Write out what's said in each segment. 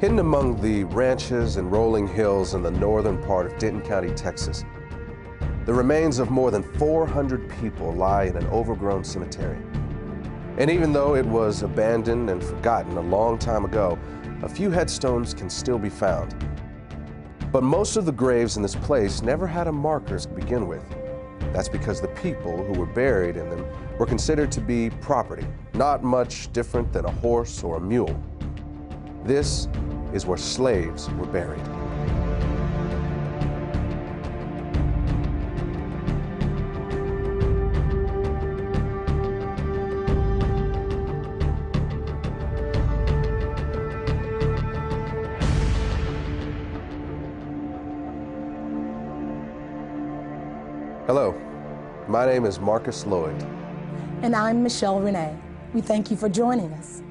Hidden among the ranches and rolling hills in the northern part of Denton County, Texas, the remains of more than 400 people lie in an overgrown cemetery. And even though it was abandoned and forgotten a long time ago, a few headstones can still be found. But most of the graves in this place never had a marker to begin with. That's because the people who were buried in them were considered to be property, not much different than a horse or a mule. This is where slaves were buried. Hello, my name is Marcus Lloyd. And I'm Michelle Renee. We thank you for joining us.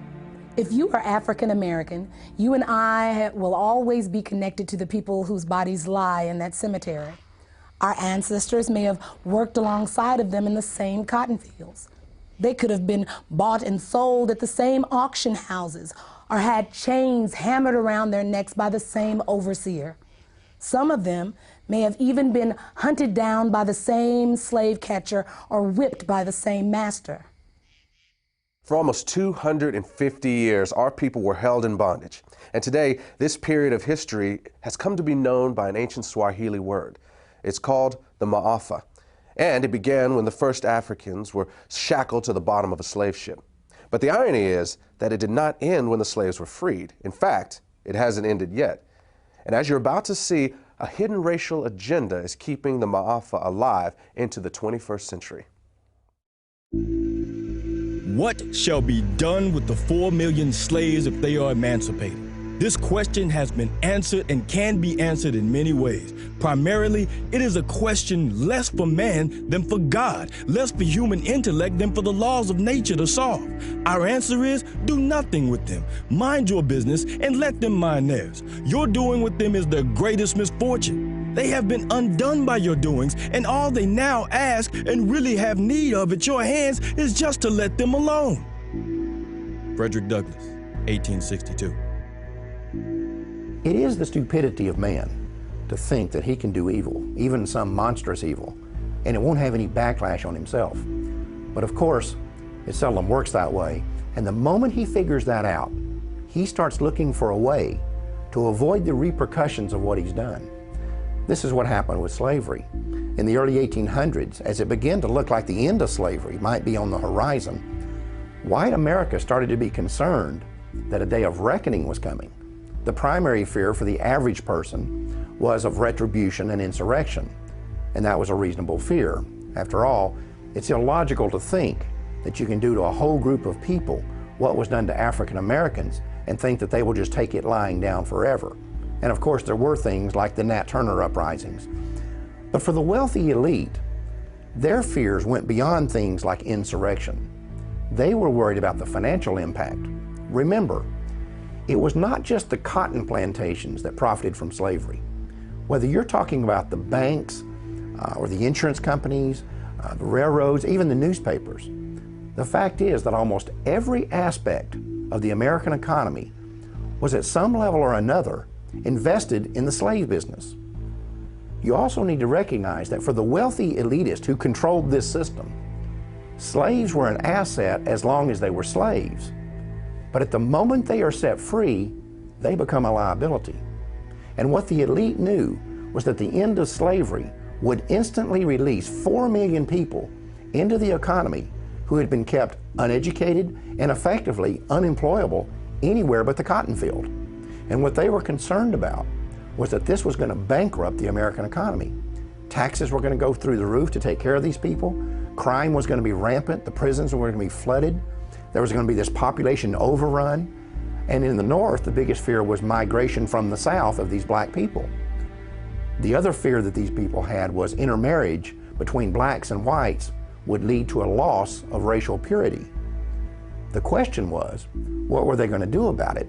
If you are African American, you and I will always be connected to the people whose bodies lie in that cemetery. Our ancestors may have worked alongside of them in the same cotton fields. They could have been bought and sold at the same auction houses or had chains hammered around their necks by the same overseer. Some of them may have even been hunted down by the same slave catcher or whipped by the same master. For almost 250 years, our people were held in bondage. And today, this period of history has come to be known by an ancient Swahili word. It's called the MAAFA. And it began when the first Africans were shackled to the bottom of a slave ship. But the irony is that it did not end when the slaves were freed. In fact, it hasn't ended yet. And as you're about to see, a hidden racial agenda is keeping the MAAFA alive into the 21st century. What shall be done with the 4 million slaves if they are emancipated? This question has been answered and can be answered in many ways. Primarily, it is a question less for man than for God, less for human intellect than for the laws of nature to solve. Our answer is, do nothing with them. Mind your business and let them mind theirs. Your doing with them is their greatest misfortune. They have been undone by your doings, and all they now ask and really have need of at your hands is just to let them alone. Frederick Douglass, 1862. It is the stupidity of man to think that he can do evil, even some monstrous evil, and it won't have any backlash on himself. But of course, it seldom works that way, and the moment he figures that out, he starts looking for a way to avoid the repercussions of what he's done. This is what happened with slavery. In the early 1800s, as it began to look like the end of slavery might be on the horizon, white America started to be concerned that a day of reckoning was coming. The primary fear for the average person was of retribution and insurrection, and that was a reasonable fear. After all, it's illogical to think that you can do to a whole group of people what was done to African Americans and think that they will just take it lying down forever. And of course, there were things like the Nat Turner uprisings. But for the wealthy elite, their fears went beyond things like insurrection. They were worried about the financial impact. Remember, it was not just the cotton plantations that profited from slavery. Whether you're talking about the banks or the insurance companies, the railroads, even the newspapers, the fact is that almost every aspect of the American economy was at some level or another invested in the slave business. You also need to recognize that for the wealthy elitists who controlled this system, slaves were an asset as long as they were slaves. But at the moment they are set free, they become a liability. And what the elite knew was that the end of slavery would instantly release 4 million people into the economy who had been kept uneducated and effectively unemployable anywhere but the cotton field. And what they were concerned about was that this was going to bankrupt the American economy. Taxes were going to go through the roof to take care of these people. Crime was going to be rampant. The prisons were going to be flooded. There was going to be this population overrun. And in the North, the biggest fear was migration from the South of these black people. The other fear that these people had was intermarriage between blacks and whites would lead to a loss of racial purity. The question was, what were they going to do about it?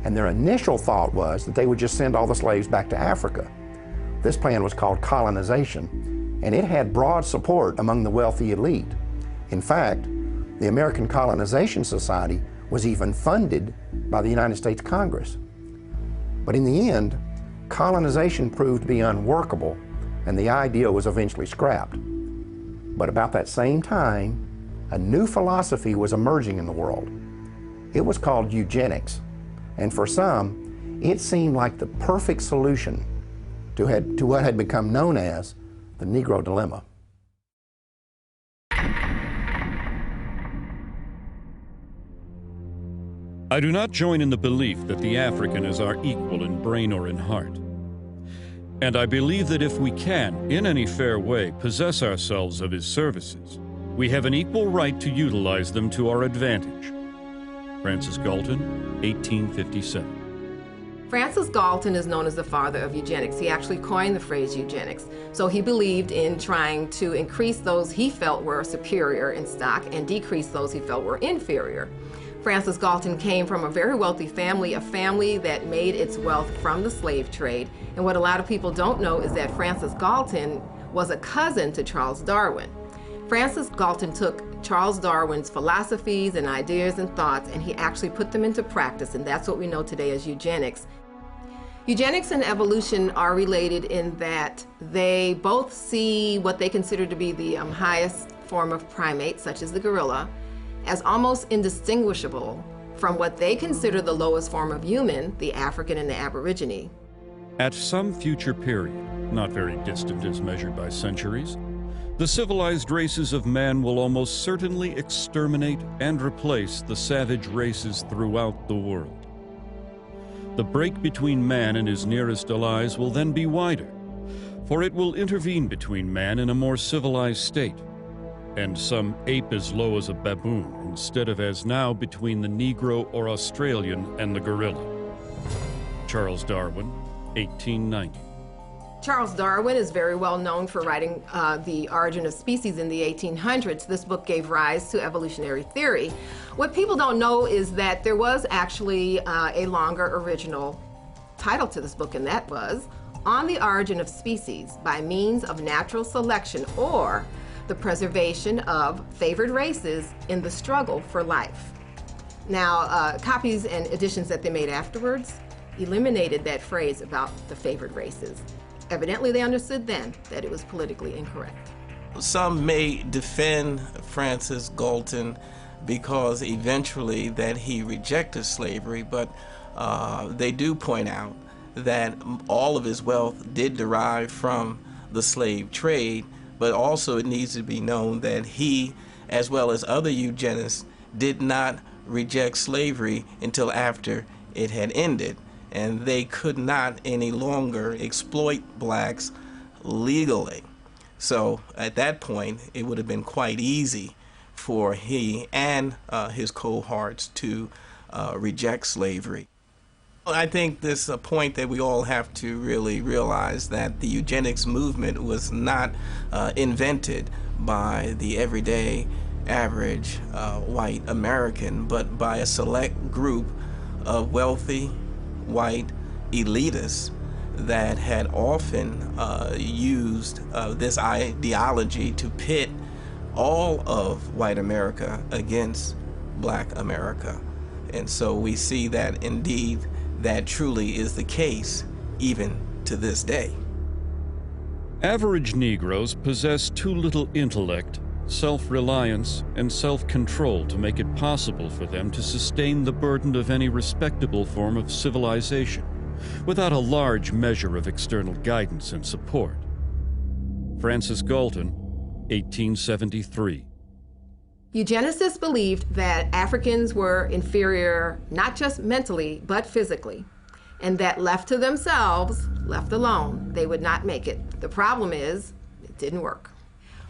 And their initial thought was that they would just send all the slaves back to Africa. This plan was called colonization, and it had broad support among the wealthy elite. In fact, the American Colonization Society was even funded by the United States Congress. But in the end, colonization proved to be unworkable, and the idea was eventually scrapped. But about that same time, a new philosophy was emerging in the world. It was called eugenics, and for some, it seemed like the perfect solution to what had become known as the Negro dilemma. I do not join in the belief that the African is our equal in brain or in heart. And I believe that if we can, in any fair way, possess ourselves of his services, we have an equal right to utilize them to our advantage. Francis Galton, 1857. Francis Galton is known as the father of eugenics. He actually coined the phrase eugenics. So he believed in trying to increase those he felt were superior in stock and decrease those he felt were inferior. Francis Galton came from a very wealthy family, a family that made its wealth from the slave trade. And what a lot of people don't know is that Francis Galton was a cousin to Charles Darwin. Francis Galton took Charles Darwin's philosophies and ideas and thoughts, and he actually put them into practice, and that's what we know today as eugenics. Eugenics and evolution are related in that they both see what they consider to be the highest form of primate, such as the gorilla, as almost indistinguishable from what they consider the lowest form of human, the African and the Aborigine. At some future period, not very distant as measured by centuries, the civilized races of man will almost certainly exterminate and replace the savage races throughout the world. The break between man and his nearest allies will then be wider, for it will intervene between man and a more civilized state, and some ape as low as a baboon, instead of as now between the Negro or Australian and the gorilla. Charles Darwin, 1890. Charles Darwin is very well known for writing The Origin of Species in the 1800s. This book gave rise to evolutionary theory. What people don't know is that there was actually a longer original title to this book, and that was On the Origin of Species by Means of Natural Selection, or the Preservation of Favored Races in the Struggle for Life. Now, copies and editions that they made afterwards eliminated that phrase about the favored races. Evidently, they understood then that it was politically incorrect. Some may defend Francis Galton because eventually that he rejected slavery, but they do point out that all of his wealth did derive from the slave trade, but also it needs to be known that he, as well as other eugenists, did not reject slavery until after it had ended. And they could not any longer exploit blacks legally. So at that point, it would have been quite easy for he and his cohorts to reject slavery. I think this is a point that we all have to really realize, that the eugenics movement was not invented by the everyday average white American, but by a select group of wealthy white elitists that had often used this ideology to pit all of white America against black America. And so we see that indeed that truly is the case even to this day. Average Negroes possess too little intellect, self-reliance, and self-control to make it possible for them to sustain the burden of any respectable form of civilization without a large measure of external guidance and support. Francis Galton, 1873. Eugenicists believed that Africans were inferior not just mentally, but physically, and that left to themselves, left alone, they would not make it. The problem is, it didn't work.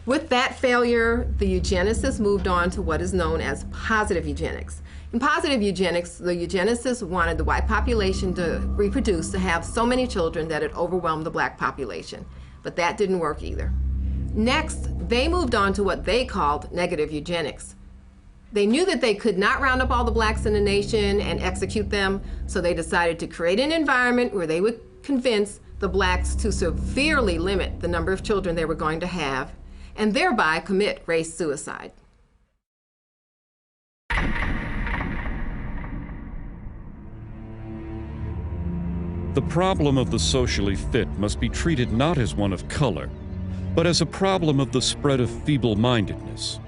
With that failure, the eugenicists moved on to what is known as positive eugenics. In positive eugenics, the eugenicists wanted the white population to reproduce, to have so many children that it overwhelmed the black population. But that didn't work either. Next, they moved on to what they called negative eugenics. They knew that they could not round up all the blacks in the nation and execute them, so they decided to create an environment where they would convince the blacks to severely limit the number of children they were going to have, and thereby commit race suicide. The problem of the socially fit must be treated not as one of color, but as a problem of the spread of feeble-mindedness.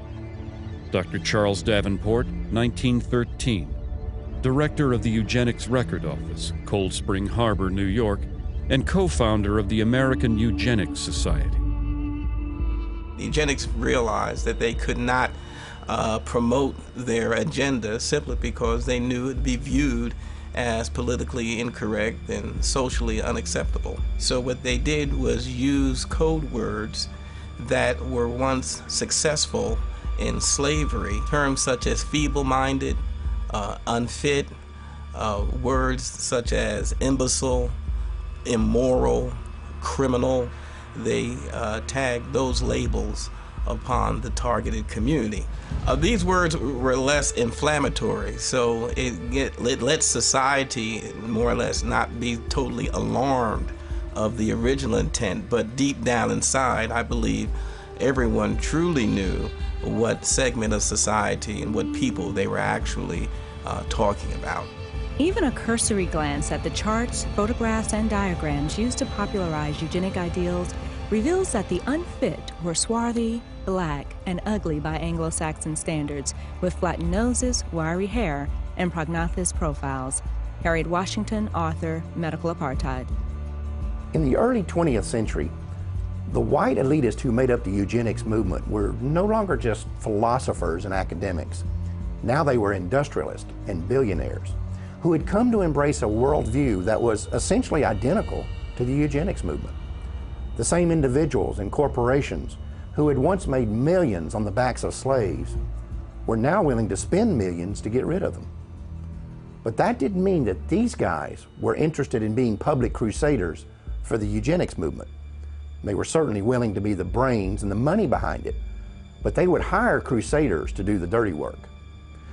Dr. Charles Davenport, 1913, director of the Eugenics Record Office, Cold Spring Harbor, New York, and co-founder of the American Eugenics Society. The eugenics realized that they could not promote their agenda simply because they knew it would be viewed as politically incorrect and socially unacceptable. So what they did was use code words that were once successful in slavery, terms such as feeble-minded, unfit, words such as imbecile, immoral, criminal. They tagged those labels upon the targeted community. These words were less inflammatory, so it lets society more or less not be totally alarmed of the original intent, but deep down inside, I believe everyone truly knew what segment of society and what people they were actually talking about. Even a cursory glance at the charts, photographs, and diagrams used to popularize eugenic ideals reveals that the unfit were swarthy, black, and ugly by Anglo-Saxon standards, with flattened noses, wiry hair, and prognathous profiles. Harriet Washington, author, Medical Apartheid. In the early 20th century, the white elitists who made up the eugenics movement were no longer just philosophers and academics. Now they were industrialists and billionaires who had come to embrace a worldview that was essentially identical to the eugenics movement. The same individuals and corporations who had once made millions on the backs of slaves were now willing to spend millions to get rid of them. But that didn't mean that these guys were interested in being public crusaders for the eugenics movement. They were certainly willing to be the brains and the money behind it, but they would hire crusaders to do the dirty work.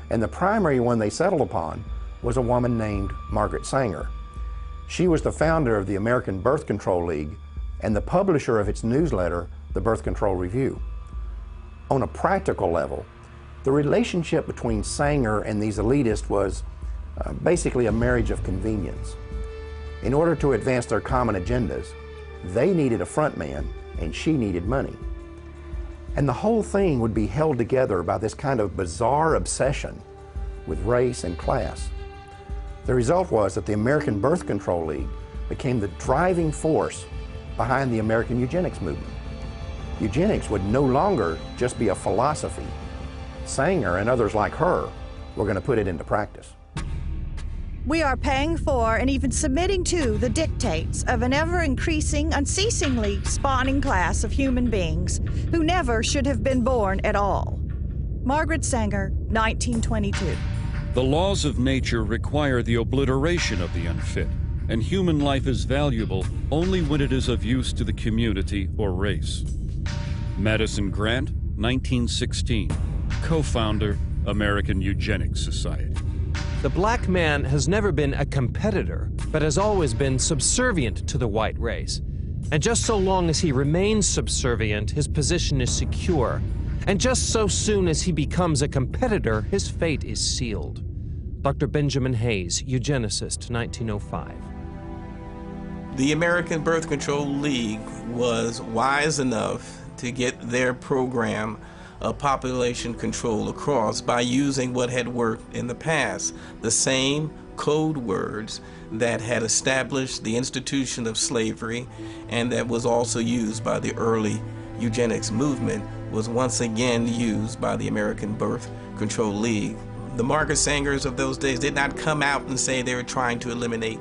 And the primary one they settled upon was a woman named Margaret Sanger. She was the founder of the American Birth Control League and the publisher of its newsletter, the Birth Control Review. On a practical level, the relationship between Sanger and these elitists was basically a marriage of convenience. In order to advance their common agendas, they needed a front man and she needed money. And the whole thing would be held together by this kind of bizarre obsession with race and class. The result was that the American Birth Control League became the driving force behind the American eugenics movement. Eugenics would no longer just be a philosophy. Sanger and others like her were going to put it into practice. We are paying for and even submitting to the dictates of an ever-increasing, unceasingly spawning class of human beings who never should have been born at all. Margaret Sanger, 1922. The laws of nature require the obliteration of the unfit, and human life is valuable only when it is of use to the community or race. Madison Grant, 1916, co-founder, American Eugenics Society. The black man has never been a competitor, but has always been subservient to the white race. And just so long as he remains subservient, his position is secure. And just so soon as he becomes a competitor, his fate is sealed. Dr. Benjamin Hayes, eugenicist, 1905. The American Birth Control League was wise enough to get their program of population control across by using what had worked in the past, the same code words that had established the institution of slavery and that was also used by the early eugenics movement was once again used by the American Birth Control League. The Margaret Sangers of those days did not come out and say they were trying to eliminate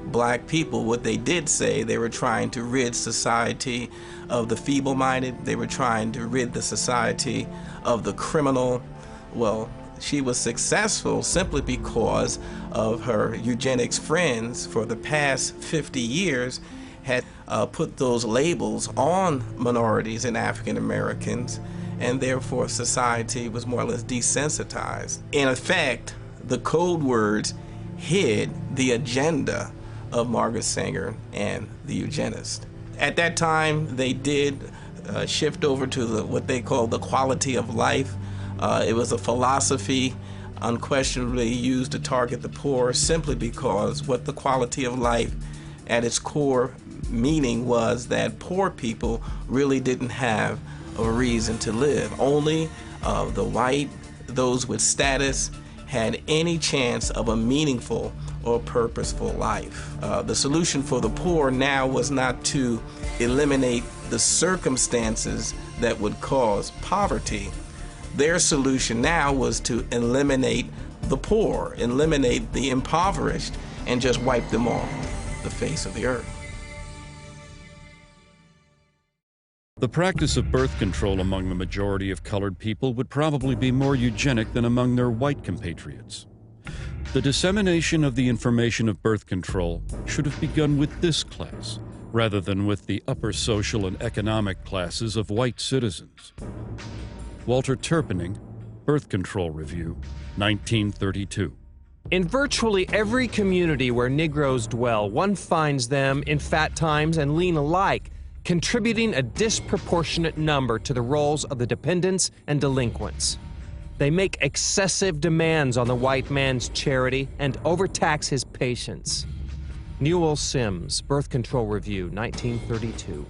black people. What they did say, they were trying to rid society of the feeble-minded. They were trying to rid the society of the criminal. Well, she was successful simply because of her eugenics friends for the past 50 years had put those labels on minorities and African Americans, and therefore society was more or less desensitized. In effect, the code words hid the agenda of Margaret Sanger and the eugenists. At that time, they did shift over to what they call the quality of life. It was a philosophy unquestionably used to target the poor simply because what the quality of life at its core meaning was that poor people really didn't have a reason to live. Only the white, those with status, had any chance of a meaningful or purposeful life. The solution for the poor now was not to eliminate the circumstances that would cause poverty. Their solution now was to eliminate the poor, eliminate the impoverished, and just wipe them off the face of the earth. The practice of birth control among the majority of colored people would probably be more eugenic than among their white compatriots. The dissemination of the information of birth control should have begun with this class, rather than with the upper social and economic classes of white citizens. Walter Terpening, Birth Control Review, 1932. In virtually every community where Negroes dwell, one finds them in fat times and lean alike, contributing a disproportionate number to the roles of the dependents and delinquents. They make excessive demands on the white man's charity and overtax his patients. Newell Sims, Birth Control Review, 1932.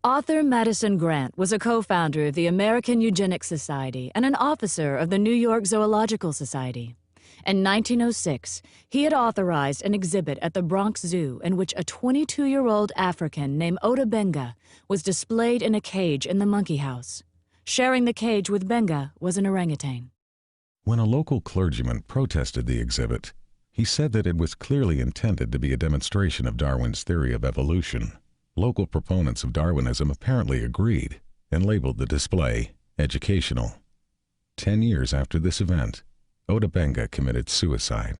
Author Madison Grant was a co-founder of the American Eugenics Society and an officer of the New York Zoological Society. In 1906, he had authorized an exhibit at the Bronx Zoo in which a 22-year-old African named Ota Benga was displayed in a cage in the monkey house. Sharing the cage with Benga was an orangutan. When a local clergyman protested the exhibit, he said that it was clearly intended to be a demonstration of Darwin's theory of evolution. Local proponents of Darwinism apparently agreed and labeled the display educational. 10 years after this event, Ota Benga committed suicide.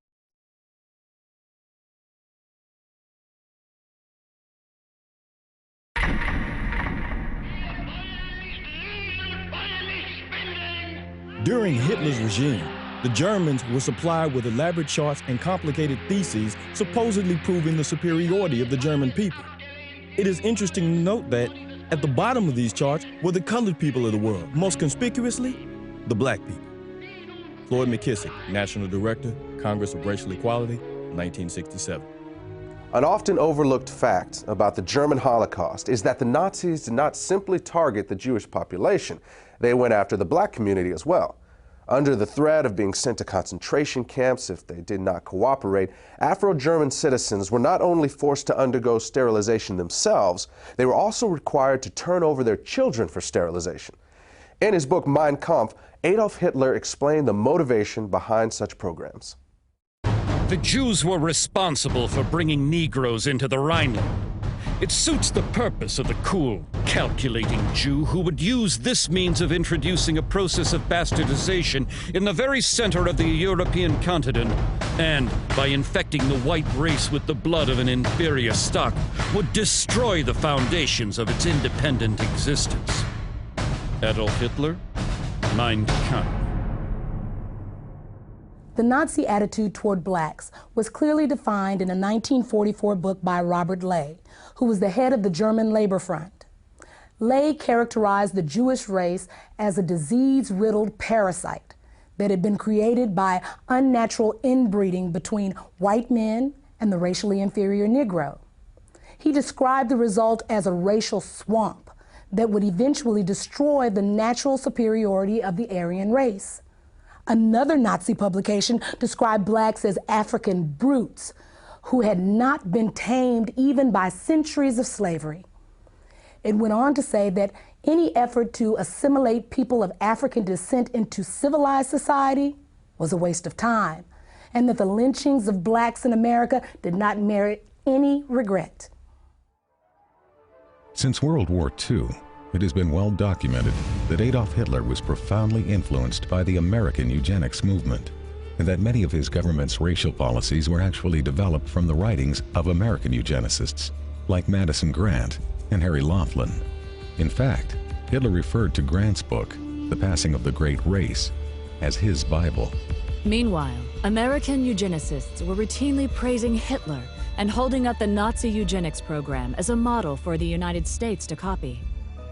During Hitler's regime, the Germans were supplied with elaborate charts and complicated theses supposedly proving the superiority of the German people. It is interesting to note that at the bottom of these charts were the colored people of the world, most conspicuously, the black people. Floyd McKissick, National Director, Congress of Racial Equality, 1967. An often overlooked fact about the German Holocaust is that the Nazis did not simply target the Jewish population. They went after the black community as well. Under the threat of being sent to concentration camps if they did not cooperate, Afro-German citizens were not only forced to undergo sterilization themselves, they were also required to turn over their children for sterilization. In his book Mein Kampf, Adolf Hitler explained the motivation behind such programs. The Jews were responsible for bringing Negroes into the Rhineland. It suits the purpose of the cool, calculating Jew who would use this means of introducing a process of bastardization in the very center of the European continent, and by infecting the white race with the blood of an inferior stock, would destroy the foundations of its independent existence. Adolf Hitler, Mein Kampf. The Nazi attitude toward blacks was clearly defined in a 1944 book by Robert Ley, who was the head of the German Labor Front. Ley characterized the Jewish race as a disease-riddled parasite that had been created by unnatural inbreeding between white men and the racially inferior Negro. He described the result as a racial swamp that would eventually destroy the natural superiority of the Aryan race. Another Nazi publication described blacks as African brutes who had not been tamed even by centuries of slavery. It went on to say that any effort to assimilate people of African descent into civilized society was a waste of time, and that the lynchings of blacks in America did not merit any regret. Since World War II, it has been well documented that Adolf Hitler was profoundly influenced by the American eugenics movement, and that many of his government's racial policies were actually developed from the writings of American eugenicists like Madison Grant and Harry Laughlin. In fact, Hitler referred to Grant's book, The Passing of the Great Race, as his Bible. Meanwhile, American eugenicists were routinely praising Hitler and holding up the Nazi eugenics program as a model for the United States to copy.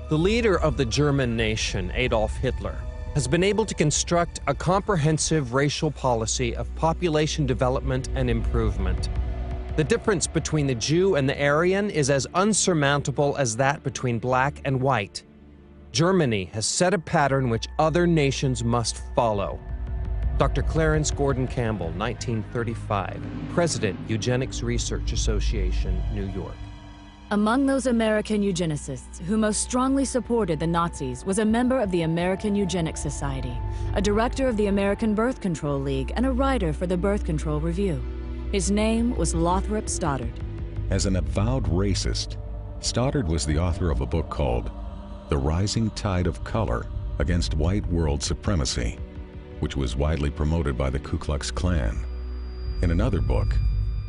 The leader of the German nation, Adolf Hitler, has been able to construct a comprehensive racial policy of population development and improvement. The difference between the Jew and the Aryan is as unsurmountable as that between black and white. Germany has set a pattern which other nations must follow. Dr. Clarence Gordon Campbell, 1935, President, Eugenics Research Association, New York. Among those American eugenicists who most strongly supported the Nazis was a member of the American Eugenics Society, a director of the American Birth Control League, and a writer for the Birth Control Review. His name was Lothrop Stoddard. As an avowed racist, Stoddard was the author of a book called The Rising Tide of Color Against White World Supremacy, which was widely promoted by the Ku Klux Klan. In another book,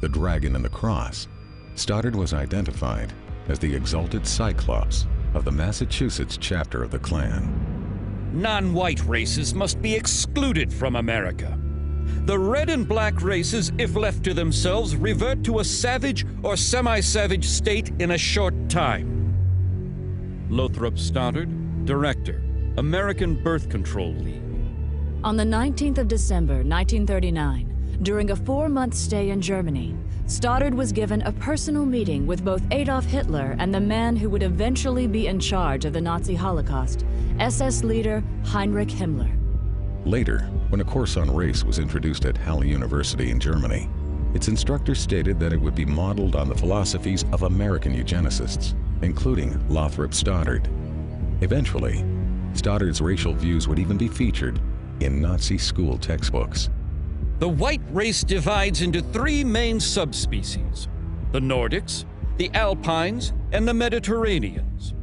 The Dragon and the Cross, Stoddard was identified as the exalted Cyclops of the Massachusetts chapter of the Klan. Non-white races must be excluded from America. The red and black races, if left to themselves, revert to a savage or semi-savage state in a short time. Lothrop Stoddard, Director, American Birth Control League. On the 19th of December, 1939, during a 4-month stay in Germany, Stoddard was given a personal meeting with both Adolf Hitler and the man who would eventually be in charge of the Nazi Holocaust, SS leader Heinrich Himmler. Later, when a course on race was introduced at Halle University in Germany, its instructor stated that it would be modeled on the philosophies of American eugenicists, including Lothrop Stoddard. Eventually, Stoddard's racial views would even be featured in Nazi school textbooks. The white race divides into 3 main subspecies: the Nordics, the Alpines, and the Mediterraneans.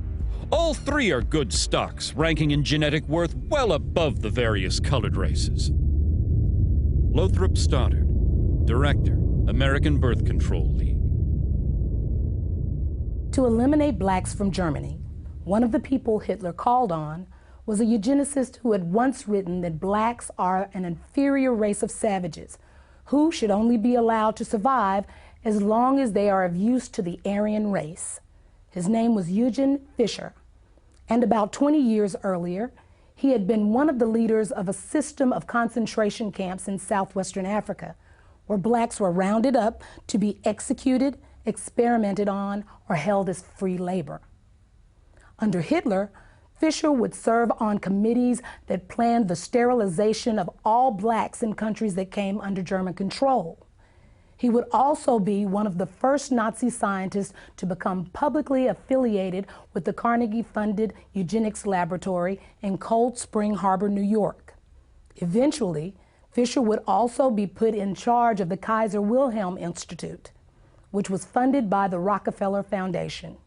All 3 are good stocks, ranking in genetic worth well above the various colored races. Lothrop Stoddard, Director, American Birth Control League. To eliminate blacks from Germany, one of the people Hitler called on was a eugenicist who had once written that blacks are an inferior race of savages who should only be allowed to survive as long as they are of use to the Aryan race. His name was Eugen Fischer, and about 20 years earlier, he had been one of the leaders of a system of concentration camps in southwestern Africa, where blacks were rounded up to be executed, experimented on, or held as free labor. Under Hitler, Fischer would serve on committees that planned the sterilization of all blacks in countries that came under German control. He would also be one of the first Nazi scientists to become publicly affiliated with the Carnegie-funded eugenics laboratory in Cold Spring Harbor, New York. Eventually, Fischer would also be put in charge of the Kaiser Wilhelm Institute, which was funded by the Rockefeller Foundation.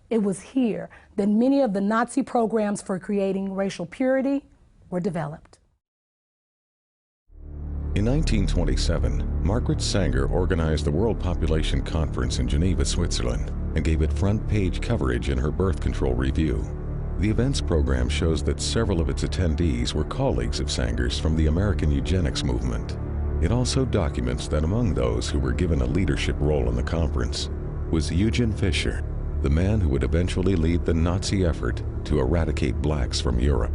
It was here that many of the Nazi programs for creating racial purity were developed. In 1927, Margaret Sanger organized the World Population Conference in Geneva, Switzerland, and gave it front-page coverage in her Birth Control Review. The events program shows that several of its attendees were colleagues of Sanger's from the American eugenics movement. It also documents that among those who were given a leadership role in the conference was Eugen Fischer, the man who would eventually lead the Nazi effort to eradicate blacks from Europe.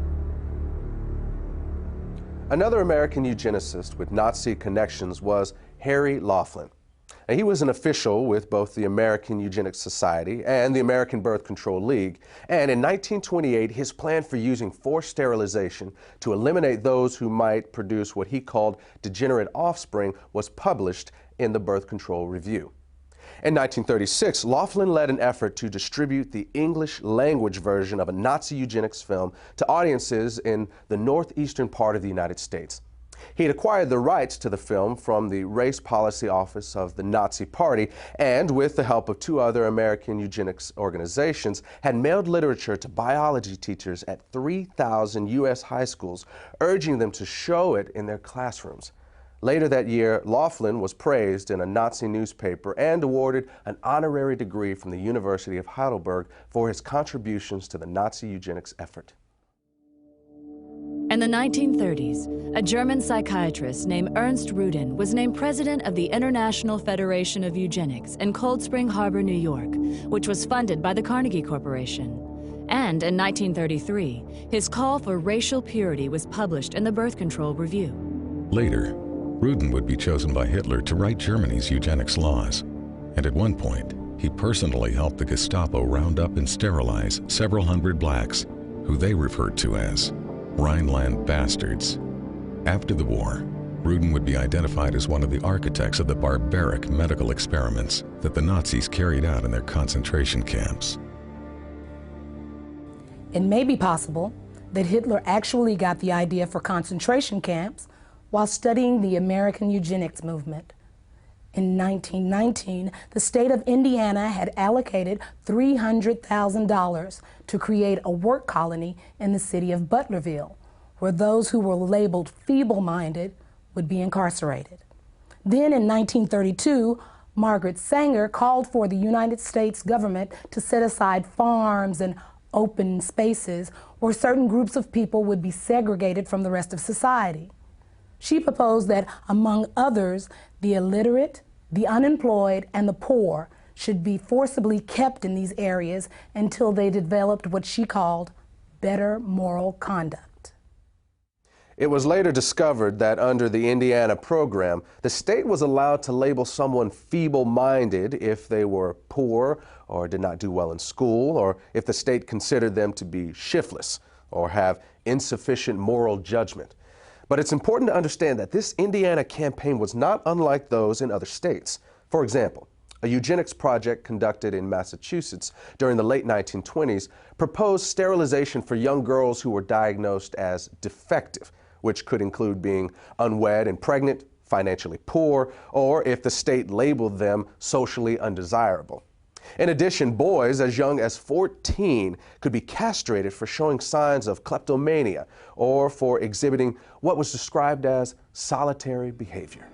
Another American eugenicist with Nazi connections was Harry Laughlin. Now, he was an official with both the American Eugenics Society and the American Birth Control League, and in 1928 his plan for using forced sterilization to eliminate those who might produce what he called degenerate offspring was published in the Birth Control Review. In 1936, Laughlin led an effort to distribute the English language version of a Nazi eugenics film to audiences in the northeastern part of the United States. He had acquired the rights to the film from the Race Policy Office of the Nazi Party and, with the help of 2 other American eugenics organizations, had mailed literature to biology teachers at 3,000 U.S. high schools, urging them to show it in their classrooms. Later that year, Laughlin was praised in a Nazi newspaper and awarded an honorary degree from the University of Heidelberg for his contributions to the Nazi eugenics effort. In the 1930s, a German psychiatrist named Ernst Rudin was named president of the International Federation of Eugenics in Cold Spring Harbor, New York, which was funded by the Carnegie Corporation. And in 1933, his call for racial purity was published in the Birth Control Review. Later, Rudin would be chosen by Hitler to write Germany's eugenics laws, and at one point, he personally helped the Gestapo round up and sterilize several hundred blacks, who they referred to as Rhineland bastards. After the war, Rudin would be identified as one of the architects of the barbaric medical experiments that the Nazis carried out in their concentration camps. It may be possible that Hitler actually got the idea for concentration camps while studying the American eugenics movement. In 1919, the state of Indiana had allocated $300,000 to create a work colony in the city of Butlerville, where those who were labeled feeble-minded would be incarcerated. Then in 1932, Margaret Sanger called for the United States government to set aside farms and open spaces where certain groups of people would be segregated from the rest of society. She proposed that, among others, the illiterate, the unemployed, and the poor should be forcibly kept in these areas until they developed what she called better moral conduct. It was later discovered that under the Indiana program, the state was allowed to label someone feeble-minded if they were poor or did not do well in school, or if the state considered them to be shiftless or have insufficient moral judgment. But it's important to understand that this Indiana campaign was not unlike those in other states. For example, a eugenics project conducted in Massachusetts during the late 1920s proposed sterilization for young girls who were diagnosed as defective, which could include being unwed and pregnant, financially poor, or if the state labeled them socially undesirable. In addition, boys as young as 14 could be castrated for showing signs of kleptomania or for exhibiting what was described as solitary behavior.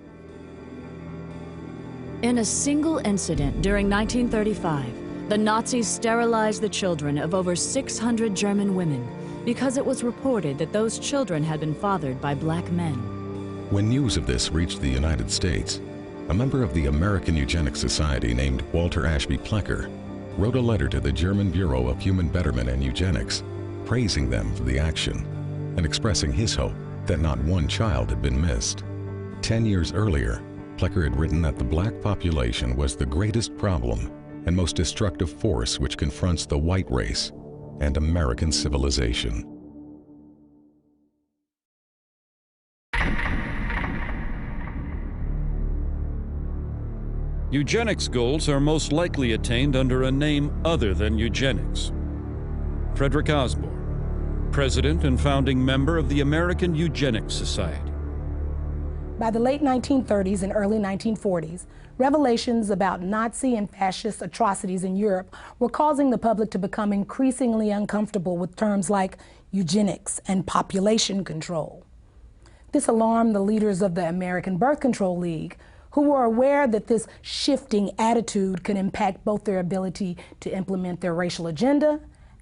In a single incident during 1935, the Nazis sterilized the children of over 600 German women because it was reported that those children had been fathered by black men. When news of this reached the United States, a member of the American Eugenics Society named Walter Ashby Plecker wrote a letter to the German Bureau of Human Betterment and Eugenics, praising them for the action and expressing his hope that not one child had been missed. 10 years earlier, Plecker had written that the black population was the greatest problem and most destructive force which confronts the white race and American civilization. Eugenics goals are most likely attained under a name other than eugenics. Frederick Osborne, president and founding member of the American Eugenics Society. By the late 1930s and early 1940s, revelations about Nazi and fascist atrocities in Europe were causing the public to become increasingly uncomfortable with terms like eugenics and population control. This alarmed the leaders of the American Birth Control League, who were aware that this shifting attitude could impact both their ability to implement their racial agenda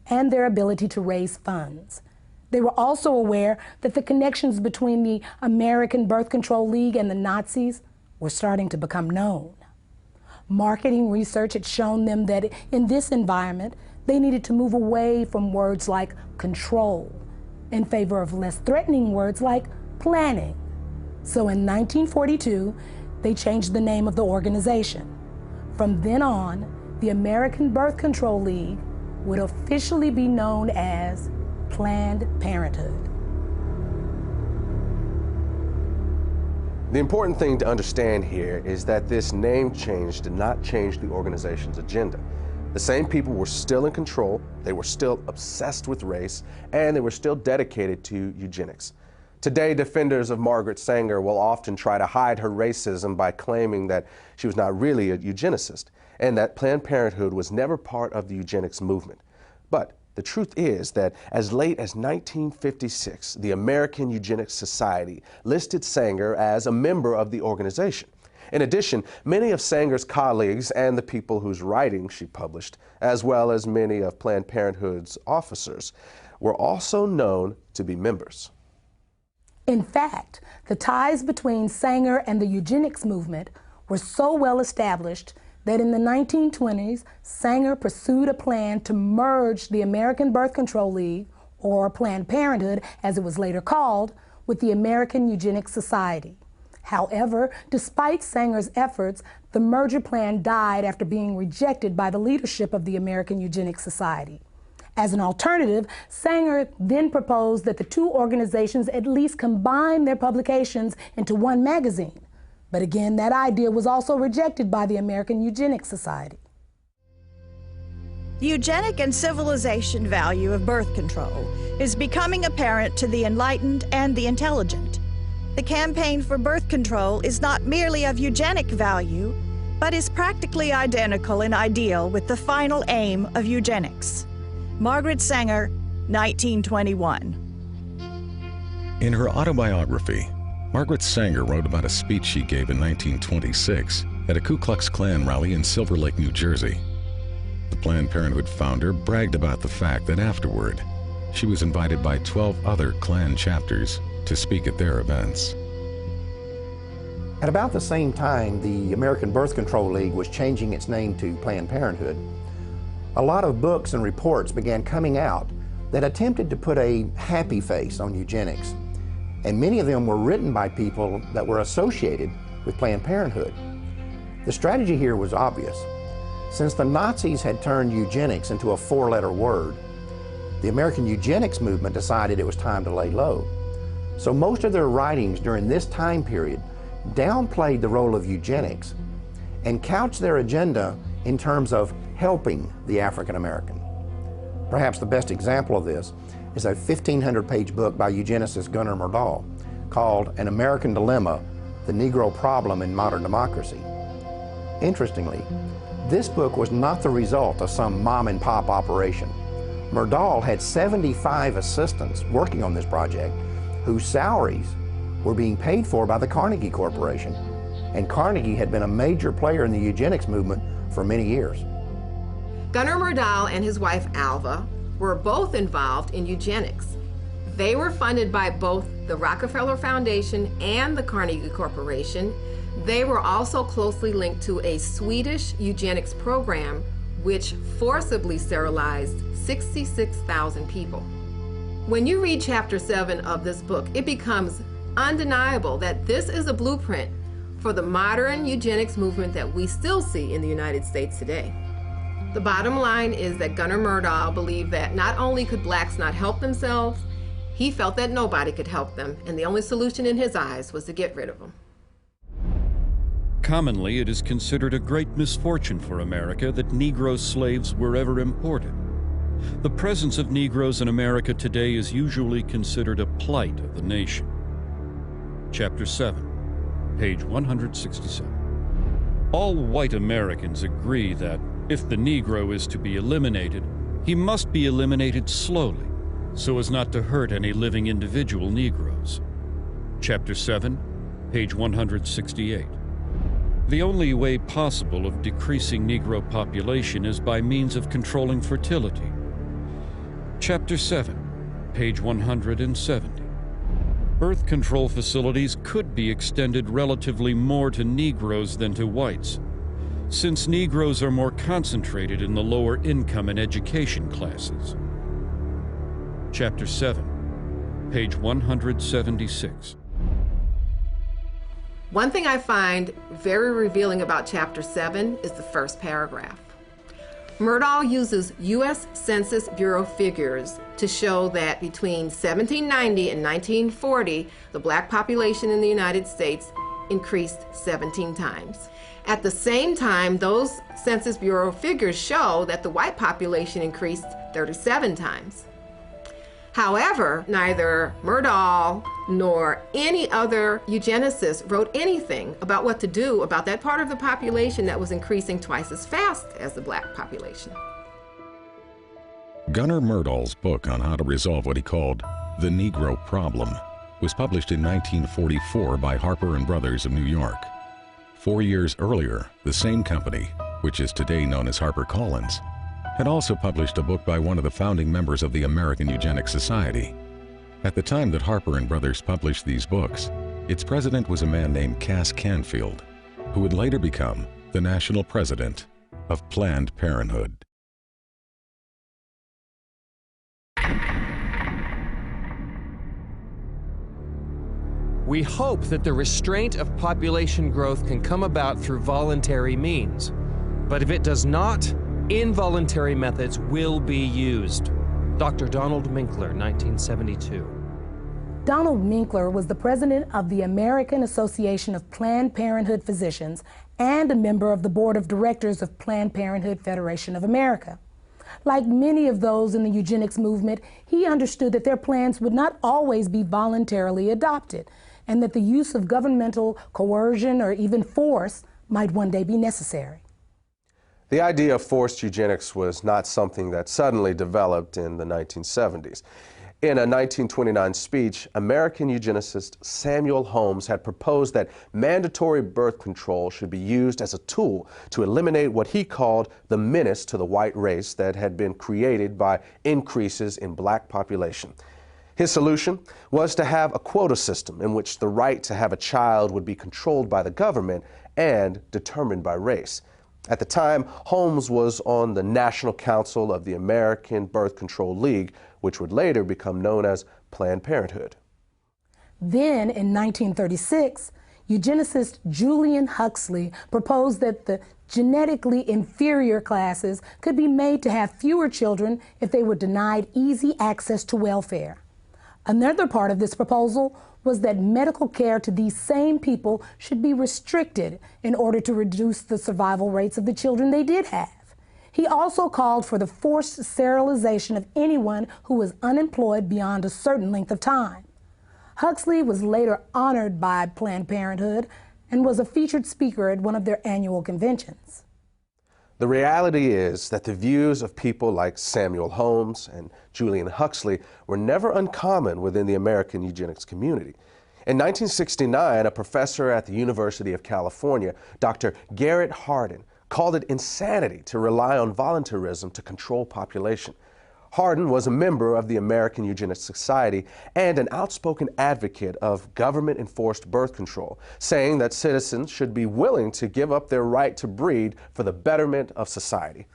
and their ability to raise funds. They were also aware that the connections between the American Birth Control League and the Nazis were starting to become known. Marketing research had shown them that in this environment, they needed to move away from words like control in favor of less threatening words like planning. So in 1942, they changed the name of the organization. From then on, the American Birth Control League would officially be known as Planned Parenthood. The important thing to understand here is that this name change did not change the organization's agenda. The same people were still in control, they were still obsessed with race, and they were still dedicated to eugenics. Today, defenders of Margaret Sanger will often try to hide her racism by claiming that she was not really a eugenicist and that Planned Parenthood was never part of the eugenics movement. But the truth is that as late as 1956, the American Eugenics Society listed Sanger as a member of the organization. In addition, many of Sanger's colleagues and the people whose writings she published, as well as many of Planned Parenthood's officers, were also known to be members. In fact, the ties between Sanger and the eugenics movement were so well established that in the 1920s, Sanger pursued a plan to merge the American Birth Control League, or Planned Parenthood as it was later called, with the American Eugenics Society. However, despite Sanger's efforts, the merger plan died after being rejected by the leadership of the American Eugenics Society. As an alternative, Sanger then proposed that the two organizations at least combine their publications into one magazine. But again, that idea was also rejected by the American Eugenics Society. The eugenic and civilization value of birth control is becoming apparent to the enlightened and the intelligent. The campaign for birth control is not merely of eugenic value, but is practically identical in ideal with the final aim of eugenics. Margaret Sanger, 1921. In her autobiography, Margaret Sanger wrote about a speech she gave in 1926 at a Ku Klux Klan rally in Silver Lake, New Jersey. The Planned Parenthood founder bragged about the fact that afterward, she was invited by 12 other Klan chapters to speak at their events. At about the same time the American Birth Control League was changing its name to Planned Parenthood, a lot of books and reports began coming out that attempted to put a happy face on eugenics, and many of them were written by people that were associated with Planned Parenthood. The strategy here was obvious. Since the Nazis had turned eugenics into a four-letter word, the American eugenics movement decided it was time to lay low. So most of their writings during this time period downplayed the role of eugenics and couched their agenda in terms of helping the African American. Perhaps the best example of this is a 1,500-page book by eugenicist Gunnar Myrdal called An American Dilemma, The Negro Problem in Modern Democracy. Interestingly, this book was not the result of some mom-and-pop operation. Myrdal had 75 assistants working on this project whose salaries were being paid for by the Carnegie Corporation, and Carnegie had been a major player in the eugenics movement for many years. Gunnar Myrdal and his wife Alva were both involved in eugenics. They were funded by both the Rockefeller Foundation and the Carnegie Corporation. They were also closely linked to a Swedish eugenics program which forcibly sterilized 66,000 people. When you read Chapter 7 of this book, it becomes undeniable that this is a blueprint for the modern eugenics movement that we still see in the United States today. The bottom line is that Gunnar Myrdal believed that not only could blacks not help themselves, he felt that nobody could help them, and the only solution in his eyes was to get rid of them. Commonly, it is considered a great misfortune for America that Negro slaves were ever imported. The presence of Negroes in America today is usually considered a plight of the nation. Chapter 7, page 167. All white Americans agree that if the Negro is to be eliminated, he must be eliminated slowly, so as not to hurt any living individual Negroes. Chapter 7, page 168. The only way possible of decreasing Negro population is by means of controlling fertility. Chapter 7, page 170. Birth control facilities could be extended relatively more to Negroes than to whites, since Negroes are more concentrated in the lower income and education classes. Chapter 7, page 176. One thing I find very revealing about Chapter 7 is the first paragraph. Myrdal uses U.S. Census Bureau figures to show that between 1790 and 1940, the black population in the United States increased 17 times. At the same time, those Census Bureau figures show that the white population increased 37 times. However, neither Myrdal nor any other eugenicist wrote anything about what to do about that part of the population that was increasing twice as fast as the black population. Gunnar Myrdal's book on how to resolve what he called the Negro Problem was published in 1944 by Harper and Brothers of New York. 4 years earlier, the same company, which is today known as HarperCollins, had also published a book by one of the founding members of the American Eugenics Society. At the time that Harper and Brothers published these books, its president was a man named Cass Canfield, who would later become the the national president of Planned Parenthood. We hope that the restraint of population growth can come about through voluntary means. But if it does not, involuntary methods will be used. Dr. Donald Minkler, 1972. Donald Minkler was the president of the American Association of Planned Parenthood Physicians and a member of the board of directors of Planned Parenthood Federation of America. Like many of those in the eugenics movement, he understood that their plans would not always be voluntarily adopted, and that the use of governmental coercion or even force might one day be necessary. The idea of forced eugenics was not something that suddenly developed in the 1970s. In a 1929 speech, American eugenicist Samuel Holmes had proposed that mandatory birth control should be used as a tool to eliminate what he called the menace to the white race that had been created by increases in black population. His solution was to have a quota system in which the right to have a child would be controlled by the government and determined by race. At the time, Holmes was on the National Council of the American Birth Control League, which would later become known as Planned Parenthood. Then, in 1936, eugenicist Julian Huxley proposed that the genetically inferior classes could be made to have fewer children if they were denied easy access to welfare. Another part of this proposal was that medical care to these same people should be restricted in order to reduce the survival rates of the children they did have. He also called for the forced sterilization of anyone who was unemployed beyond a certain length of time. Huxley was later honored by Planned Parenthood and was a featured speaker at one of their annual conventions. The reality is that the views of people like Samuel Holmes and Julian Huxley were never uncommon within the American eugenics community. In 1969, a professor at the University of California, Dr. Garrett Hardin, called it insanity to rely on voluntarism to control population. Hardin was a member of the American Eugenics Society and an outspoken advocate of government-enforced birth control, saying that citizens should be willing to give up their right to breed for the betterment of society.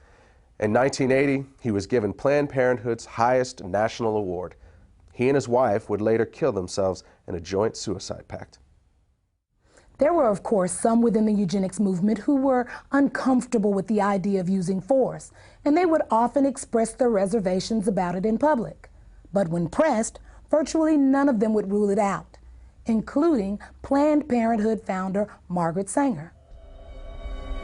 In 1980, he was given Planned Parenthood's highest national award. He and his wife would later kill themselves in a joint suicide pact. There were, of course, some within the eugenics movement who were uncomfortable with the idea of using force, and they would often express their reservations about it in public. But when pressed, virtually none of them would rule it out, including Planned Parenthood founder Margaret Sanger.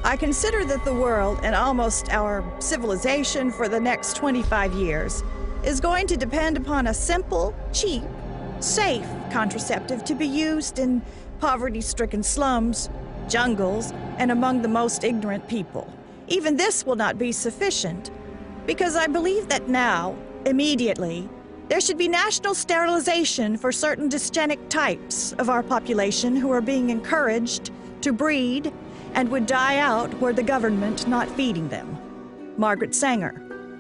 I consider that the world and almost our civilization for the next 25 years is going to depend upon a simple, cheap, safe contraceptive to be used in poverty-stricken slums, jungles, and among the most ignorant people. Even this will not be sufficient, because I believe that now, immediately, there should be national sterilization for certain dysgenic types of our population who are being encouraged to breed and would die out were the government not feeding them. Margaret Sanger,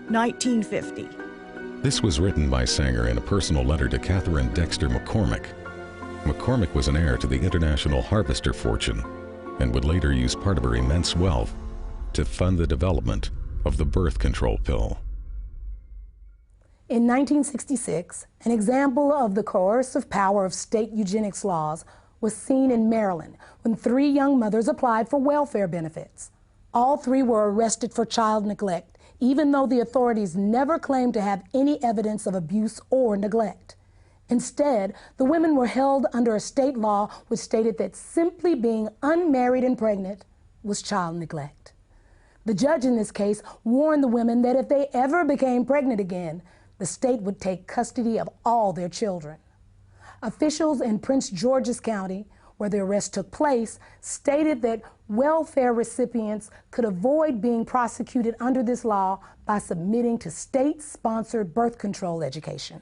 1950. This was written by Sanger in a personal letter to Catherine Dexter McCormick. McCormick was an heir to the international harvester fortune and would later use part of her immense wealth to fund the development of the birth control pill. In 1966, an example of the coercive power of state eugenics laws was seen in Maryland when 3 young mothers applied for welfare benefits. All 3 were arrested for child neglect, even though the authorities never claimed to have any evidence of abuse or neglect. Instead, the women were held under a state law which stated that simply being unmarried and pregnant was child neglect. The judge in this case warned the women that if they ever became pregnant again, the state would take custody of all their children. Officials in Prince George's County, where the arrest took place, stated that welfare recipients could avoid being prosecuted under this law by submitting to state-sponsored birth control education.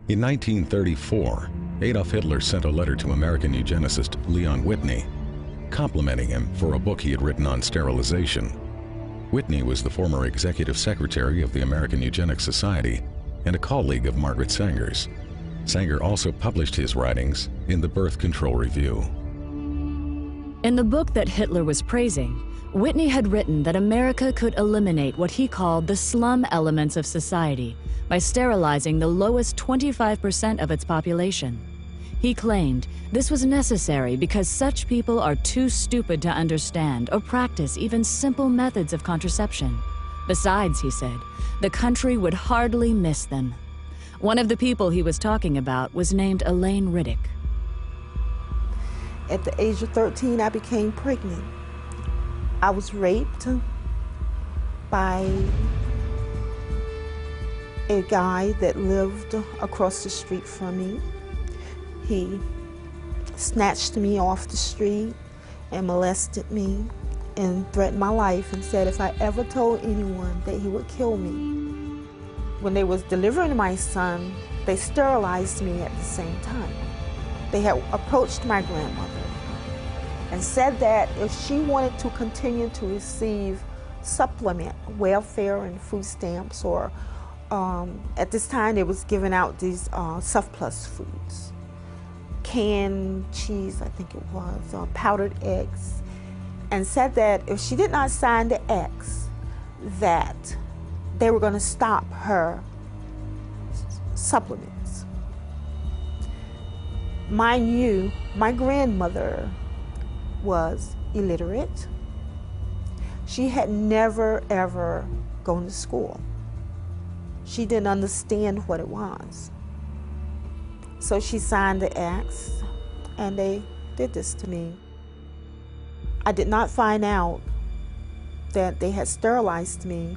In 1934, Adolf Hitler sent a letter to American eugenicist Leon Whitney, complimenting him for a book he had written on sterilization. Whitney was the former executive secretary of the American Eugenics Society and a colleague of Margaret Sanger's. Sanger also published his writings in the Birth Control Review. In the book that Hitler was praising, Whitney had written that America could eliminate what he called the slum elements of society by sterilizing the lowest 25% of its population. He claimed this was necessary because such people are too stupid to understand or practice even simple methods of contraception. Besides, he said, the country would hardly miss them. One of the people he was talking about was named Elaine Riddick. At the age of 13, I became pregnant. I was raped by a guy that lived across the street from me. He snatched me off the street and molested me and threatened my life and said if I ever told anyone that he would kill me. When they was delivering my son, they sterilized me at the same time. They had approached my grandmother and said that if she wanted to continue to receive supplement, welfare and food stamps, or at this time they was giving out these surplus foods, canned cheese, I think it was, powdered eggs, and said that if she did not sign the X, that they were going to stop her supplements. Mind you, my grandmother was illiterate. She had never, ever gone to school. She didn't understand what it was. So she signed the X, and they did this to me. I did not find out that they had sterilized me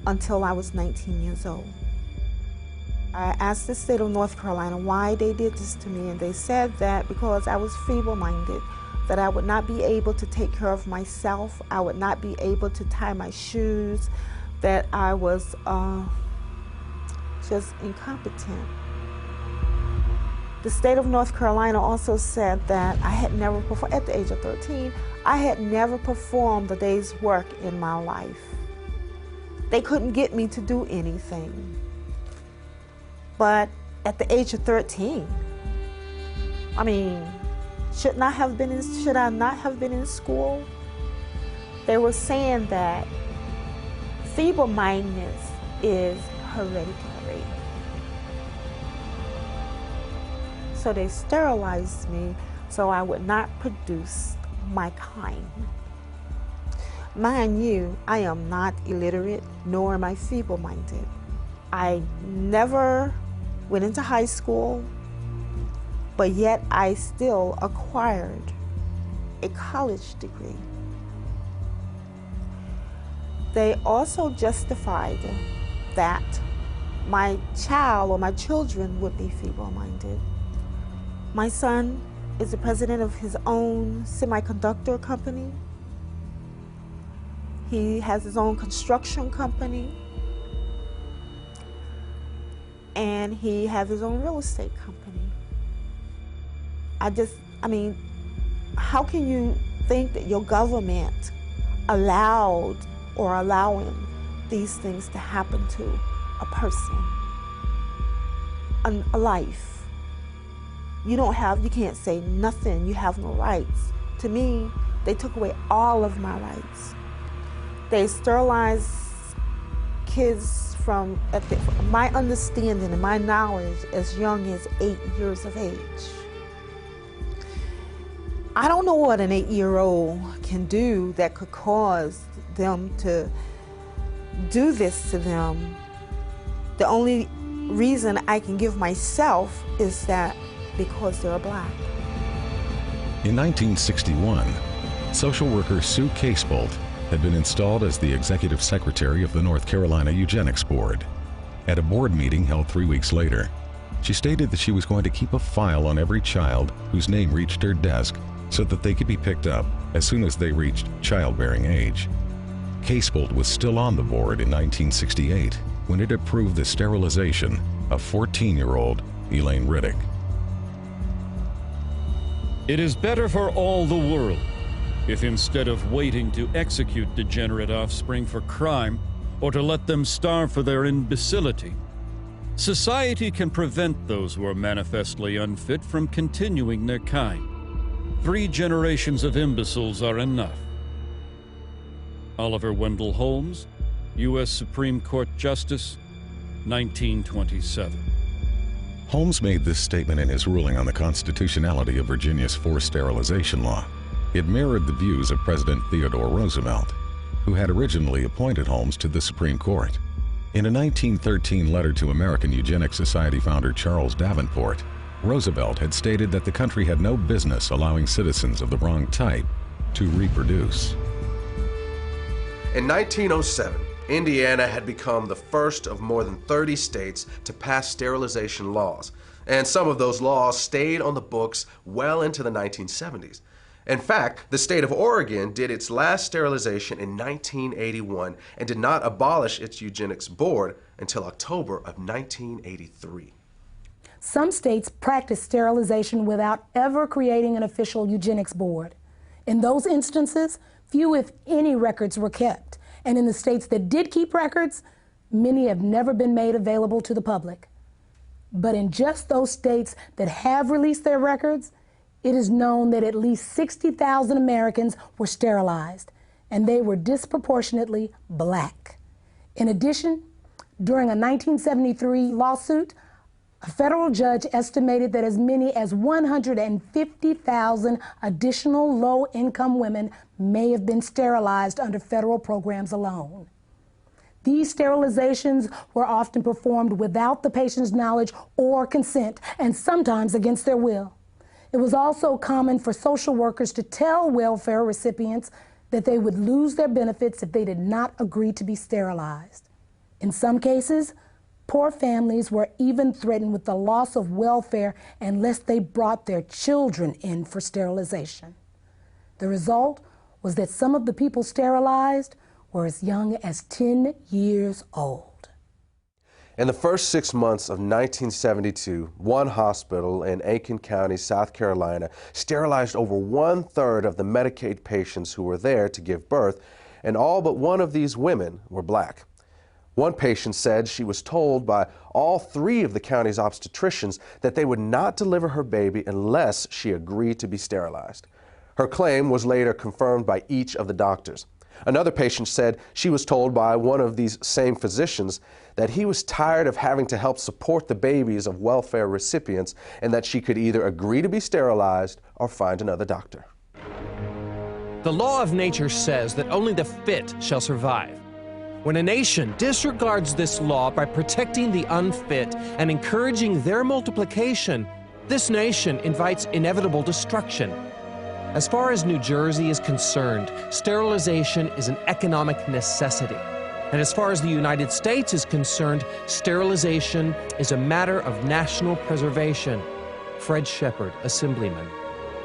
until I was 19 years old. I asked the state of North Carolina why they did this to me, and they said that because I was feeble-minded, that I would not be able to take care of myself, I would not be able to tie my shoes, that I was just incompetent. The state of North Carolina also said that I had never performed, at the age of 13, I had never performed a day's work in my life. They couldn't get me to do anything. But at the age of 13, I mean, should I not have been in school? They were saying that feeble-mindedness is hereditary. So they sterilized me so I would not produce my kind. Mind you, I am not illiterate, nor am I feeble-minded. I never went into high school, but yet I still acquired a college degree. They also justified that my child or my children would be feeble-minded. My son is the president of his own semiconductor company. He has his own construction company. And he has his own real estate company. I mean, how can you think that your government allowed or allowing these things to happen to a person, a life? You can't say nothing, you have no rights. To me, they took away all of my rights. They sterilized kids from my understanding and my knowledge as young as 8 years of age. I don't know what an 8-year-old can do that could cause them to do this to them. The only reason I can give myself is that because they're black. In 1961, social worker Sue Casebolt had been installed as the executive secretary of the North Carolina Eugenics Board. At a board meeting held 3 weeks later, she stated that she was going to keep a file on every child whose name reached her desk so that they could be picked up as soon as they reached childbearing age. Casebolt was still on the board in 1968 when it approved the sterilization of 14-year-old Elaine Riddick. It is better for all the world if instead of waiting to execute degenerate offspring for crime or to let them starve for their imbecility, Society can prevent those who are manifestly unfit from continuing their kind. 3 generations of imbeciles are enough. Oliver Wendell Holmes, U.S. Supreme Court Justice, 1927. Holmes made this statement in his ruling on the constitutionality of Virginia's forced sterilization law. It mirrored the views of President Theodore Roosevelt, who had originally appointed Holmes to the Supreme Court. In a 1913 letter to American Eugenics Society founder Charles Davenport, Roosevelt had stated that the country had no business allowing citizens of the wrong type to reproduce. In 1907, Indiana had become the first of more than 30 states to pass sterilization laws, and some of those laws stayed on the books well into the 1970s. In fact, the state of Oregon did its last sterilization in 1981 and did not abolish its eugenics board until October of 1983. Some states practice sterilization without ever creating an official eugenics board. In those instances, few if any records were kept, and in the states that did keep records, many have never been made available to the public. But in just those states that have released their records, it is known that at least 60,000 Americans were sterilized, and they were disproportionately black. In addition, during a 1973 lawsuit, a federal judge estimated that as many as 150,000 additional low-income women may have been sterilized under federal programs alone. These sterilizations were often performed without the patient's knowledge or consent, and sometimes against their will. It was also common for social workers to tell welfare recipients that they would lose their benefits if they did not agree to be sterilized. In some cases, poor families were even threatened with the loss of welfare unless they brought their children in for sterilization. The result was that some of the people sterilized were as young as 10 years old. In the first 6 months of 1972, one hospital in Aiken County, South Carolina, sterilized over 1/3 of the Medicaid patients who were there to give birth, and all but one of these women were black. One patient said she was told by all 3 of the county's obstetricians that they would not deliver her baby unless she agreed to be sterilized. Her claim was later confirmed by each of the doctors. Another patient said she was told by one of these same physicians that he was tired of having to help support the babies of welfare recipients and that she could either agree to be sterilized or find another doctor. The law of nature says that only the fit shall survive. When a nation disregards this law by protecting the unfit and encouraging their multiplication, this nation invites inevitable destruction. As far as New Jersey is concerned, sterilization is an economic necessity. And as far as the United States is concerned, sterilization is a matter of national preservation. Fred Shepard, Assemblyman.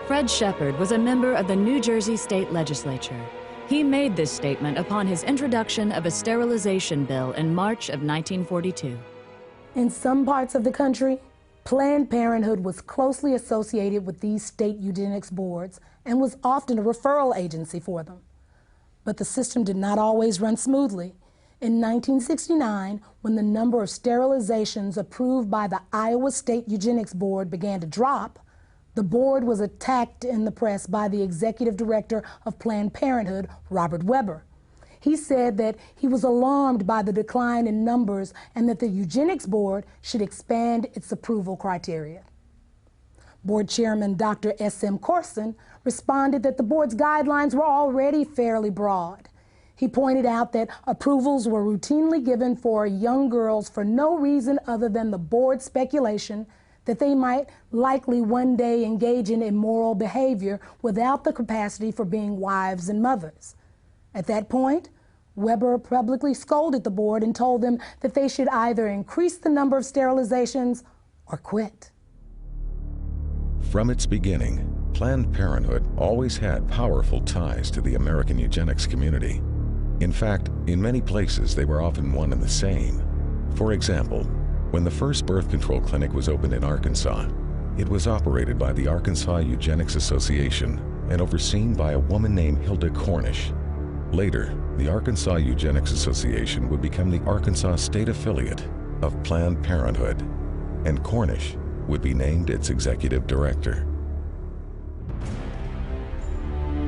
Fred Shepard was a member of the New Jersey State Legislature. He made this statement upon his introduction of a sterilization bill in March of 1942. In some parts of the country, Planned Parenthood was closely associated with these state eugenics boards and was often a referral agency for them. But the system did not always run smoothly. In 1969, when the number of sterilizations approved by the Iowa State Eugenics Board began to drop, the board was attacked in the press by the executive director of Planned Parenthood, Robert Weber. He said that he was alarmed by the decline in numbers and that the Eugenics Board should expand its approval criteria. Board Chairman Dr. S.M. Corson responded that the board's guidelines were already fairly broad. He pointed out that approvals were routinely given for young girls for no reason other than the board's speculation that they might likely one day engage in immoral behavior without the capacity for being wives and mothers. At that point, Weber publicly scolded the board and told them that they should either increase the number of sterilizations or quit. From its beginning, Planned Parenthood always had powerful ties to the American eugenics community. In fact, in many places they were often one and the same. For example, when the first birth control clinic was opened in Arkansas, it was operated by the Arkansas Eugenics Association and overseen by a woman named Hilda Cornish. Later, the Arkansas Eugenics Association would become the Arkansas State Affiliate, of Planned Parenthood, and Cornish would be named its executive director.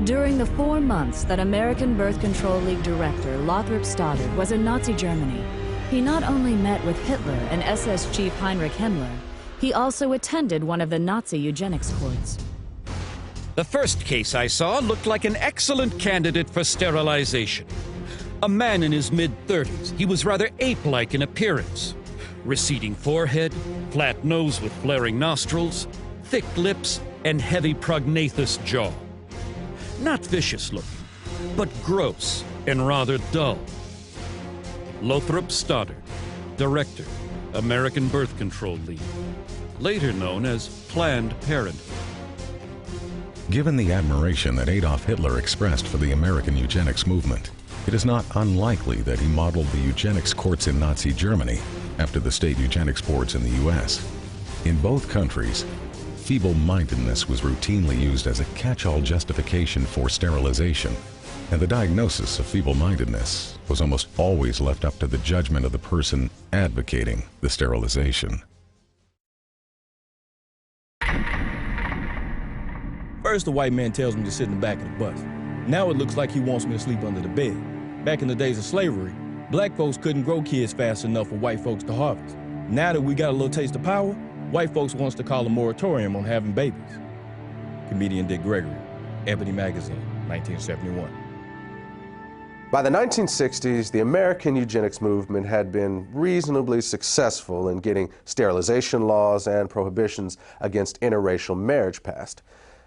During the 4 months that American Birth Control League director Lothrop Stoddard was in Nazi Germany, he not only met with Hitler and SS chief Heinrich Himmler, he also attended one of the Nazi eugenics courts. The first case I saw looked like an excellent candidate for sterilization. A man in his mid-30s. He was rather ape-like in appearance. Receding forehead, flat nose with flaring nostrils, thick lips, and heavy prognathous jaw. Not vicious looking, but gross and rather dull. Lothrop Stoddard, Director, American Birth Control League, later known as Planned Parenthood. Given the admiration that Adolf Hitler expressed for the American eugenics movement, it is not unlikely that he modeled the eugenics courts in Nazi Germany after the state eugenics boards in the U.S. In both countries, feeble-mindedness was routinely used as a catch-all justification for sterilization, and the diagnosis of feeble-mindedness was almost always left up to the judgment of the person advocating the sterilization. First, the white man tells me to sit in the back of the bus. Now it looks like he wants me to sleep under the bed. Back in the days of slavery, black folks couldn't grow kids fast enough for white folks to harvest. Now that we got a little taste of power, white folks wants to call a moratorium on having babies. Comedian Dick Gregory, Ebony Magazine, 1971. By the 1960s, the American eugenics movement had been reasonably successful in getting sterilization laws and prohibitions against interracial marriage passed.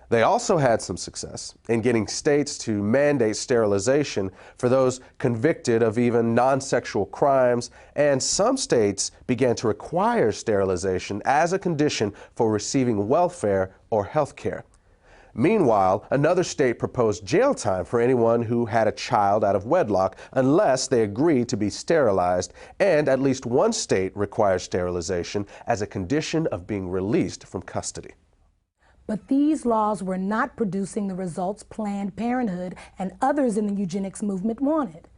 They also had some success in getting states to mandate sterilization for those convicted of even non-sexual crimes, and some states began to require sterilization as a condition for receiving welfare or health care. Meanwhile, another state proposed jail time for anyone who had a child out of wedlock unless they agreed to be sterilized, and at least one state required sterilization as a condition of being released from custody. But these laws were not producing the results Planned Parenthood and others in the eugenics movement wanted.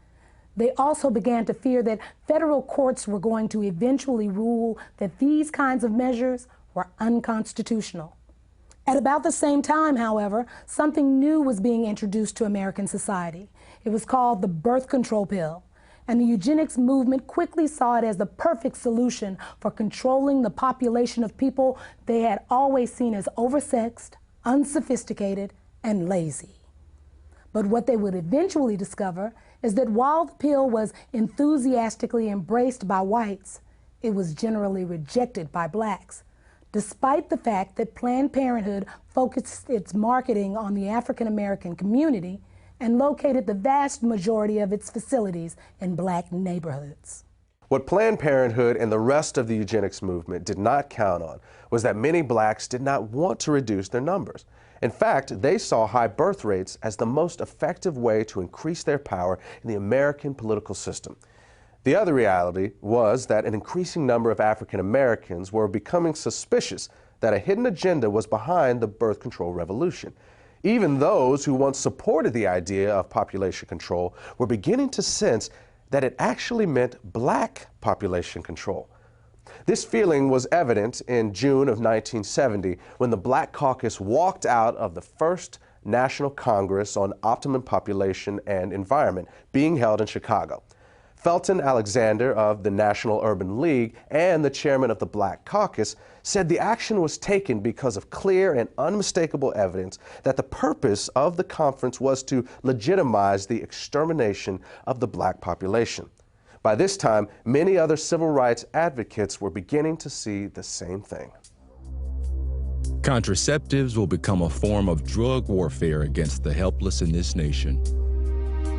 They also began to fear that federal courts were going to eventually rule that these kinds of measures were unconstitutional. At about the same time, however, something new was being introduced to American society. It was called the birth control pill, and the eugenics movement quickly saw it as the perfect solution for controlling the population of people they had always seen as oversexed, unsophisticated, and lazy. But what they would eventually discover is that while the pill was enthusiastically embraced by whites, it was generally rejected by blacks, despite the fact that Planned Parenthood focused its marketing on the African American community and located the vast majority of its facilities in black neighborhoods. What Planned Parenthood and the rest of the eugenics movement did not count on was that many blacks did not want to reduce their numbers. In fact, they saw high birth rates as the most effective way to increase their power in the American political system. The other reality was that an increasing number of African Americans were becoming suspicious that a hidden agenda was behind the birth control revolution. Even those who once supported the idea of population control were beginning to sense that it actually meant black population control. This feeling was evident in June of 1970 when the Black Caucus walked out of the first National Congress on Optimum Population and Environment being held in Chicago. Felton Alexander of the National Urban League and the chairman of the Black Caucus said the action was taken because of clear and unmistakable evidence that the purpose of the conference was to legitimize the extermination of the black population. By this time, many other civil rights advocates were beginning to see the same thing. Contraceptives will become a form of drug warfare against the helpless in this nation.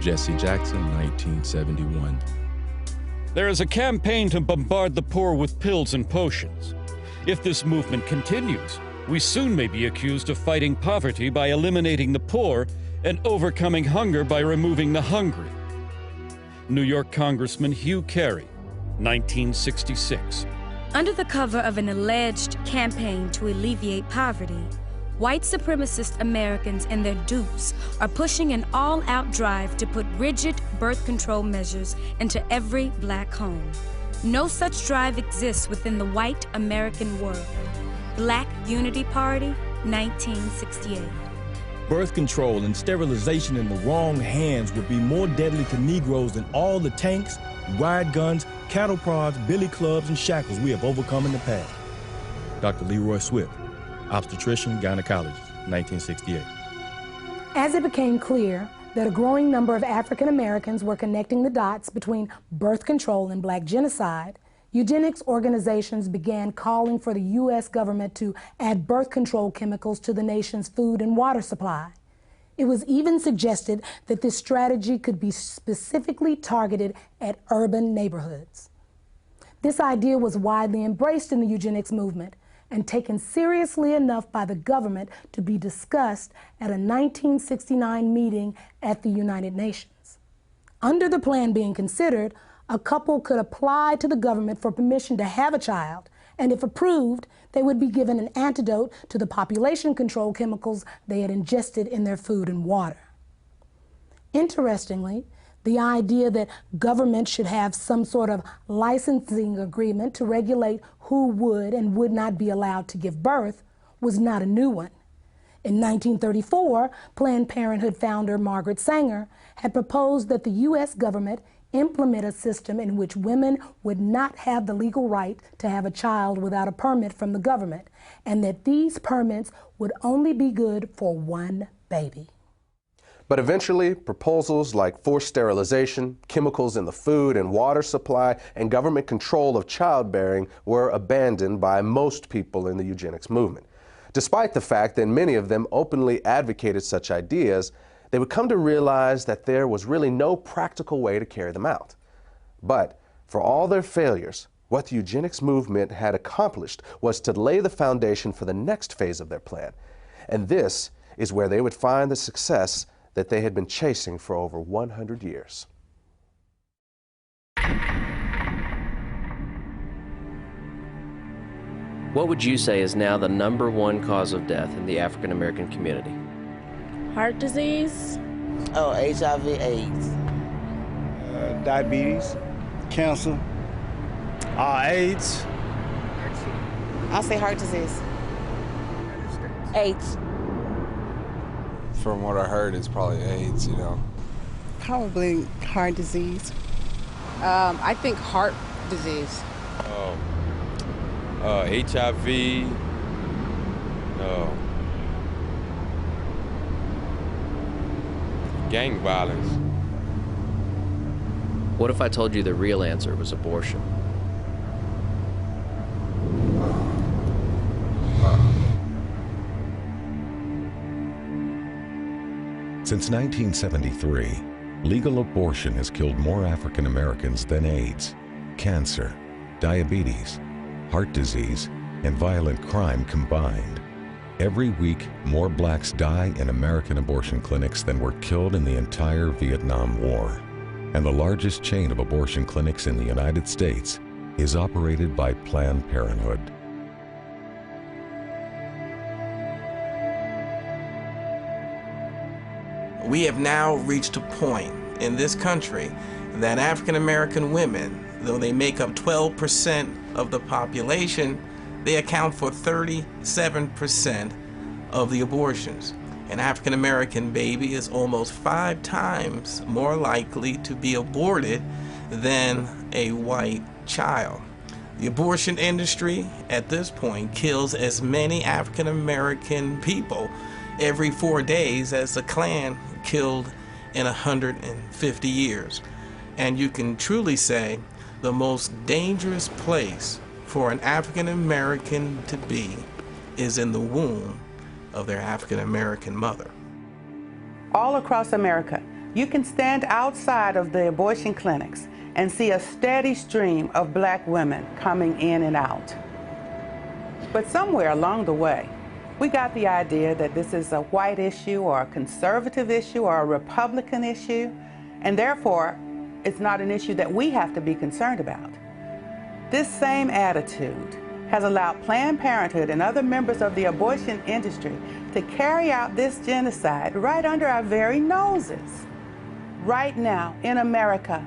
Jesse Jackson, 1971. There is a campaign to bombard the poor with pills and potions. If this movement continues, we soon may be accused of fighting poverty by eliminating the poor and overcoming hunger by removing the hungry. New York Congressman Hugh Carey, 1966. Under the cover of an alleged campaign to alleviate poverty, white supremacist Americans and their dupes are pushing an all-out drive to put rigid birth control measures into every black home. No such drive exists within the white American world. Black Unity Party, 1968. Birth control and sterilization in the wrong hands would be more deadly to Negroes than all the tanks, riot guns, cattle prods, billy clubs, and shackles we have overcome in the past. Dr. Leroy Swift, obstetrician, gynecologist, 1968. As it became clear that a growing number of African Americans were connecting the dots between birth control and black genocide, eugenics organizations began calling for the U.S. government to add birth control chemicals to the nation's food and water supply. It was even suggested that this strategy could be specifically targeted at urban neighborhoods. This idea was widely embraced in the eugenics movement and taken seriously enough by the government to be discussed at a 1969 meeting at the United Nations. Under the plan being considered, a couple could apply to the government for permission to have a child, and if approved, they would be given an antidote to the population control chemicals they had ingested in their food and water. Interestingly, the idea that government should have some sort of licensing agreement to regulate who would and would not be allowed to give birth was not a new one. In 1934, Planned Parenthood founder Margaret Sanger had proposed that the U.S. government implement a system in which women would not have the legal right to have a child without a permit from the government, and that these permits would only be good for one baby. But eventually, proposals like forced sterilization, chemicals in the food and water supply, and government control of childbearing were abandoned by most people in the eugenics movement. Despite the fact that many of them openly advocated such ideas, they would come to realize that there was really no practical way to carry them out. But for all their failures, what the eugenics movement had accomplished was to lay the foundation for the next phase of their plan. And this is where they would find the success that they had been chasing for over 100 years. What would you say is now the #1 cause of death in the African American community? Heart disease. Oh, HIV/AIDS. Diabetes, cancer, AIDS. I'll say heart disease. AIDS. From what I heard, it's probably AIDS, you know. Probably heart disease. I think heart disease. HIV. Gang violence. What if I told you the real answer was abortion? Since 1973, legal abortion has killed more African Americans than AIDS, cancer, diabetes, heart disease, and violent crime combined. Every week, more blacks die in American abortion clinics than were killed in the entire Vietnam War. And the largest chain of abortion clinics in the United States is operated by Planned Parenthood. We have now reached a point in this country that African American women, though they make up 12% of the population, they account for 37% of the abortions. An African American baby is almost 5 times more likely to be aborted than a white child. The abortion industry at this point kills as many African American people every 4 days as the Klan killed in 150 years. And you can truly say the most dangerous place for an African American to be is in the womb of their African American mother. All across America, you can stand outside of the abortion clinics and see a steady stream of black women coming in and out. But somewhere along the way, we got the idea that this is a white issue or a conservative issue or a Republican issue, and therefore it's not an issue that we have to be concerned about. This same attitude has allowed Planned Parenthood and other members of the abortion industry to carry out this genocide right under our very noses. Right now in America,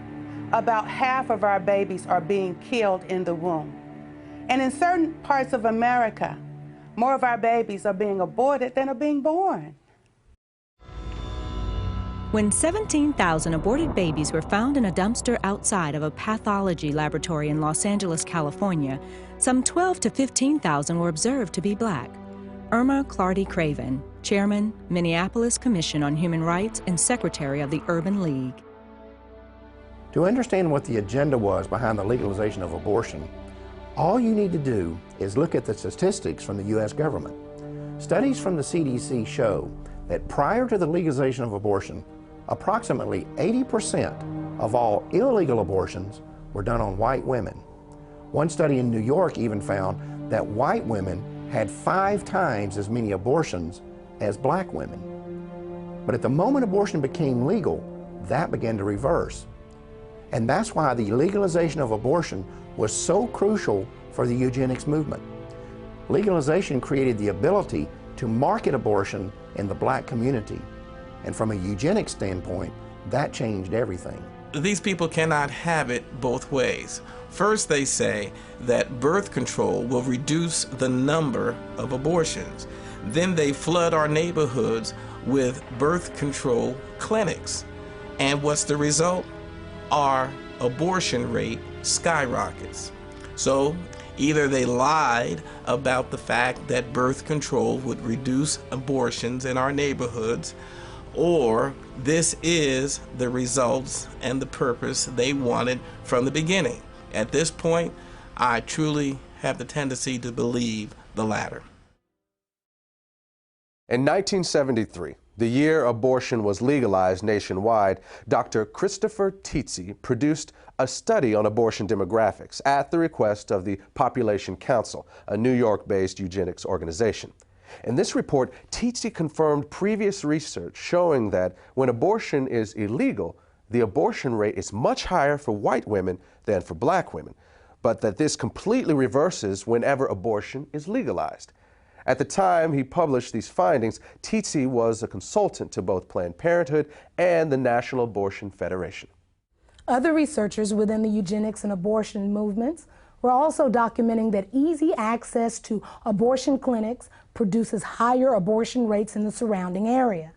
about half of our babies are being killed in the womb. And in certain parts of America, more of our babies are being aborted than are being born. When 17,000 aborted babies were found in a dumpster outside of a pathology laboratory in Los Angeles, California, some 12 to 15,000 were observed to be black. Irma Clardy Craven, Chairman, Minneapolis Commission on Human Rights and Secretary of the Urban League. To understand what the agenda was behind the legalization of abortion, all you need to do is look at the statistics from the U.S. government. Studies from the CDC show that prior to the legalization of abortion, approximately 80% of all illegal abortions were done on white women. One study in New York even found that white women had 5 times as many abortions as black women. But at the moment abortion became legal, that began to reverse. And that's why the legalization of abortion was so crucial for the eugenics movement. Legalization created the ability to market abortion in the black community. And from a eugenics standpoint, that changed everything. These people cannot have it both ways. First, they say that birth control will reduce the number of abortions. Then they flood our neighborhoods with birth control clinics. And what's the result? Our abortion rate skyrockets. So either they lied about the fact that birth control would reduce abortions in our neighborhoods, or this is the results and the purpose they wanted from the beginning. At this point, I truly have the tendency to believe the latter. In 1973, the year abortion was legalized nationwide, Dr. Christopher Tietze produced a study on abortion demographics at the request of the Population Council, a New York-based eugenics organization. In this report, Tietze confirmed previous research showing that when abortion is illegal, the abortion rate is much higher for white women than for black women, but that this completely reverses whenever abortion is legalized. At the time he published these findings, Tietze was a consultant to both Planned Parenthood and the National Abortion Federation. Other researchers within the eugenics and abortion movements were also documenting that easy access to abortion clinics produces higher abortion rates in the surrounding area.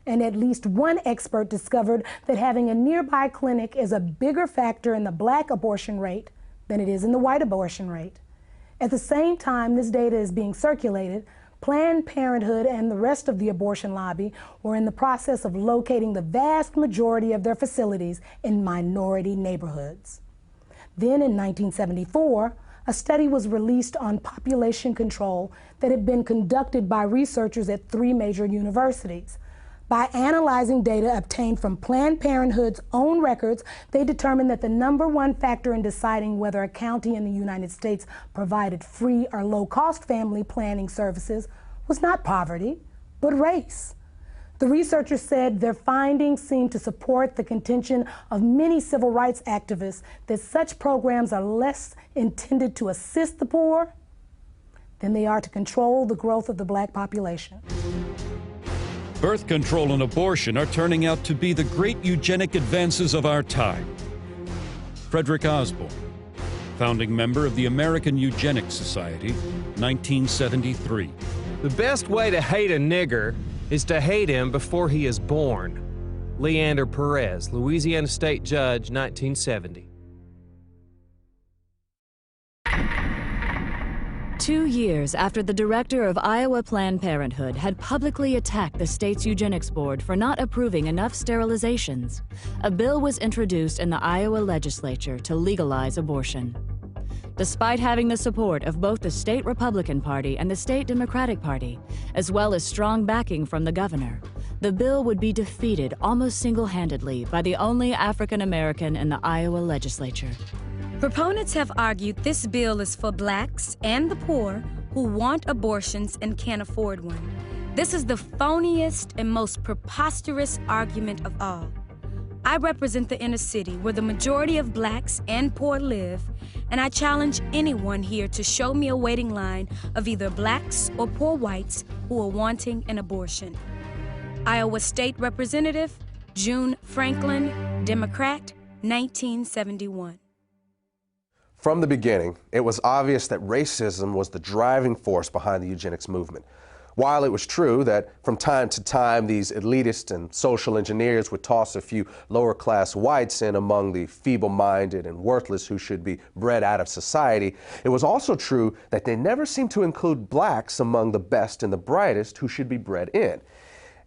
And at least one expert discovered that having a nearby clinic is a bigger factor in the black abortion rate than it is in the white abortion rate. At the same time this data is being circulated, Planned Parenthood and the rest of the abortion lobby were in the process of locating the vast majority of their facilities in minority neighborhoods. Then in 1974, a study was released on population control that had been conducted by researchers at 3 major universities. By analyzing data obtained from Planned Parenthood's own records, they determined that the #1 factor in deciding whether a county in the United States provided free or low-cost family planning services was not poverty, but race. The researchers said their findings seemed to support the contention of many civil rights activists that such programs are less intended to assist the poor than they are to control the growth of the black population. Birth control and abortion are turning out to be the great eugenic advances of our time. Frederick Osborne, founding member of the American Eugenics Society, 1973. The best way to hate a nigger is to hate him before he is born. Leander Perez, Louisiana State Judge, 1970. 2 years after the director of Iowa Planned Parenthood had publicly attacked the state's eugenics board for not approving enough sterilizations, a bill was introduced in the Iowa legislature to legalize abortion. Despite having the support of both the state Republican Party and the state Democratic Party, as well as strong backing from the governor, the bill would be defeated almost single-handedly by the only African American in the Iowa legislature. Proponents have argued this bill is for blacks and the poor who want abortions and can't afford one. This is the phoniest and most preposterous argument of all. I represent the inner city where the majority of blacks and poor live, and I challenge anyone here to show me a waiting line of either blacks or poor whites who are wanting an abortion. Iowa State Representative June Franklin, Democrat, 1971. From the beginning, it was obvious that racism was the driving force behind the eugenics movement. While it was true that from time to time these elitists and social engineers would toss a few lower-class whites in among the feeble-minded and worthless who should be bred out of society, it was also true that they never seemed to include blacks among the best and the brightest who should be bred in.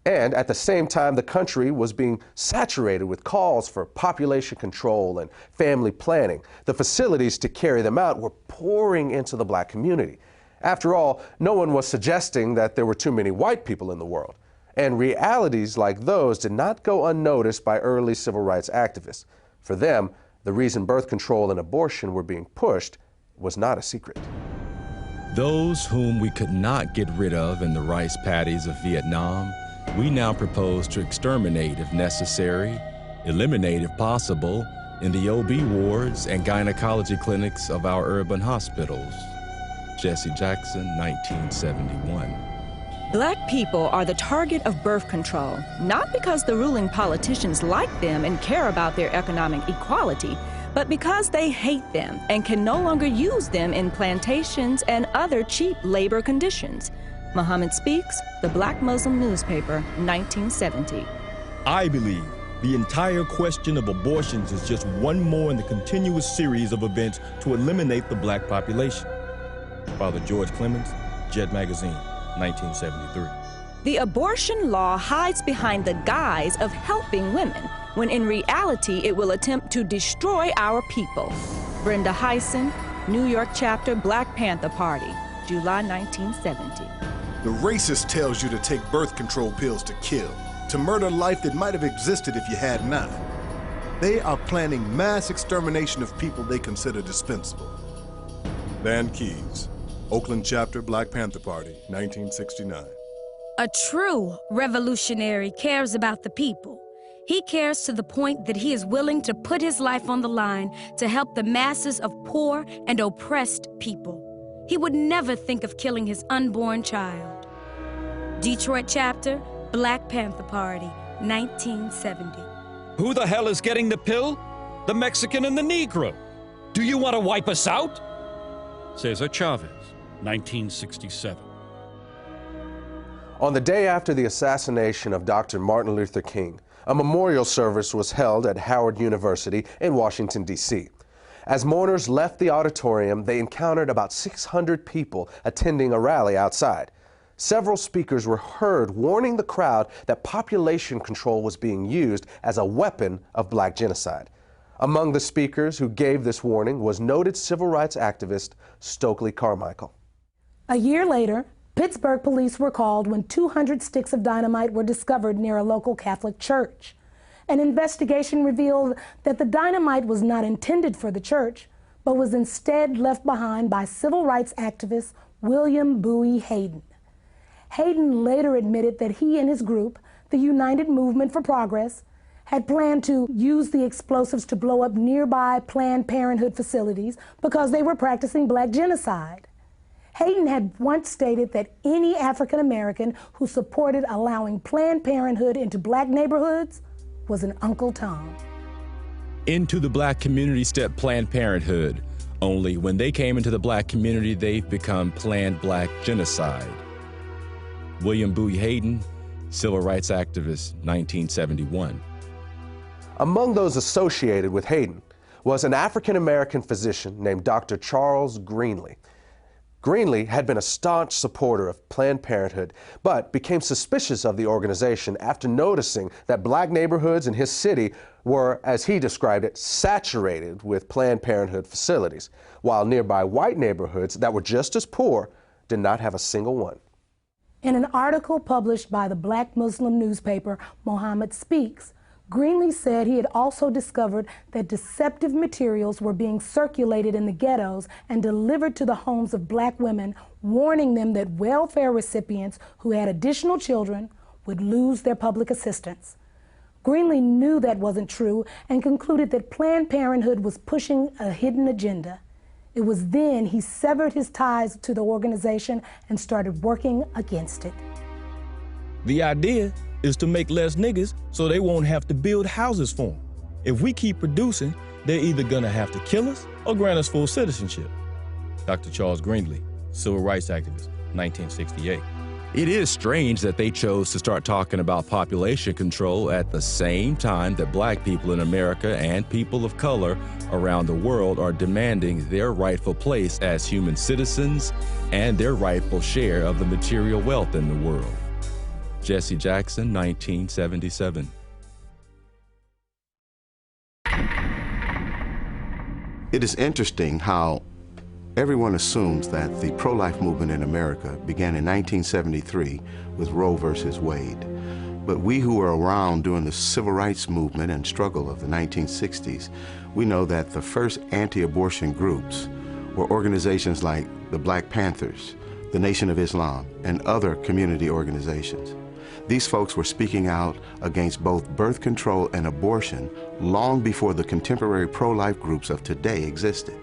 And at the same time, the country was being saturated with calls for population control and family planning. The facilities to carry them out were pouring into the black community. After all, no one was suggesting that there were too many white people in the world. And realities like those did not go unnoticed by early civil rights activists. For them, the reason birth control and abortion were being pushed was not a secret. Those whom we could not get rid of in the rice paddies of Vietnam, we now propose to exterminate if necessary, eliminate if possible, in the OB wards and gynecology clinics of our urban hospitals. Jesse Jackson, 1971. Black people are the target of birth control, not because the ruling politicians like them and care about their economic equality, but because they hate them and can no longer use them in plantations and other cheap labor conditions. Muhammad Speaks, the Black Muslim newspaper, 1970. I believe the entire question of abortions is just one more in the continuous series of events to eliminate the black population. Father George Clemens, Jet Magazine, 1973. The abortion law hides behind the guise of helping women, when in reality it will attempt to destroy our people. Brenda Hyson, New York chapter, Black Panther Party, July 1970. The racist tells you to take birth control pills to kill, to murder life that might have existed if you had not. They are planning mass extermination of people they consider dispensable. Van Keys, Oakland chapter, Black Panther Party, 1969. A true revolutionary cares about the people. He cares to the point that he is willing to put his life on the line to help the masses of poor and oppressed people. He would never think of killing his unborn child. Detroit chapter, Black Panther Party, 1970. Who the hell is getting the pill? The Mexican and the Negro. Do you want to wipe us out? Cesar Chavez, 1967. On the day after the assassination of Dr. Martin Luther King, a memorial service was held at Howard University in Washington, D.C. As mourners left the auditorium, they encountered about 600 people attending a rally outside. Several speakers were heard warning the crowd that population control was being used as a weapon of black genocide. Among the speakers who gave this warning was noted civil rights activist Stokely Carmichael. A year later, Pittsburgh police were called when 200 sticks of dynamite were discovered near a local Catholic church. An investigation revealed that the dynamite was not intended for the church, but was instead left behind by civil rights activist William Bowie Hayden. Hayden later admitted that he and his group, the United Movement for Progress, had planned to use the explosives to blow up nearby Planned Parenthood facilities because they were practicing black genocide. Hayden had once stated that any African American who supported allowing Planned Parenthood into black neighborhoods was an Uncle Tom. Into the black community stepped Planned Parenthood. Only when they came into the black community, they've become Planned Black Genocide. William Bowie Hayden, civil rights activist, 1971. Among those associated with Hayden was an African American physician named Dr. Charles Greenlee. Greenlee had been a staunch supporter of Planned Parenthood, but became suspicious of the organization after noticing that black neighborhoods in his city were, as he described it, saturated with Planned Parenthood facilities, while nearby white neighborhoods that were just as poor did not have a single one. In an article published by the Black Muslim newspaper Muhammad Speaks, Greenlee said he had also discovered that deceptive materials were being circulated in the ghettos and delivered to the homes of black women, warning them that welfare recipients who had additional children would lose their public assistance. Greenlee knew that wasn't true and concluded that Planned Parenthood was pushing a hidden agenda. It was then he severed his ties to the organization and started working against it. The idea is to make less niggas so they won't have to build houses for them. If we keep producing, they're either gonna have to kill us or grant us full citizenship. Dr. Charles Greenlee, civil rights activist, 1968. It is strange that they chose to start talking about population control at the same time that black people in America and people of color around the world are demanding their rightful place as human citizens and their rightful share of the material wealth in the world. Jesse Jackson, 1977. It is interesting how everyone assumes that the pro-life movement in America began in 1973 with Roe versus Wade. But we who were around during the civil rights movement and struggle of the 1960s, we know that the first anti-abortion groups were organizations like the Black Panthers, the Nation of Islam, and other community organizations. These folks were speaking out against both birth control and abortion long before the contemporary pro-life groups of today existed.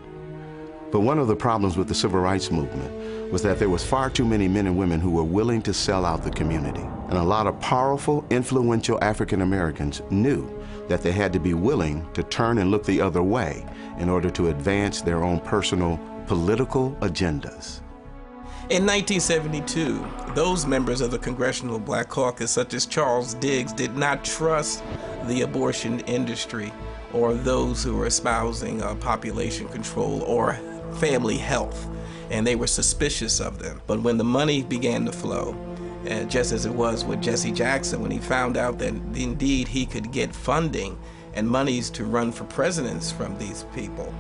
But one of the problems with the civil rights movement was that there was far too many men and women who were willing to sell out the community. And a lot of powerful, influential African Americans knew that they had to be willing to turn and look the other way in order to advance their own personal political agendas. In 1972, those members of the Congressional Black Caucus, such as Charles Diggs, did not trust the abortion industry or those who were espousing population control or family health, and they were suspicious of them. But when the money began to flow, just as it was with Jesse Jackson, when he found out that indeed he could get funding and monies to run for presidents from these people,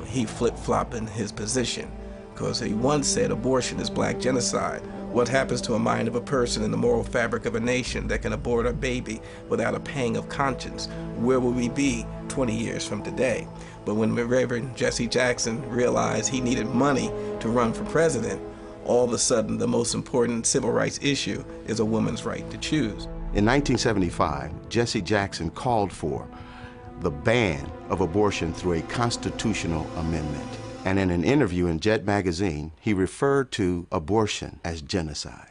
he flip-flopped in his position. Because he once said abortion is black genocide. What happens to a mind of a person in the moral fabric of a nation that can abort a baby without a pang of conscience? Where will we be 20 years from today? But when Reverend Jesse Jackson realized he needed money to run for president, all of a sudden the most important civil rights issue is a woman's right to choose. In 1975, Jesse Jackson called for the ban of abortion through a constitutional amendment. And in an interview in Jet magazine, he referred to abortion as genocide.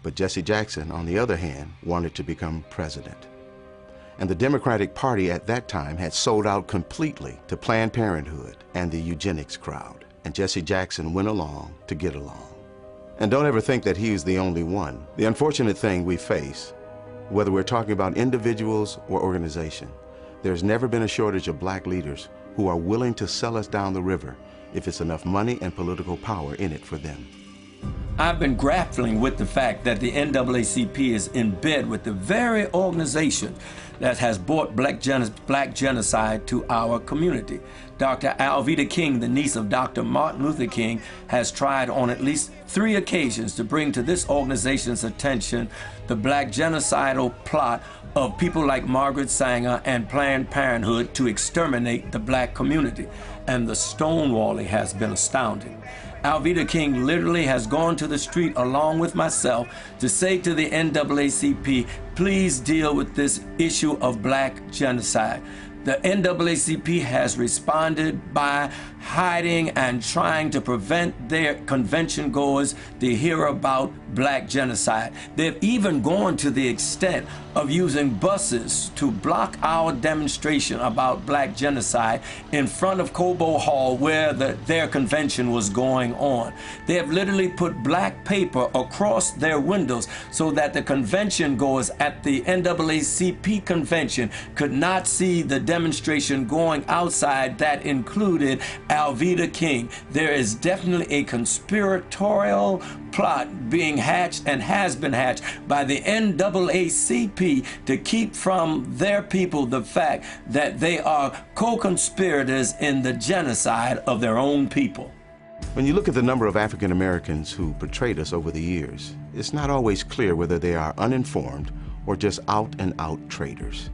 But Jesse Jackson, on the other hand, wanted to become president. And the Democratic Party at that time had sold out completely to Planned Parenthood and the eugenics crowd. And Jesse Jackson went along to get along. And don't ever think that he was the only one. The unfortunate thing we face, whether we're talking about individuals or organization, there's never been a shortage of black leaders who are willing to sell us down the river if it's enough money and political power in it for them. I've been grappling with the fact that the NAACP is in bed with the very organization that has brought black genocide to our community. Dr. Alveda King, the niece of Dr. Martin Luther King, has tried on at least 3 occasions to bring to this organization's attention the black genocidal plot of people like Margaret Sanger and Planned Parenthood to exterminate the black community. And the stonewalling has been astounding. Alveda King literally has gone to the street along with myself to say to the NAACP, please deal with this issue of black genocide. The NAACP has responded by hiding and trying to prevent their convention goers to hear about black genocide. They've even gone to the extent of using buses to block our demonstration about black genocide in front of Cobo Hall where their convention was going on. They have literally put black paper across their windows so that the convention goers at the NAACP convention could not see the demonstration going outside that included Alveda King. There is definitely a conspiratorial plot being hatched and has been hatched by the NAACP to keep from their people the fact that they are co-conspirators in the genocide of their own people. When you look at the number of African Americans who betrayed us over the years, it's not always clear whether they are uninformed or just out-and-out traitors.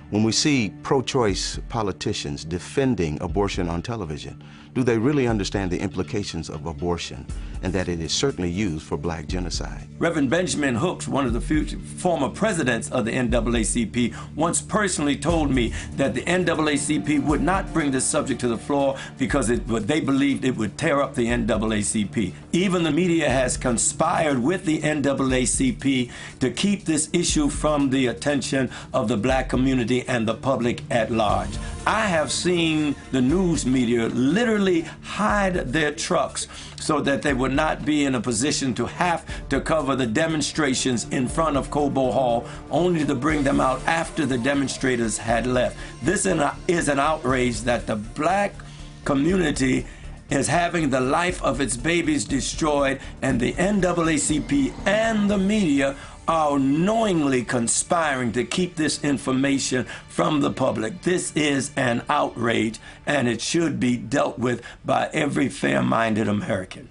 When we see pro-choice politicians defending abortion on television, do they really understand the implications of abortion and that it is certainly used for black genocide? Reverend Benjamin Hooks, one of the former presidents of the NAACP, once personally told me that the NAACP would not bring this subject to the floor because they believed it would tear up the NAACP. Even the media has conspired with the NAACP to keep this issue from the attention of the black community community and the public at large. I have seen the news media literally hide their trucks so that they would not be in a position to have to cover the demonstrations in front of Cobo Hall, only to bring them out after the demonstrators had left. This is an outrage that the black community is having the life of its babies destroyed, and the NAACP and the media are knowingly conspiring to keep this information from the public. This is an outrage, and it should be dealt with by every fair-minded American.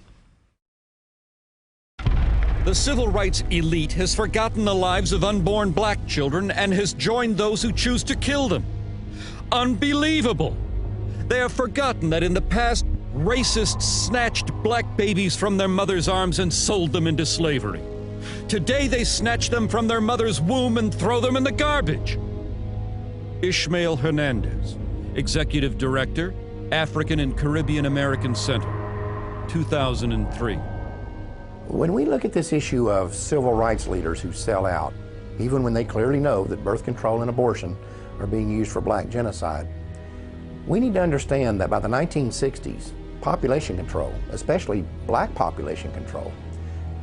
The civil rights elite has forgotten the lives of unborn black children and has joined those who choose to kill them. Unbelievable! They have forgotten that in the past, racists snatched black babies from their mother's arms and sold them into slavery. Today they snatch them from their mother's womb and throw them in the garbage. Ishmael Hernandez, Executive Director, African and Caribbean American Center, 2003. When we look at this issue of civil rights leaders who sell out, even when they clearly know that birth control and abortion are being used for black genocide, we need to understand that by the 1960s, population control, especially black population control,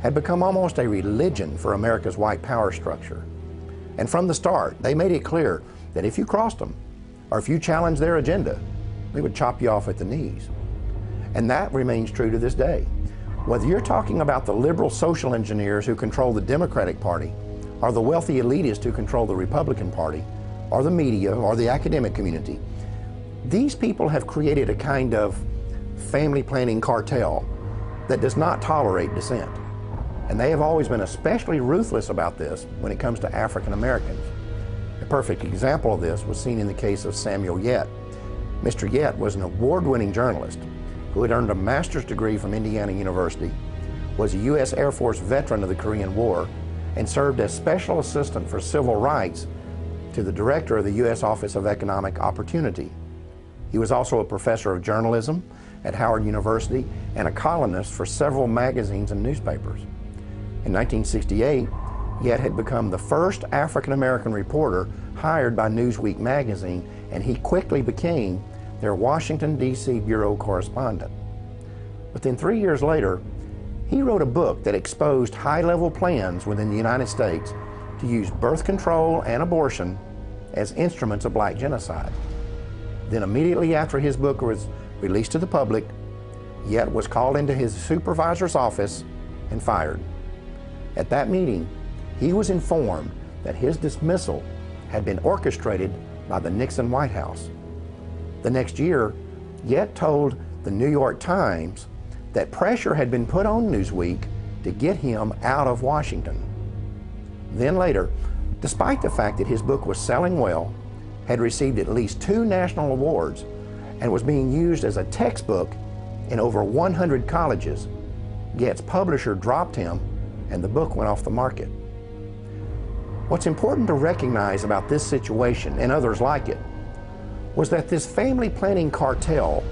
had become almost a religion for America's white power structure. And from the start, they made it clear that if you crossed them, or if you challenged their agenda, they would chop you off at the knees. And that remains true to this day. Whether you're talking about the liberal social engineers who control the Democratic Party, or the wealthy elitists who control the Republican Party, or the media, or the academic community, these people have created a kind of family planning cartel that does not tolerate dissent. And they have always been especially ruthless about this when it comes to African Americans. A perfect example of this was seen in the case of Samuel Yet. Mr. Yet was an award-winning journalist who had earned a master's degree from Indiana University, was a U.S. Air Force veteran of the Korean War, and served as special assistant for civil rights to the director of the U.S. Office of Economic Opportunity. He was also a professor of journalism at Howard University and a columnist for several magazines and newspapers. In 1968, Yet had become the first African-American reporter hired by Newsweek magazine, and he quickly became their Washington, D.C. bureau correspondent. But then 3 years later, he wrote a book that exposed high-level plans within the United States to use birth control and abortion as instruments of black genocide. Then immediately after his book was released to the public, Yet was called into his supervisor's office and fired. At that meeting, he was informed that his dismissal had been orchestrated by the Nixon White House. The next year, Yet told the New York Times that pressure had been put on Newsweek to get him out of Washington. Then later, despite the fact that his book was selling well, had received at least 2 national awards, and was being used as a textbook in over 100 colleges, Yet's publisher dropped him and the book went off the market. What's important to recognize about this situation and others like it was that this family planning cartel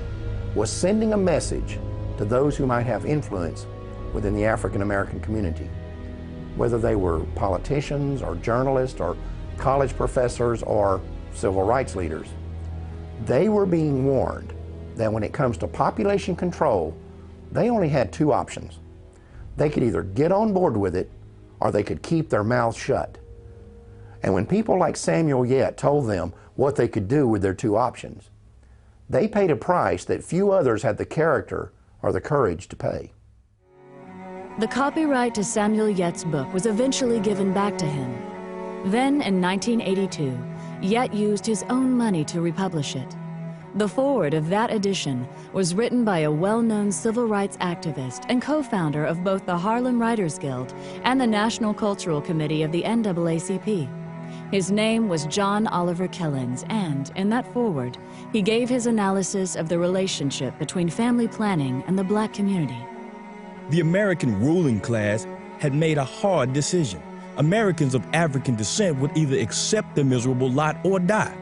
was sending a message to those who might have influence within the African American community, whether they were politicians or journalists or college professors or civil rights leaders. They were being warned that when it comes to population control, they only had 2 options. They could either get on board with it or they could keep their mouths shut. And when people like Samuel Yet told them what they could do with their 2 options, they paid a price that few others had the character or the courage to pay. The copyright to Samuel Yet's book was eventually given back to him. Then, in 1982, Yet used his own money to republish it. The foreword of that edition was written by a well-known civil rights activist and co-founder of both the Harlem Writers Guild and the National Cultural Committee of the NAACP. His name was John Oliver Killens, and in that foreword, he gave his analysis of the relationship between family planning and the black community. The American ruling class had made a hard decision. Americans of African descent would either accept the miserable lot or die.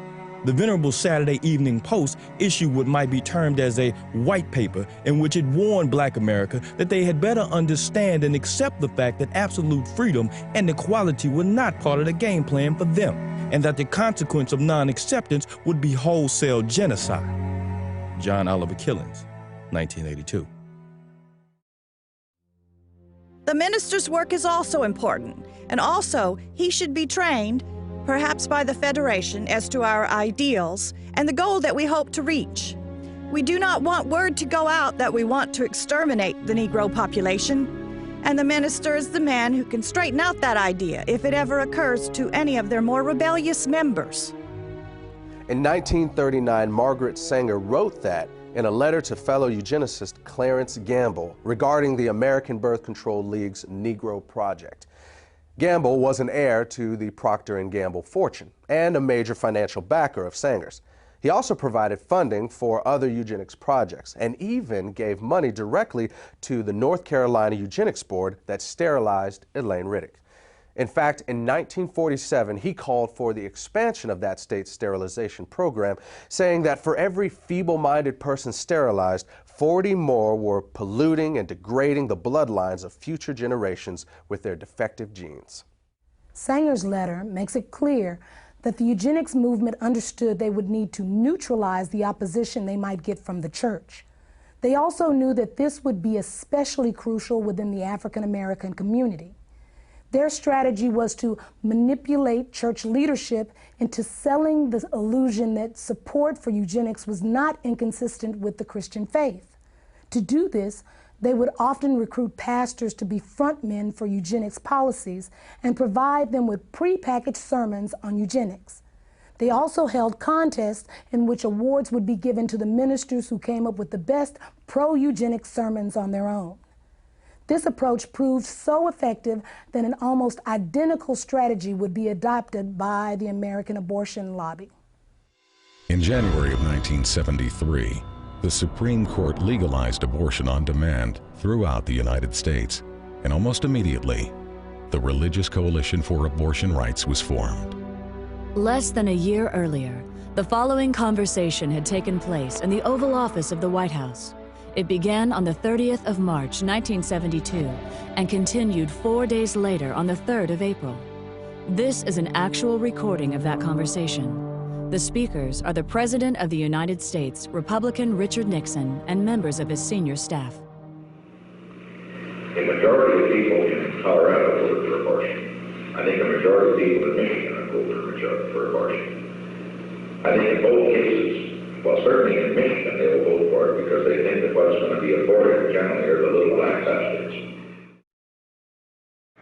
The venerable Saturday Evening Post issued what might be termed as a white paper in which it warned Black America that they had better understand and accept the fact that absolute freedom and equality were not part of the game plan for them, and that the consequence of non-acceptance would be wholesale genocide. John Oliver Killings, 1982. The minister's work is also important, and also he should be trained, perhaps by the Federation, as to our ideals and the goal that we hope to reach. We do not want word to go out that we want to exterminate the Negro population, and the minister is the man who can straighten out that idea if it ever occurs to any of their more rebellious members. In 1939, Margaret Sanger wrote that in a letter to fellow eugenicist Clarence Gamble regarding the American Birth Control League's Negro Project. Gamble was an heir to the Procter & Gamble fortune and a major financial backer of Sanger's. He also provided funding for other eugenics projects and even gave money directly to the North Carolina Eugenics Board that sterilized Elaine Riddick. In fact, in 1947, he called for the expansion of that state's sterilization program, saying that for every feeble-minded person sterilized, 40 more were polluting and degrading the bloodlines of future generations with their defective genes. Sanger's letter makes it clear that the eugenics movement understood they would need to neutralize the opposition they might get from the church. They also knew that this would be especially crucial within the African American community. Their strategy was to manipulate church leadership into selling the illusion that support for eugenics was not inconsistent with the Christian faith. To do this, they would often recruit pastors to be frontmen for eugenics policies and provide them with prepackaged sermons on eugenics. They also held contests in which awards would be given to the ministers who came up with the best pro-eugenics sermons on their own. This approach proved so effective that an almost identical strategy would be adopted by the American abortion lobby. In January of 1973, the Supreme Court legalized abortion on demand throughout the United States, and almost immediately, the Religious Coalition for Abortion Rights was formed. Less than a year earlier, the following conversation had taken place in the Oval Office of the White House. It began on the 30th of March, 1972, and continued 4 days later on the 3rd of April. This is an actual recording of that conversation. The speakers are the President of the United States, Republican Richard Nixon, and members of his senior staff. A majority of people in Colorado voted for abortion. I think a majority of people in Michigan voted for abortion. I think in both cases, well, certainly in Michigan, they will vote for it because they think that what's going to be aborted generally are the little black substance.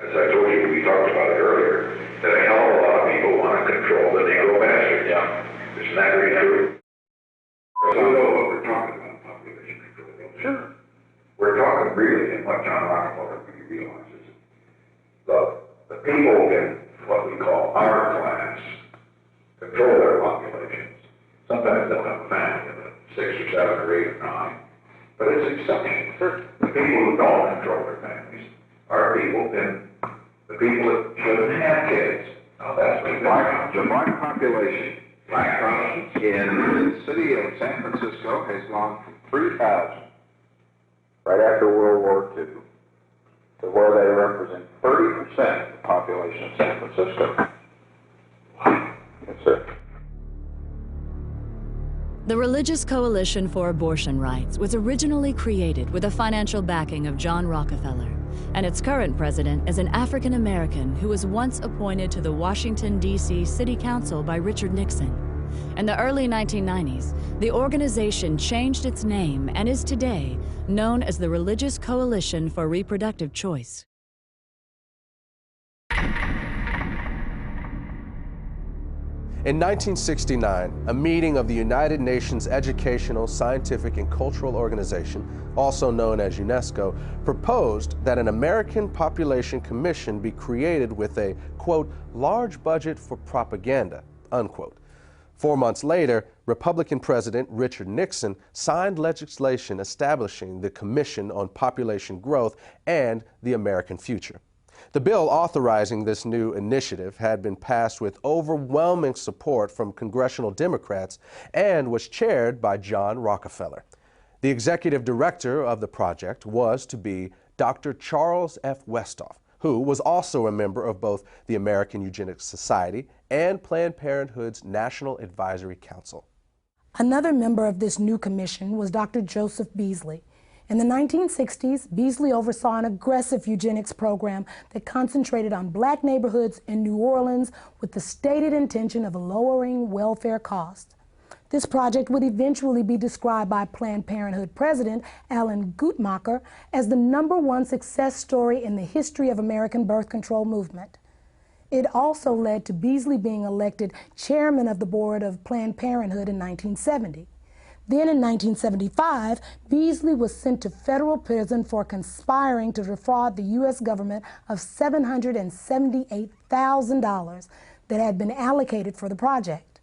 As I told you, we talked about it earlier, that a hell of a lot of people want to control the Negro bastard. Yeah. Isn't that really true? So we know what we're talking about, population control. Sure. We're talking really, and what John Rockefeller really realizes, the people in what we call our class control their populations. Sometimes they'll have a family of 6 or 7 or 8 or 9, but it's exceptional. The people who don't control their families are the people that shouldn't have kids. Now that's what the black population in the city of San Francisco has gone from 3,000 right after World War II to where they represent 30% of the population of San Francisco. That's it. The Religious Coalition for Abortion Rights was originally created with the financial backing of John Rockefeller, and its current president is an African American who was once appointed to the Washington, D.C. City Council by Richard Nixon. In the early 1990s, the organization changed its name and is today known as the Religious Coalition for Reproductive Choice. In 1969, a meeting of the United Nations Educational, Scientific, and Cultural Organization, also known as UNESCO, proposed that an American Population Commission be created with a, quote, large budget for propaganda, unquote. 4 months later, Republican President Richard Nixon signed legislation establishing the Commission on Population Growth and the American Future. The bill authorizing this new initiative had been passed with overwhelming support from congressional Democrats and was chaired by John Rockefeller. The executive director of the project was to be Dr. Charles F. Westhoff, who was also a member of both the American Eugenics Society and Planned Parenthood's National Advisory Council. Another member of this new commission was Dr. Joseph Beasley. In the 1960s, Beasley oversaw an aggressive eugenics program that concentrated on black neighborhoods in New Orleans with the stated intention of lowering welfare costs. This project would eventually be described by Planned Parenthood President Alan Guttmacher as the #1 success story in the history of American birth control movement. It also led to Beasley being elected chairman of the board of Planned Parenthood in 1970. Then in 1975, Beasley was sent to federal prison for conspiring to defraud the U.S. government of $778,000 that had been allocated for the project.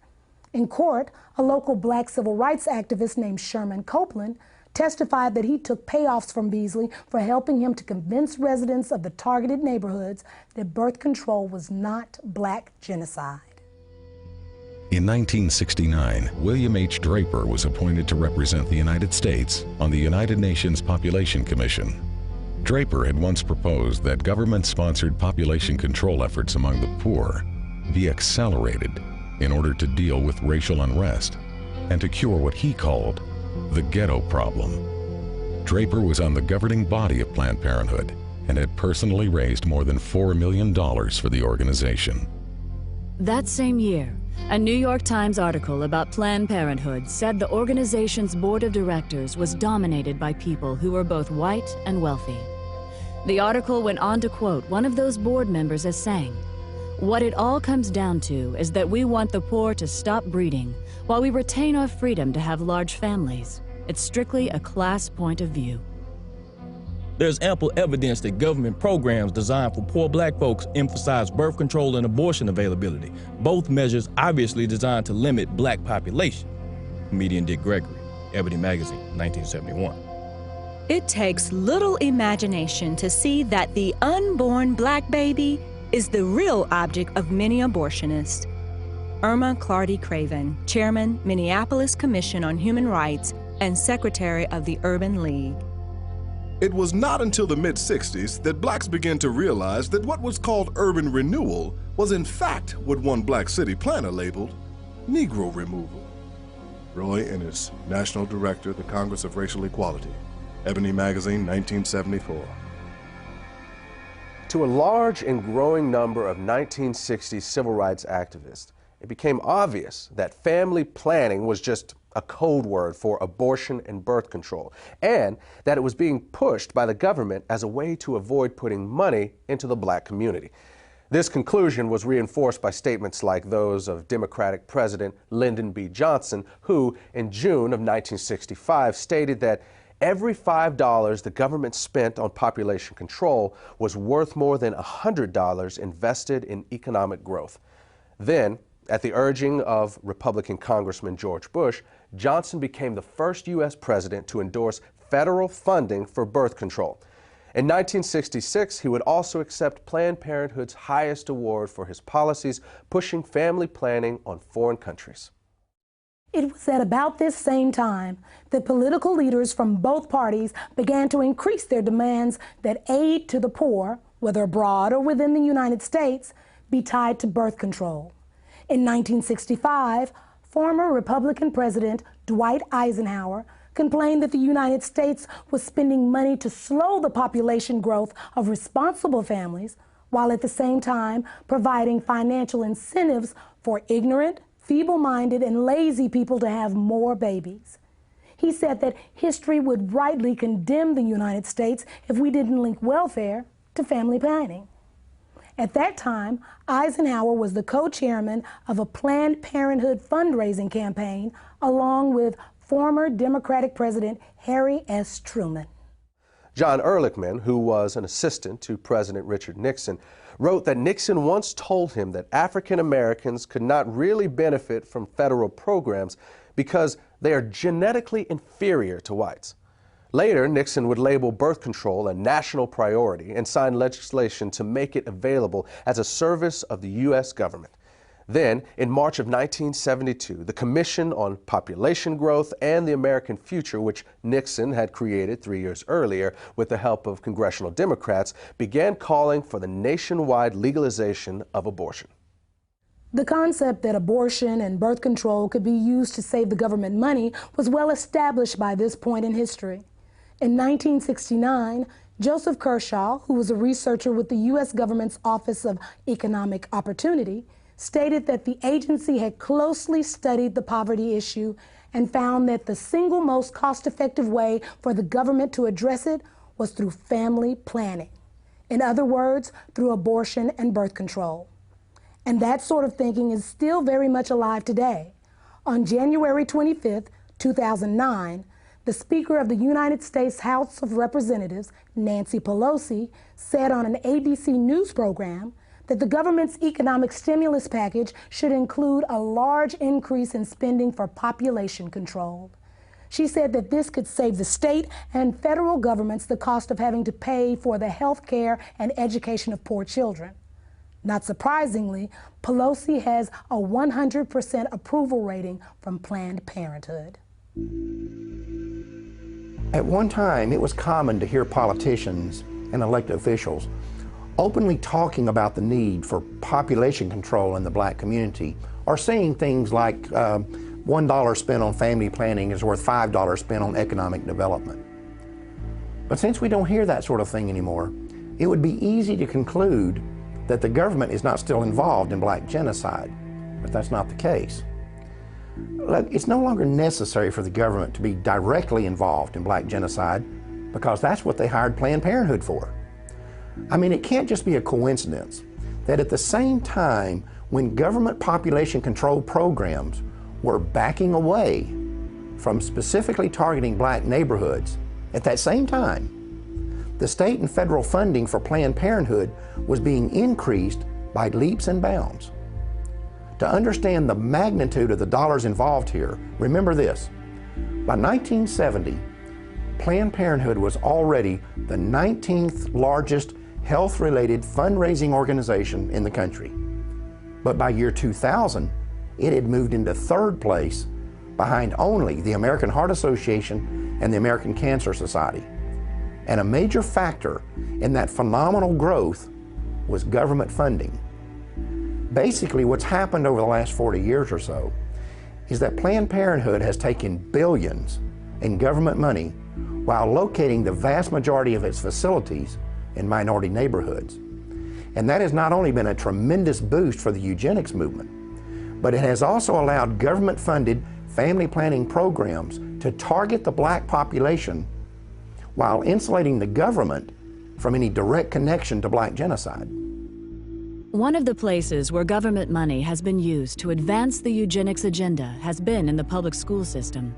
In court, a local black civil rights activist named Sherman Copeland testified that he took payoffs from Beasley for helping him to convince residents of the targeted neighborhoods that birth control was not black genocide. In 1969, William H. Draper was appointed to represent the United States on the United Nations Population Commission. Draper had once proposed that government-sponsored population control efforts among the poor be accelerated in order to deal with racial unrest and to cure what he called the ghetto problem. Draper was on the governing body of Planned Parenthood and had personally raised more than $4 million for the organization. That same year, a New York Times article about Planned Parenthood said the organization's board of directors was dominated by people who were both white and wealthy. The article went on to quote one of those board members as saying, "What it all comes down to is that we want the poor to stop breeding while we retain our freedom to have large families. It's strictly a class point of view." There's ample evidence that government programs designed for poor black folks emphasize birth control and abortion availability, both measures obviously designed to limit black population. Comedian Dick Gregory, Ebony Magazine, 1971. It takes little imagination to see that the unborn black baby is the real object of many abortionists. Irma Clardy Craven, Chairman, Minneapolis Commission on Human Rights and Secretary of the Urban League. It was not until the mid-60s that blacks began to realize that what was called urban renewal was in fact what one black city planner labeled Negro removal. Roy Ennis, National Director of the Congress of Racial Equality, Ebony Magazine, 1974. To a large and growing number of 1960s civil rights activists, it became obvious that family planning was just a code word for abortion and birth control, and that it was being pushed by the government as a way to avoid putting money into the black community. This conclusion was reinforced by statements like those of Democratic President Lyndon B. Johnson, who in June of 1965 stated that every $5 the government spent on population control was worth more than $100 invested in economic growth. Then, at the urging of Republican Congressman George Bush, Johnson became the first U.S. president to endorse federal funding for birth control. In 1966, he would also accept Planned Parenthood's highest award for his policies pushing family planning on foreign countries. It was at about this same time that political leaders from both parties began to increase their demands that aid to the poor, whether abroad or within the United States, be tied to birth control. In 1965, former Republican President Dwight Eisenhower complained that the United States was spending money to slow the population growth of responsible families, while at the same time providing financial incentives for ignorant, feeble-minded, and lazy people to have more babies. He said that history would rightly condemn the United States if we didn't link welfare to family planning. At that time, Eisenhower was the co-chairman of a Planned Parenthood fundraising campaign along with former Democratic President Harry S. Truman. John Ehrlichman, who was an assistant to President Richard Nixon, wrote that Nixon once told him that African Americans could not really benefit from federal programs because they are genetically inferior to whites. Later, Nixon would label birth control a national priority and sign legislation to make it available as a service of the U.S. government. Then, in March of 1972, the Commission on Population Growth and the American Future, which Nixon had created 3 years earlier with the help of congressional Democrats, began calling for the nationwide legalization of abortion. The concept that abortion and birth control could be used to save the government money was well established by this point in history. In 1969, Joseph Kershaw, who was a researcher with the U.S. government's Office of Economic Opportunity, stated that the agency had closely studied the poverty issue and found that the single most cost-effective way for the government to address it was through family planning. In other words, through abortion and birth control. And that sort of thinking is still very much alive today. On January 25th, 2009, the Speaker of the United States House of Representatives, Nancy Pelosi, said on an ABC News program that the government's economic stimulus package should include a large increase in spending for population control. She said that this could save the state and federal governments the cost of having to pay for the health care and education of poor children. Not surprisingly, Pelosi has a 100% approval rating from Planned Parenthood. At one time, it was common to hear politicians and elected officials openly talking about the need for population control in the black community, or saying things like $1 spent on family planning is worth $5 spent on economic development. But since we don't hear that sort of thing anymore, it would be easy to conclude that the government is not still involved in black genocide, but that's not the case. Look, it's no longer necessary for the government to be directly involved in black genocide because that's what they hired Planned Parenthood for. I mean, it can't just be a coincidence that at the same time when government population control programs were backing away from specifically targeting black neighborhoods, at that same time, the state and federal funding for Planned Parenthood was being increased by leaps and bounds. To understand the magnitude of the dollars involved here, remember this. By 1970, Planned Parenthood was already the 19th largest health-related fundraising organization in the country. But by year 2000, it had moved into third place behind only the American Heart Association and the American Cancer Society. And a major factor in that phenomenal growth was government funding. Basically, what's happened over the last 40 years or so is that Planned Parenthood has taken billions in government money while locating the vast majority of its facilities in minority neighborhoods. And that has not only been a tremendous boost for the eugenics movement, but it has also allowed government-funded family planning programs to target the black population while insulating the government from any direct connection to black genocide. One of the places where government money has been used to advance the eugenics agenda has been in the public school system.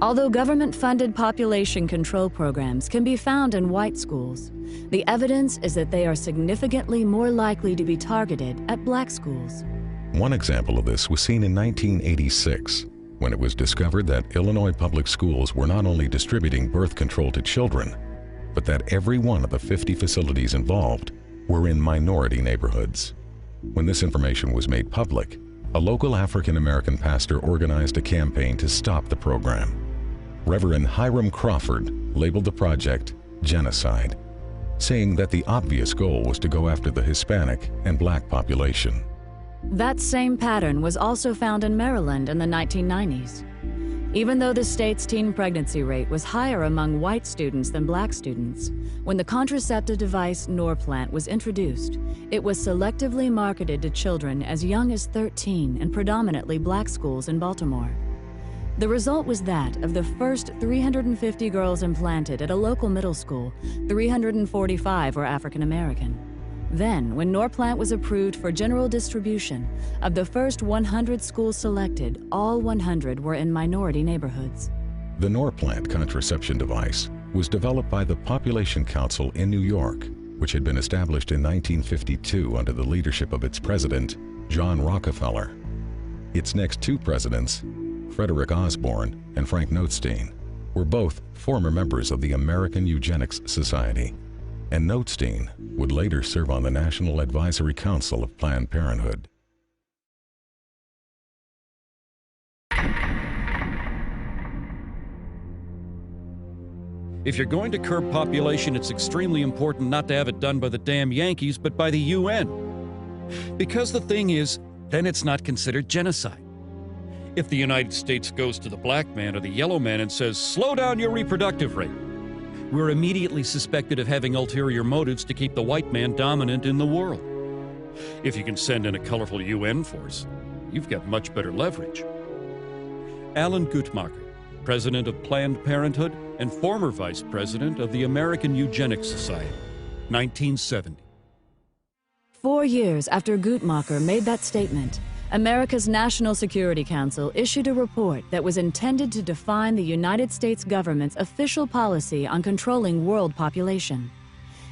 Although government-funded population control programs can be found in white schools, the evidence is that they are significantly more likely to be targeted at black schools. One example of this was seen in 1986, when it was discovered that Illinois public schools were not only distributing birth control to children, but that every one of the 50 facilities involved were in minority neighborhoods. When this information was made public, a local African-American pastor organized a campaign to stop the program. Reverend Hiram Crawford labeled the project genocide, saying that the obvious goal was to go after the Hispanic and black population. That same pattern was also found in Maryland in the 1990s. Even though the state's teen pregnancy rate was higher among white students than black students, when the contraceptive device Norplant was introduced, it was selectively marketed to children as young as 13 in predominantly black schools in Baltimore. The result was that of the first 350 girls implanted at a local middle school, 345 were African American. Then, when Norplant was approved for general distribution, of the first 100 schools selected, all 100 were in minority neighborhoods. The Norplant contraception device was developed by the Population Council in New York, which had been established in 1952 under the leadership of its president, John Rockefeller. Its next two presidents, Frederick Osborne and Frank Notestein, were both former members of the American Eugenics Society, and Notestein would later serve on the National Advisory Council of Planned Parenthood. If you're going to curb population, it's extremely important not to have it done by the damn Yankees, but by the UN. Because the thing is, then it's not considered genocide. If the United States goes to the black man or the yellow man and says, slow down your reproductive rate, we're immediately suspected of having ulterior motives to keep the white man dominant in the world. If you can send in a colorful UN force, you've got much better leverage. Alan Guttmacher, president of Planned Parenthood and former vice president of the American Eugenics Society, 1970. 4 years after Guttmacher made that statement, America's National Security Council issued a report that was intended to define the United States government's official policy on controlling world population.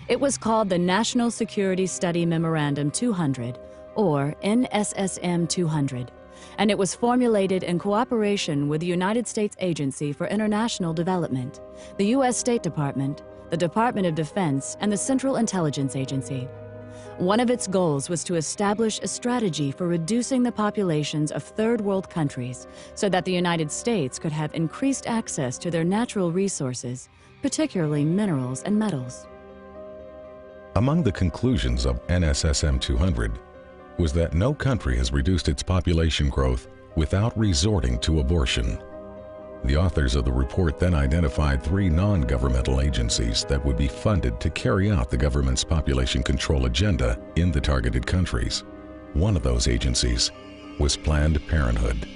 It was called the National Security Study Memorandum 200, or NSSM 200, and it was formulated in cooperation with the United States Agency for International Development, the U.S. State Department, the Department of Defense, and the Central Intelligence Agency. One of its goals was to establish a strategy for reducing the populations of third world countries so that the United States could have increased access to their natural resources, particularly minerals and metals. Among the conclusions of NSSM 200 was that no country has reduced its population growth without resorting to abortion. The authors of the report then identified 3 non-governmental agencies that would be funded to carry out the government's population control agenda in the targeted countries. One of those agencies was Planned Parenthood.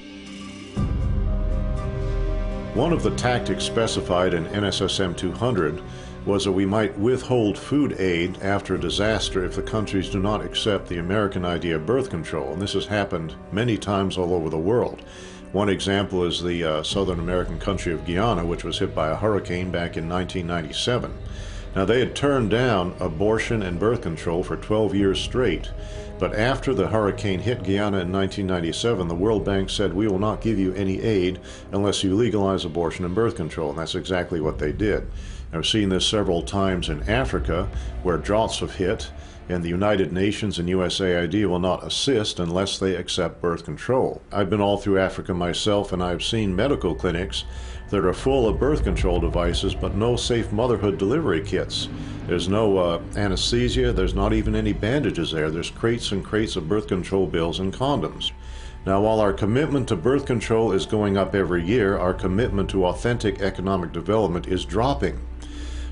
One of the tactics specified in NSSM 200 was that we might withhold food aid after a disaster if the countries do not accept the American idea of birth control, and this has happened many times all over the world. One example is the Southern American country of Guyana, which was hit by a hurricane back in 1997. Now, they had turned down abortion and birth control for 12 years straight, but after the hurricane hit Guyana in 1997, the World Bank said, we will not give you any aid unless you legalize abortion and birth control, and that's exactly what they did. I've seen this several times in Africa, where droughts have hit, and the United Nations and USAID will not assist unless they accept birth control. I've been all through Africa myself, and I've seen medical clinics that are full of birth control devices, but no safe motherhood delivery kits. There's no anesthesia, there's not even any bandages there. There's crates and crates of birth control pills and condoms. Now, while our commitment to birth control is going up every year, our commitment to authentic economic development is dropping.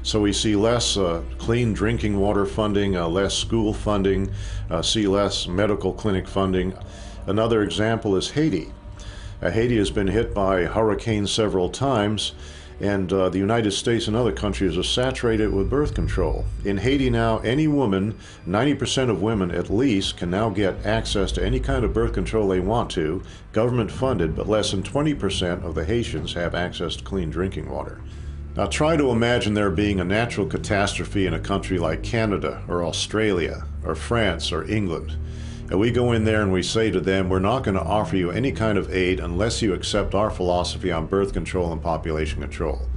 So we see less clean drinking water funding, less school funding, see less medical clinic funding. Another example is Haiti. Haiti has been hit by hurricanes several times, and the United States and other countries are saturated with birth control. In Haiti now, any woman, 90% of women at least, can now get access to any kind of birth control they want to, government funded, but less than 20% of the Haitians have access to clean drinking water. Now try to imagine there being a natural catastrophe in a country like Canada or Australia or France or England. And we go in there and we say to them, we're not going to offer you any kind of aid unless you accept our philosophy on birth control and population control.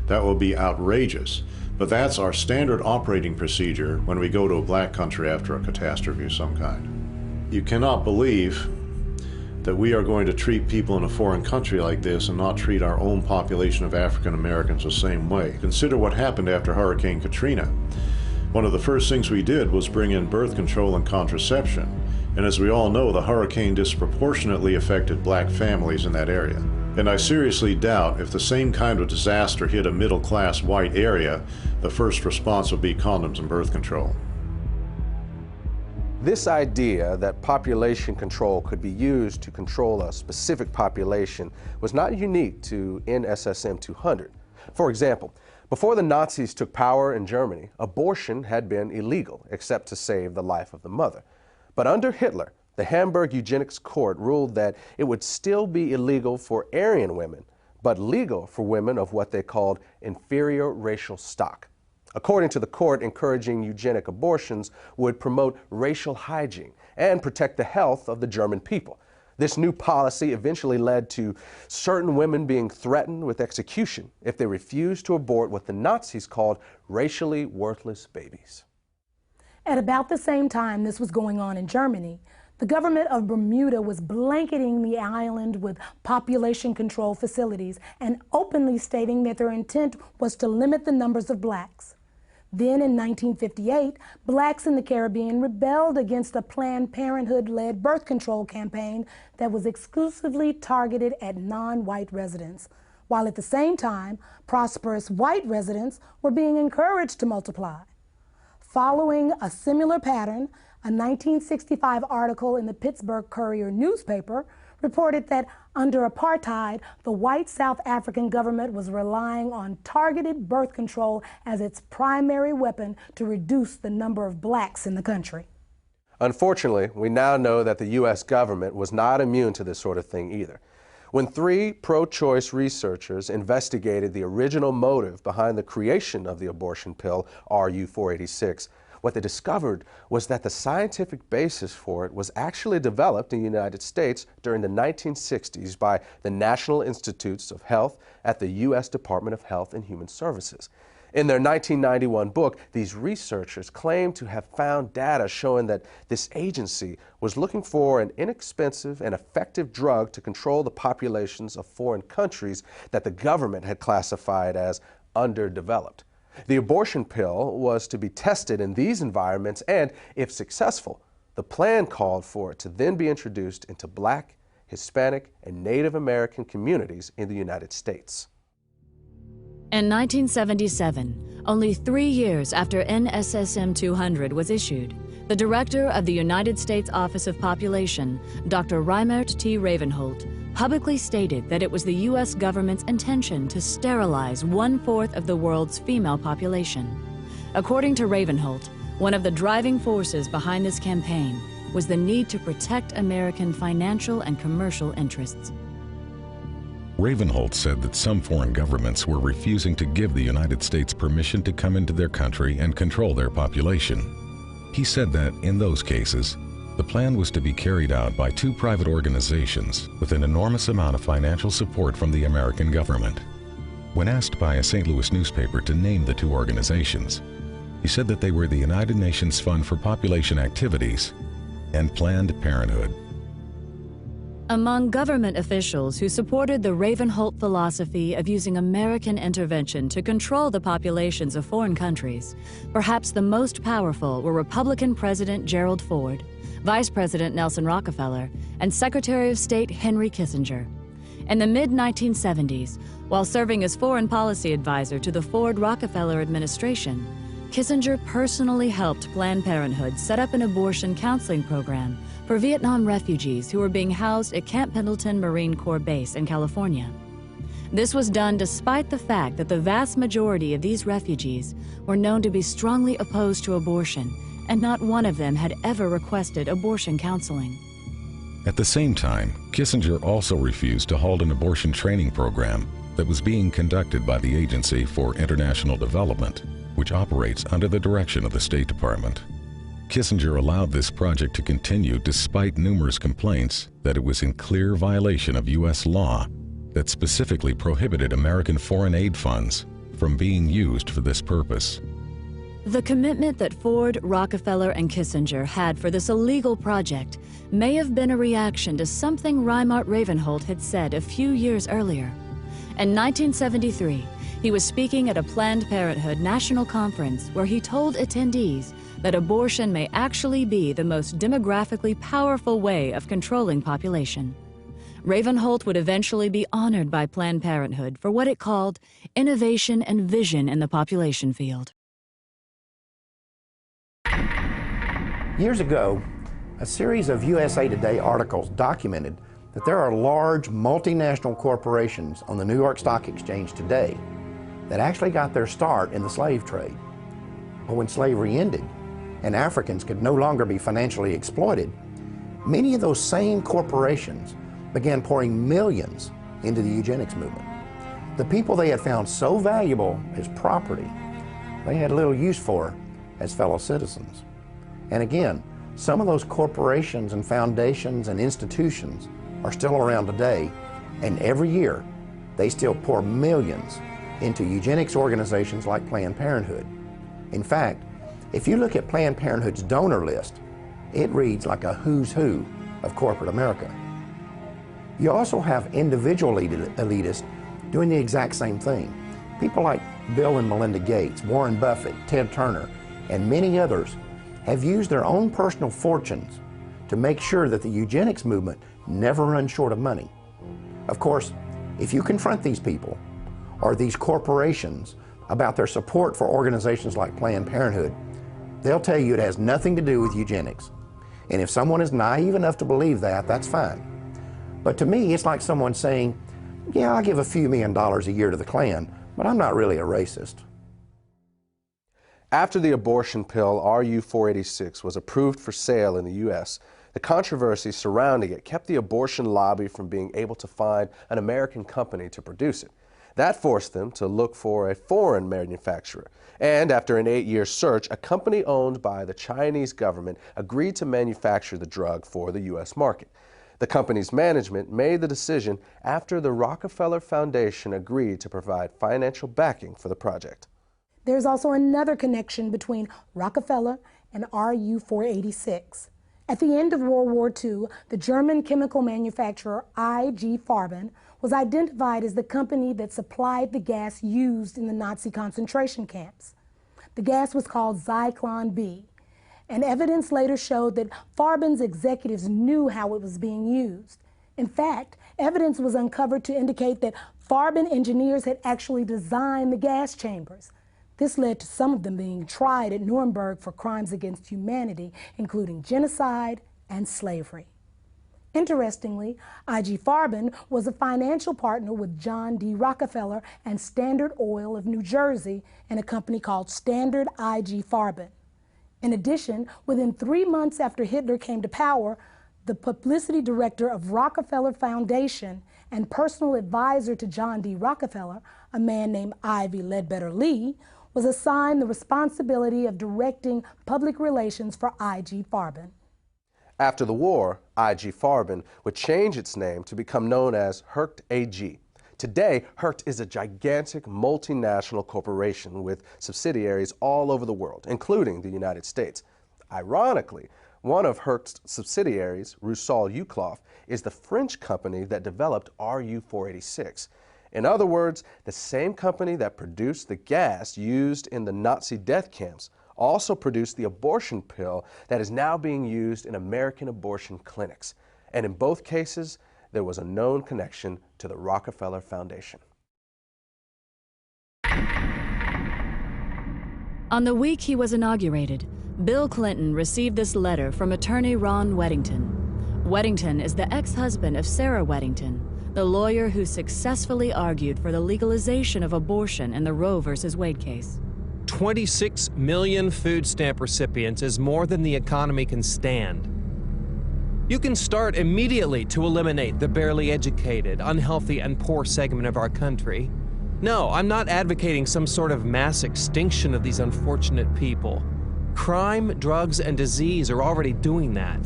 That will be outrageous. But that's our standard operating procedure when we go to a black country after a catastrophe of some kind. You cannot believe that we are going to treat people in a foreign country like this and not treat our own population of African Americans the same way. Consider what happened after Hurricane Katrina. One of the first things we did was bring in birth control and contraception. And as we all know, the hurricane disproportionately affected black families in that area. And I seriously doubt if the same kind of disaster hit a middle-class white area, the first response would be condoms and birth control. This idea that population control could be used to control a specific population was not unique to NSSM 200. For example, before the Nazis took power in Germany, abortion had been illegal except to save the life of the mother. But under Hitler, the Hamburg Eugenics Court ruled that it would still be illegal for Aryan women, but legal for women of what they called inferior racial stock. According to the court, encouraging eugenic abortions would promote racial hygiene and protect the health of the German people. This new policy eventually led to certain women being threatened with execution if they refused to abort what the Nazis called racially worthless babies. At about the same time this was going on in Germany, the government of Bermuda was blanketing the island with population control facilities and openly stating that their intent was to limit the numbers of blacks. Then in 1958, blacks in the Caribbean rebelled against a Planned Parenthood-led birth control campaign that was exclusively targeted at non-white residents, while at the same time, prosperous white residents were being encouraged to multiply. Following a similar pattern, a 1965 article in the Pittsburgh Courier newspaper reported that under apartheid, the white South African government was relying on targeted birth control as its primary weapon to reduce the number of blacks in the country. Unfortunately, we now know that the U.S. government was not immune to this sort of thing either. When 3 pro-choice researchers investigated the original motive behind the creation of the abortion pill, RU-486, what they discovered was that the scientific basis for it was actually developed in the United States during the 1960s by the National Institutes of Health at the U.S. Department of Health and Human Services. In their 1991 book, these researchers claimed to have found data showing that this agency was looking for an inexpensive and effective drug to control the populations of foreign countries that the government had classified as underdeveloped. The abortion pill was to be tested in these environments and, if successful, the plan called for it to then be introduced into Black, Hispanic, and Native American communities in the United States. In 1977, only 3 years after NSSM 200 was issued, the director of the United States Office of Population, Dr. Reimert T. Ravenholt, publicly stated that it was the U.S. government's intention to sterilize 1/4 of the world's female population. According to Ravenholt, one of the driving forces behind this campaign was the need to protect American financial and commercial interests. Ravenholt said that some foreign governments were refusing to give the United States permission to come into their country and control their population. He said that, in those cases, the plan was to be carried out by 2 private organizations with an enormous amount of financial support from the American government. When asked by a St. Louis newspaper to name the 2 organizations, he said that they were the United Nations Fund for Population Activities and Planned Parenthood. Among government officials who supported the Ravenholt philosophy of using American intervention to control the populations of foreign countries, perhaps the most powerful were Republican President Gerald Ford, Vice President Nelson Rockefeller, and Secretary of State Henry Kissinger. In the mid-1970s, while serving as foreign policy advisor to the Ford-Rockefeller administration, Kissinger personally helped Planned Parenthood set up an abortion counseling program for Vietnam refugees who were being housed at Camp Pendleton Marine Corps Base in California. This was done despite the fact that the vast majority of these refugees were known to be strongly opposed to abortion, and not one of them had ever requested abortion counseling. At the same time, Kissinger also refused to hold an abortion training program that was being conducted by the Agency for International Development, which operates under the direction of the State Department. Kissinger allowed this project to continue despite numerous complaints that it was in clear violation of U.S. law that specifically prohibited American foreign aid funds from being used for this purpose. The commitment that Ford, Rockefeller, and Kissinger had for this illegal project may have been a reaction to something Reimert Ravenholt had said a few years earlier. In 1973, he was speaking at a Planned Parenthood national conference where he told attendees that abortion may actually be the most demographically powerful way of controlling population. Ravenholt would eventually be honored by Planned Parenthood for what it called innovation and vision in the population field. Years ago, a series of USA Today articles documented that there are large multinational corporations on the New York Stock Exchange today that actually got their start in the slave trade. But when slavery ended and Africans could no longer be financially exploited, many of those same corporations began pouring millions into the eugenics movement. The people they had found so valuable as property, they had little use for as fellow citizens. And again, some of those corporations and foundations and institutions are still around today, and every year they still pour millions into eugenics organizations like Planned Parenthood. In fact, if you look at Planned Parenthood's donor list, it reads like a who's who of corporate America. You also have individual elitists doing the exact same thing. People like Bill and Melinda Gates, Warren Buffett, Ted Turner, and many others have used their own personal fortunes to make sure that the eugenics movement never runs short of money. Of course, if you confront these people or these corporations about their support for organizations like Planned Parenthood, they'll tell you it has nothing to do with eugenics. And if someone is naive enough to believe that, that's fine. But to me, it's like someone saying, yeah, I'll give a few $1 million a year to the Klan, but I'm not really a racist. After the abortion pill RU-486 was approved for sale in the U.S., the controversy surrounding it kept the abortion lobby from being able to find an American company to produce it. That forced them to look for a foreign manufacturer. And after an 8-year search, a company owned by the Chinese government agreed to manufacture the drug for the U.S. market. The company's management made the decision after the Rockefeller Foundation agreed to provide financial backing for the project. There's also another connection between Rockefeller and RU-486. At the end of World War II, the German chemical manufacturer IG Farben was identified as the company that supplied the gas used in the Nazi concentration camps. The gas was called Zyklon B, and evidence later showed that Farben's executives knew how it was being used. In fact, evidence was uncovered to indicate that Farben engineers had actually designed the gas chambers. This led to some of them being tried at Nuremberg for crimes against humanity, including genocide and slavery. Interestingly, IG Farben was a financial partner with John D. Rockefeller and Standard Oil of New Jersey in a company called Standard IG Farben. In addition, within 3 months after Hitler came to power, the publicity director of Rockefeller Foundation and personal advisor to John D. Rockefeller, a man named Ivy Ledbetter Lee, was assigned the responsibility of directing public relations for IG Farben. After the war, IG Farben would change its name to become known as Hercht AG. Today, Hercht is a gigantic multinational corporation with subsidiaries all over the world, including the United States. Ironically, one of Hercht's subsidiaries, Rusal-Yuklov, is the French company that developed RU-486. In other words, the same company that produced the gas used in the Nazi death camps also produced the abortion pill that is now being used in American abortion clinics. And in both cases, there was a known connection to the Rockefeller Foundation. On the week he was inaugurated, Bill Clinton received this letter from attorney Ron Weddington. Weddington is the ex-husband of Sarah Weddington, the lawyer who successfully argued for the legalization of abortion in the Roe v. Wade case. 26 million food stamp recipients is more than the economy can stand. You can start immediately to eliminate the barely educated, unhealthy, and poor segment of our country. No, I'm not advocating some sort of mass extinction of these unfortunate people. Crime, drugs, and disease are already doing that.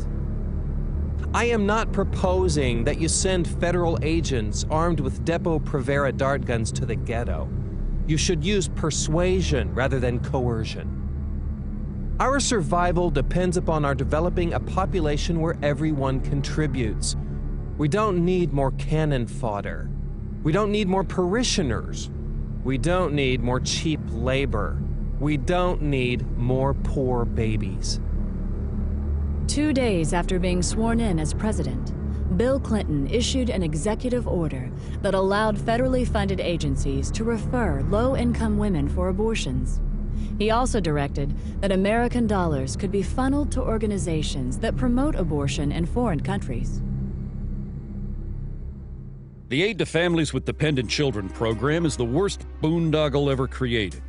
I am not proposing that you send federal agents armed with Depo-Provera dart guns to the ghetto. You should use persuasion rather than coercion. Our survival depends upon our developing a population where everyone contributes. We don't need more cannon fodder. We don't need more parishioners. We don't need more cheap labor. We don't need more poor babies. 2 days after being sworn in as president, Bill Clinton issued an executive order that allowed federally funded agencies to refer low-income women for abortions. He also directed that American dollars could be funneled to organizations that promote abortion in foreign countries. The Aid to Families with Dependent Children program is the worst boondoggle ever created.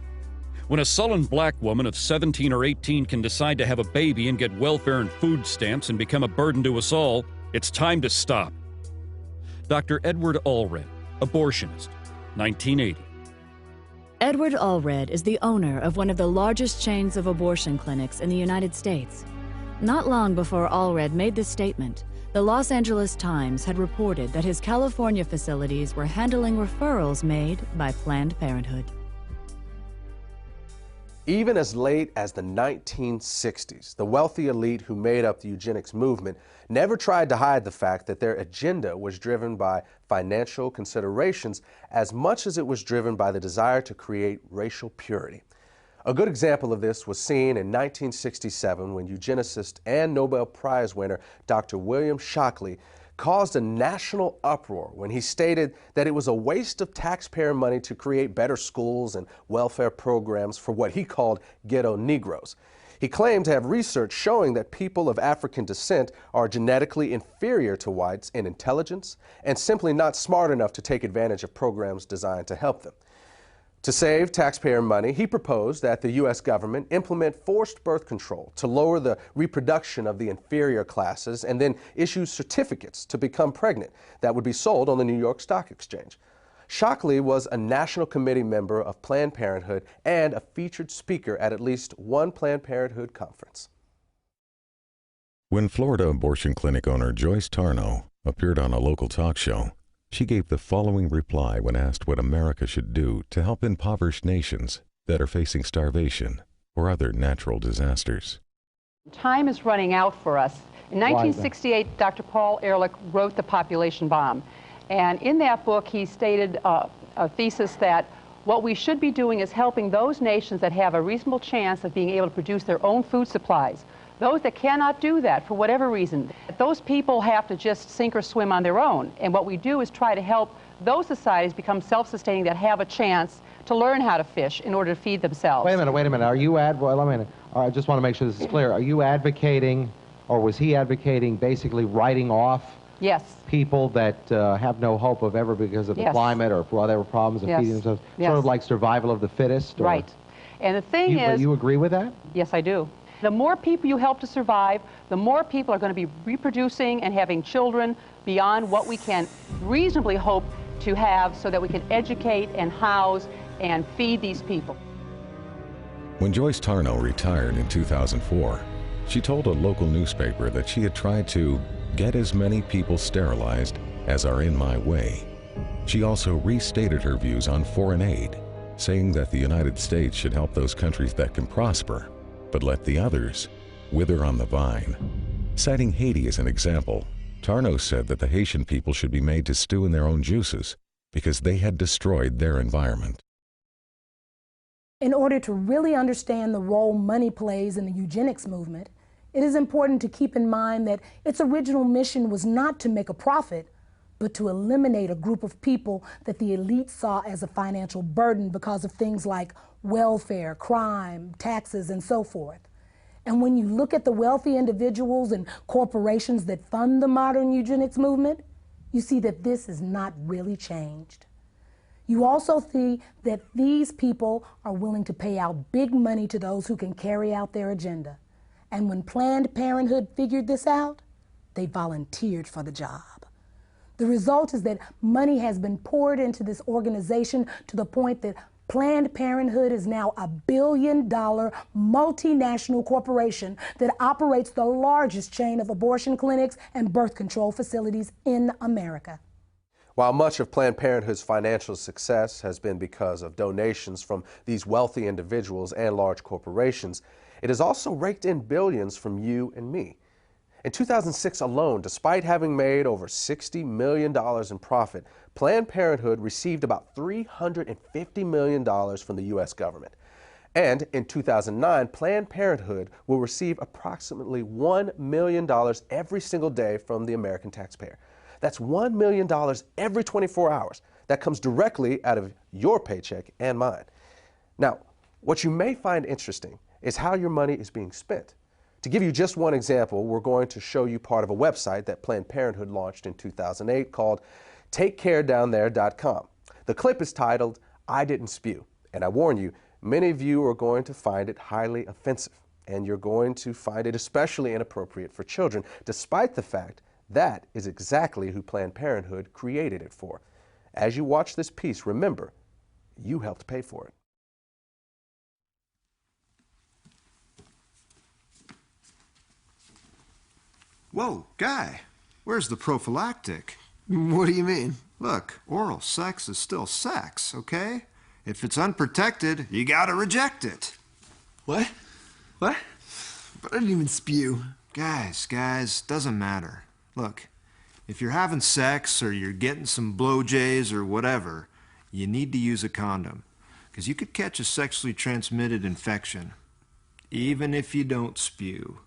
When a sullen black woman of 17 or 18 can decide to have a baby and get welfare and food stamps and become a burden to us all, it's time to stop. Dr. Edward Allred, abortionist, 1980. Edward Allred is the owner of one of the largest chains of abortion clinics in the United States. Not long before Allred made this statement, The Los Angeles Times had reported that his California facilities were handling referrals made by Planned Parenthood. Even as late as the 1960s, the wealthy elite who made up the eugenics movement never tried to hide the fact that their agenda was driven by financial considerations as much as it was driven by the desire to create racial purity. A good example of this was seen in 1967 when eugenicist and Nobel Prize winner Dr. William Shockley caused a national uproar when he stated that it was a waste of taxpayer money to create better schools and welfare programs for what he called ghetto Negroes. He claimed to have research showing that people of African descent are genetically inferior to whites in intelligence and simply not smart enough to take advantage of programs designed to help them. To save taxpayer money, he proposed that the U.S. government implement forced birth control to lower the reproduction of the inferior classes and then issue certificates to become pregnant that would be sold on the New York Stock Exchange. Shockley was a National Committee member of Planned Parenthood and a featured speaker at least one Planned Parenthood conference. When Florida abortion clinic owner Joyce Tarnow appeared on a local talk show, she gave the following reply when asked what America should do to help impoverished nations that are facing starvation or other natural disasters. Time is running out for us. In 1968, Dr. Paul Ehrlich wrote The Population Bomb. And in that book, he stated a thesis that what we should be doing is helping those nations that have a reasonable chance of being able to produce their own food supplies. Those that cannot do that for whatever reason, those people have to just sink or swim on their own. And what we do is try to help those societies become self-sustaining that have a chance to learn how to fish in order to feed themselves. Wait a minute. Are you I just want to make sure this is clear. Are you advocating, or was he advocating, basically writing off people that have no hope of ever because of the climate or for whatever problems of feeding themselves? Sort of like survival of the fittest? Or... Right. And the thing is... You agree with that? Yes, I do. The more people you help to survive, the more people are going to be reproducing and having children beyond what we can reasonably hope to have so that we can educate and house and feed these people. When Joyce Tarnow retired in 2004, she told a local newspaper that she had tried to get as many people sterilized as are in my way. She also restated her views on foreign aid, saying that the United States should help those countries that can prosper, but let the others wither on the vine. Citing Haiti as an example, Tarnow said that the Haitian people should be made to stew in their own juices because they had destroyed their environment. In order to really understand the role money plays in the eugenics movement, it is important to keep in mind that its original mission was not to make a profit, but to eliminate a group of people that the elite saw as a financial burden because of things like welfare, crime, taxes, and so forth. And when you look at the wealthy individuals and corporations that fund the modern eugenics movement, you see that this has not really changed. You also see that these people are willing to pay out big money to those who can carry out their agenda. And when Planned Parenthood figured this out, they volunteered for the job. The result is that money has been poured into this organization to the point that Planned Parenthood is now a $1 billion multinational corporation that operates the largest chain of abortion clinics and birth control facilities in America. While much of Planned Parenthood's financial success has been because of donations from these wealthy individuals and large corporations, it has also raked in billions from you and me. In 2006 alone, despite having made over $60 million in profit, Planned Parenthood received about $350 million from the U.S. government. And in 2009, Planned Parenthood will receive approximately $1 million every single day from the American taxpayer. That's $1 million every 24 hours. That comes directly out of your paycheck and mine. Now, what you may find interesting is how your money is being spent. To give you just one example, we're going to show you part of a website that Planned Parenthood launched in 2008 called TakeCareDownThere.com. The clip is titled, "I Didn't Spew," and I warn you, many of you are going to find it highly offensive, and you're going to find it especially inappropriate for children, despite the fact that is exactly who Planned Parenthood created it for. As you watch this piece, remember, you helped pay for it. Whoa, Guy, Where's the prophylactic? What do you mean? Look, oral sex is still sex, okay? If it's unprotected, you gotta reject it. What? What? But I didn't even spew. Guys, doesn't matter. Look, if you're having sex or you're getting some blowjays or whatever, you need to use a condom. Because you could catch a sexually transmitted infection, even if you don't spew.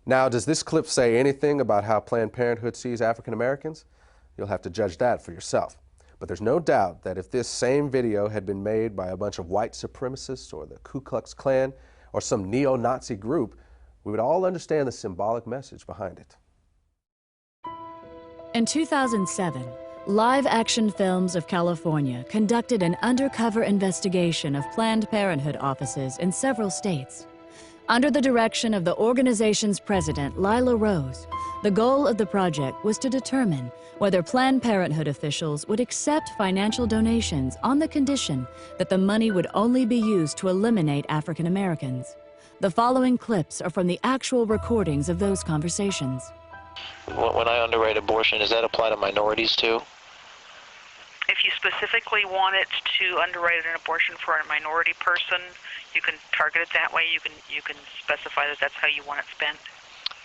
Now, does this clip say anything about how Planned Parenthood sees African Americans? You'll have to judge that for yourself. But there's no doubt that if this same video had been made by a bunch of white supremacists or the Ku Klux Klan or some neo-Nazi group, we would all understand the symbolic message behind it. In 2007, Live Action Films of California conducted an undercover investigation of Planned Parenthood offices in several states. Under the direction of the organization's president, Lila Rose, the goal of the project was to determine whether Planned Parenthood officials would accept financial donations on the condition that the money would only be used to eliminate African Americans. The following clips are from the actual recordings of those conversations. When I underwrite abortion, does that apply to minorities too? If you specifically want it to underwrite an abortion for a minority person, you can target it that way. You can specify that that's how you want it spent.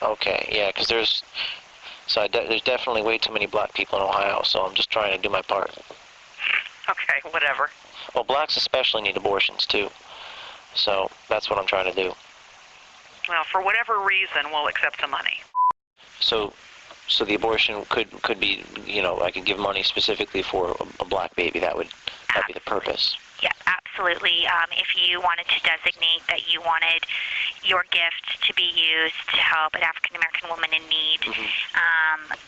Okay, yeah, because there's definitely way too many black people in Ohio, so I'm just trying to do my part. Okay, whatever. Well, blacks especially need abortions too, so that's what I'm trying to do. Well, for whatever reason, we'll accept the money. So the abortion could be, you know, I could give money specifically for a black baby. That'd be the purpose. Yeah, absolutely. If you wanted to designate that you wanted your gift to be used to help an African-American woman in need,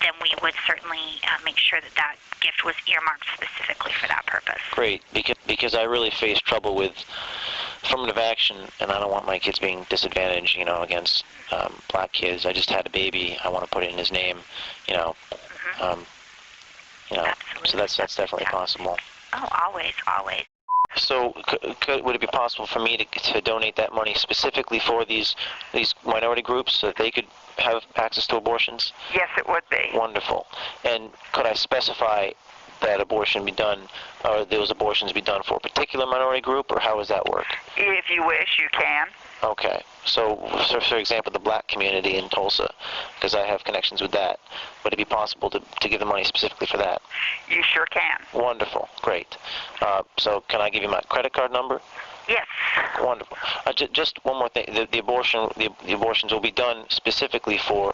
then we would certainly make sure that that gift was earmarked specifically for that purpose. Great, because I really face trouble with affirmative action, and I don't want my kids being disadvantaged, you know, against black kids. I just had a baby. I want to put it in his name, you know. So that's definitely possible. Oh, always, always. So would it be possible for me to donate that money specifically for these minority groups so that they could have access to abortions? Yes, it would be. Wonderful. And could I specify that abortion be done, or those abortions be done for a particular minority group, or how does that work? If you wish, you can. Okay. So for example, the black community in Tulsa, because I have connections with that, would it be possible to give the money specifically for that? You sure can. Wonderful. Great. So can I give you my credit card number? Yes. Wonderful. Just one more thing. The abortions will be done specifically for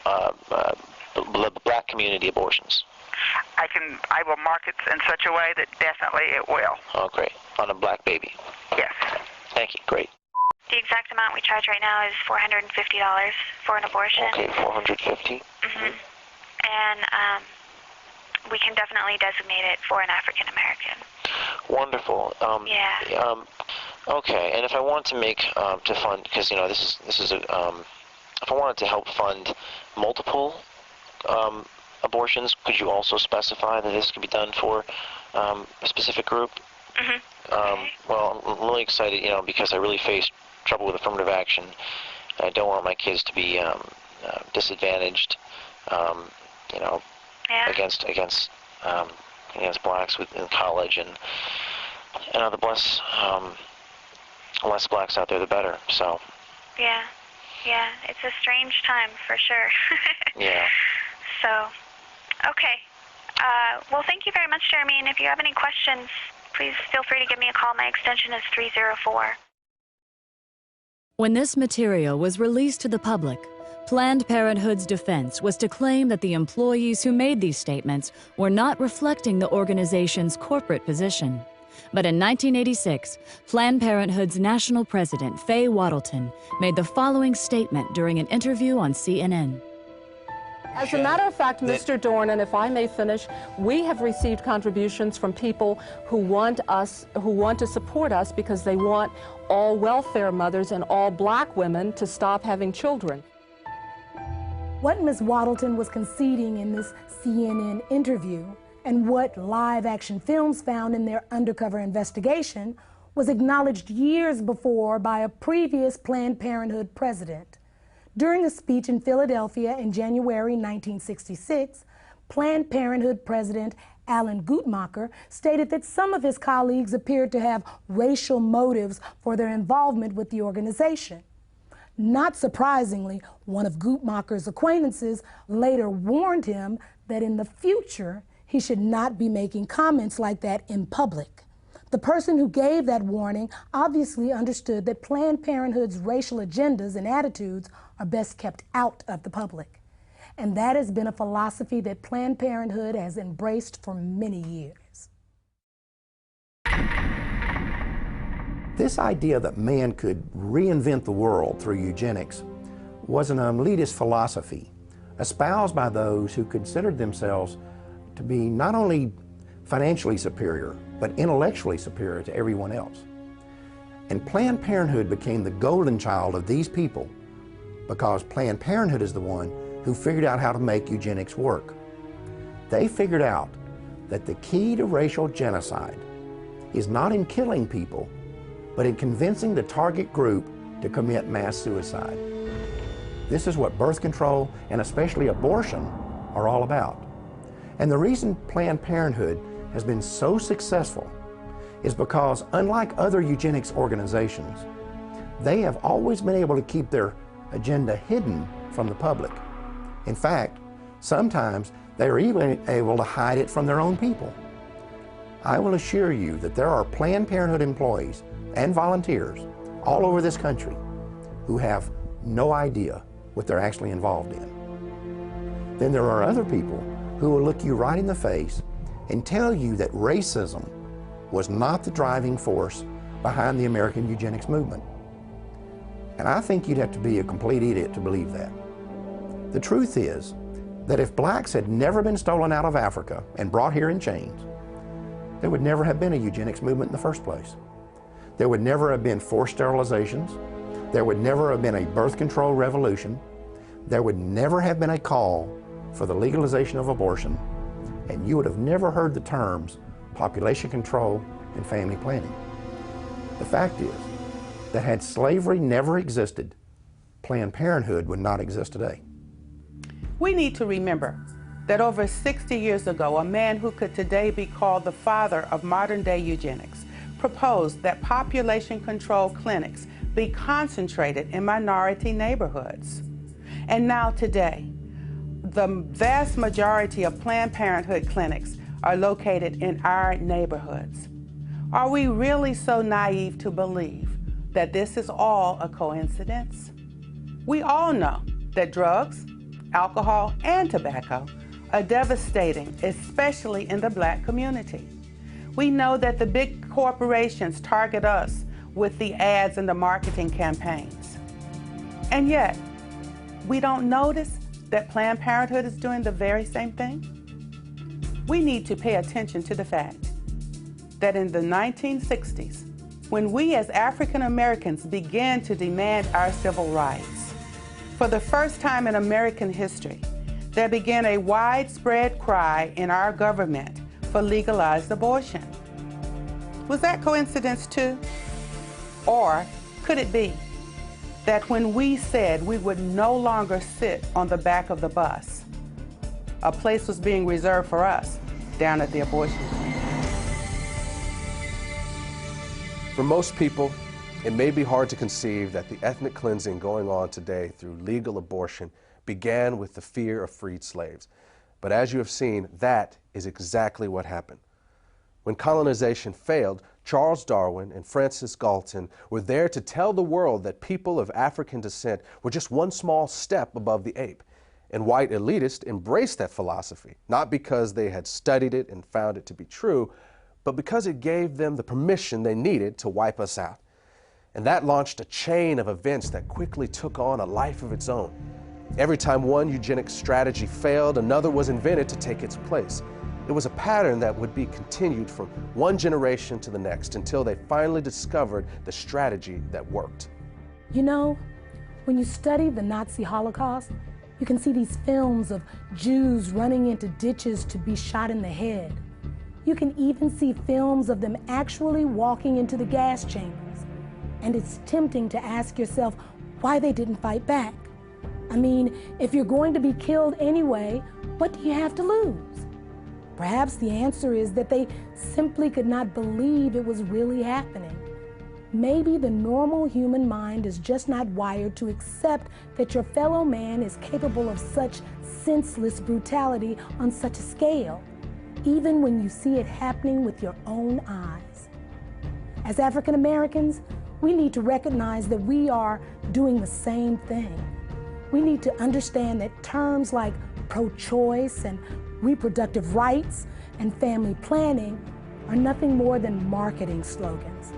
the black community abortions. I will mark it in such a way that definitely it will. Oh, great. On a black baby. Yes. Thank you. Great. The exact amount we charge right now is $450 for an abortion. Okay, $450. And we can definitely designate it for an African American. Wonderful. Yeah. Okay, and if I wanted to make to fund, because you know this is a if I wanted to help fund multiple abortions, could you also specify that this could be done for a specific group? Well, I'm really excited, you know, because I really face trouble with affirmative action. I don't want my kids to be disadvantaged, you know, against blacks in college, and the less blacks out there, the better. So. Yeah, it's a strange time for sure. Yeah. So, okay. Well, thank you very much, Jeremy. And if you have any questions, please feel free to give me a call. My extension is 304. When this material was released to the public, Planned Parenthood's defense was to claim that the employees who made these statements were not reflecting the organization's corporate position. But in 1986, Planned Parenthood's national president, Faye Wattleton, made the following statement during an interview on CNN. As a matter of fact, Mr. Dornan, if I may finish, we have received contributions from people who want to support us because they want all welfare mothers and all black women to stop having children. What Ms. Waddleton was conceding in this CNN interview and what live-action films found in their undercover investigation was acknowledged years before by a previous Planned Parenthood president. During a speech in Philadelphia in January 1966, Planned Parenthood President Alan Guttmacher stated that some of his colleagues appeared to have racial motives for their involvement with the organization. Not surprisingly, one of Guttmacher's acquaintances later warned him that in the future, he should not be making comments like that in public. The person who gave that warning obviously understood that Planned Parenthood's racial agendas and attitudes are best kept out of the public. And that has been a philosophy that Planned Parenthood has embraced for many years. This idea that man could reinvent the world through eugenics was an elitist philosophy espoused by those who considered themselves to be not only financially superior, but intellectually superior to everyone else. And Planned Parenthood became the golden child of these people because Planned Parenthood is the one who figured out how to make eugenics work. They figured out that the key to racial genocide is not in killing people, but in convincing the target group to commit mass suicide. This is what birth control, and especially abortion, are all about. And the reason Planned Parenthood has been so successful is because, unlike other eugenics organizations, they have always been able to keep their agenda hidden from the public. In fact, sometimes they are even able to hide it from their own people. I will assure you that there are Planned Parenthood employees and volunteers all over this country who have no idea what they're actually involved in. Then there are other people who will look you right in the face and tell you that racism was not the driving force behind the American eugenics movement. And I think you'd have to be a complete idiot to believe that. The truth is that if blacks had never been stolen out of Africa and brought here in chains, there would never have been a eugenics movement in the first place. There would never have been forced sterilizations. There would never have been a birth control revolution. There would never have been a call for the legalization of abortion. And you would have never heard the terms population control and family planning. The fact is that had slavery never existed, Planned Parenthood would not exist today. We need to remember that over 60 years ago, a man who could today be called the father of modern-day eugenics proposed that population control clinics be concentrated in minority neighborhoods. And now today, the vast majority of Planned Parenthood clinics are located in our neighborhoods. Are we really so naive to believe that this is all a coincidence? We all know that drugs, alcohol, and tobacco are devastating, especially in the black community. We know that the big corporations target us with the ads and the marketing campaigns. And yet, we don't notice that Planned Parenthood is doing the very same thing? We need to pay attention to the fact that in the 1960s, when we as African Americans began to demand our civil rights, for the first time in American history, there began a widespread cry in our government for legalized abortion. Was that coincidence too? Or could it be that when we said we would no longer sit on the back of the bus, a place was being reserved for us down at the abortion clinic? For most people, it may be hard to conceive that the ethnic cleansing going on today through legal abortion began with the fear of freed slaves. But as you have seen, that is exactly what happened. When colonization failed, Charles Darwin and Francis Galton were there to tell the world that people of African descent were just one small step above the ape. And white elitists embraced that philosophy, not because they had studied it and found it to be true, but because it gave them the permission they needed to wipe us out. And that launched a chain of events that quickly took on a life of its own. Every time one eugenics strategy failed, another was invented to take its place. It was a pattern that would be continued from one generation to the next until they finally discovered the strategy that worked. You know, when you study the Nazi Holocaust, You can see these films of Jews running into ditches to be shot in the head. You can even see films of them actually walking into the gas chambers. And it's tempting to ask yourself why they didn't fight back. I mean, if you're going to be killed anyway, what do you have to lose? Perhaps the answer is that they simply could not believe it was really happening. Maybe the normal human mind is just not wired to accept that your fellow man is capable of such senseless brutality on such a scale, even when you see it happening with your own eyes. As African Americans, we need to recognize that we are doing the same thing. We need to understand that terms like pro-choice and reproductive rights and family planning are nothing more than marketing slogans.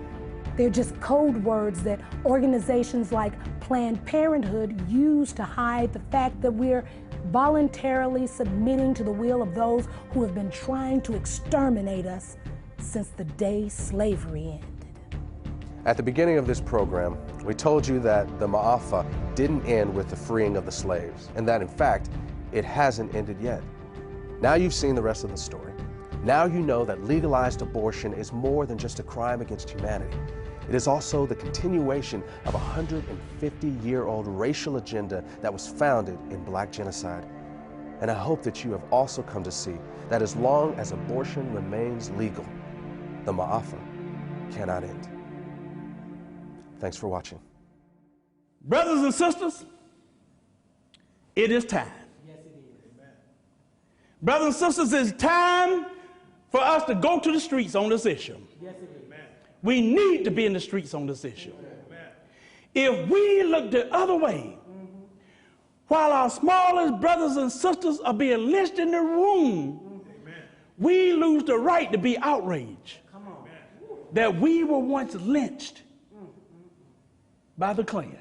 They're just code words that organizations like Planned Parenthood use to hide the fact that we're voluntarily submitting to the will of those who have been trying to exterminate us since the day slavery ended. At the beginning of this program, we told you that the MAAFA didn't end with the freeing of the slaves, and that in fact, it hasn't ended yet. Now you've seen the rest of the story. Now you know that legalized abortion is more than just a crime against humanity. It is also the continuation of a 150-year-old racial agenda that was founded in Black genocide. And I hope that you have also come to see that as long as abortion remains legal, the MAAFA cannot end. Thanks for watching. Brothers and sisters, it is time. Yes, it is. Amen. Brothers and sisters, it's time for us to go to the streets on this issue. Yes, it is. We need to be in the streets on this issue. Amen. If we look the other way, while our smallest brothers and sisters are being lynched in the room, we lose the right to be outraged that we were once lynched by the Klan.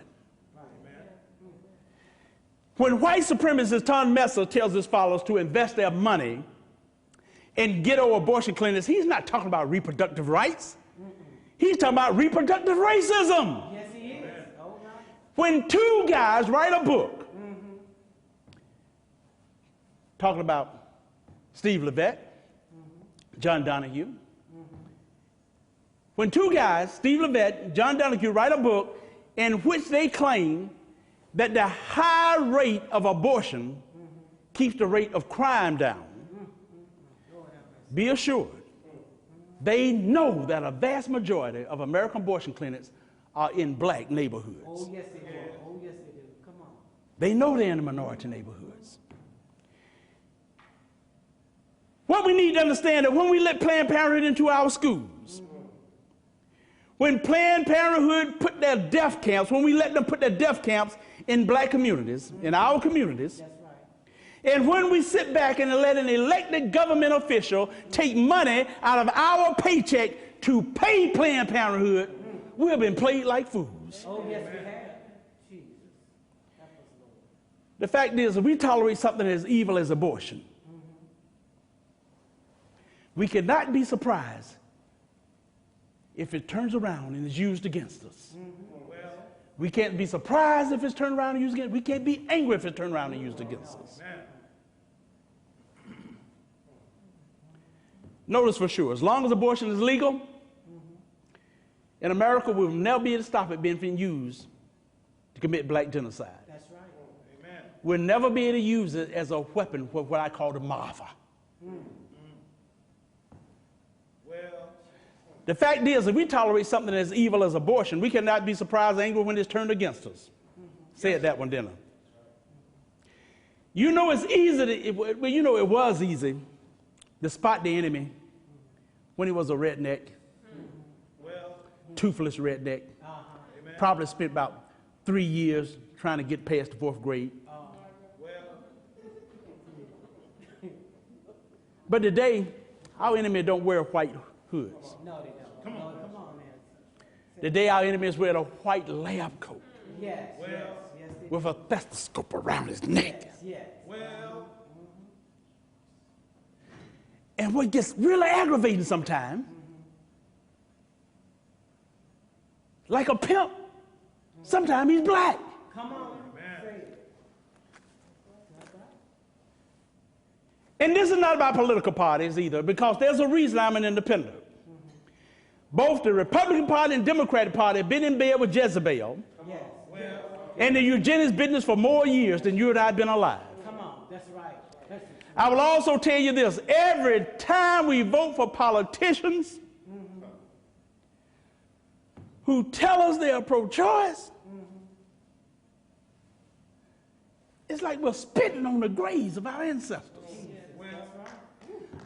When white supremacist Tom Messer tells his followers to invest their money in ghetto abortion clinics, he's not talking about reproductive rights. He's talking about reproductive racism. Yes, he is. When two guys write a book talking about Steve Levette, John Donahue, when two guys, Steve Levette, John Donahue, write a book in which they claim that the high rate of abortion keeps the rate of crime down, be assured, they know that a vast majority of American abortion clinics are in black neighborhoods. Oh, yes, they do. Oh, yes, they do. Come on. They know they're in the minority neighborhoods. What we need to understand is when we let Planned Parenthood into our schools, when Planned Parenthood put their death camps, when we let them put their death camps in black communities, in our communities, and when we sit back and let an elected government official take money out of our paycheck to pay Planned Parenthood, we have been played like fools. Oh, yes, we have. Jesus. The fact is, if we tolerate something as evil as abortion, we cannot be surprised if it turns around and is used against us. We can't be surprised if it's turned around and used against us. We can't be angry if it's turned around and used against us. Notice for sure, as long as abortion is legal, in America, we will never be able to stop it being used to commit black genocide. That's right. Amen. We'll never be able to use it as a weapon for what I call the MAAFA. The fact is, if we tolerate something as evil as abortion, we cannot be surprised and angry when it's turned against us. Said that one, didn't I? You know it's easy, you know it was easy to spot the enemy when he was a redneck, toothless redneck. Probably spent about 3 years trying to get past the 4th grade. But today, our enemy don't wear white hoods. No, they don't. Come on, man. Today, our enemies wear a white lab coat. Yes. With a stethoscope around his neck. Yes. And what gets really aggravating sometimes, like a pimp, sometimes he's black. Come on. And this is not about political parties either, because there's a reason I'm an independent. Both the Republican Party and Democratic Party have been in bed with Jezebel and the eugenics business for more years than you and I have been alive. Come on, that's right. I will also tell you this, every time we vote for politicians who tell us they are pro-choice, it's like we're spitting on the graves of our ancestors.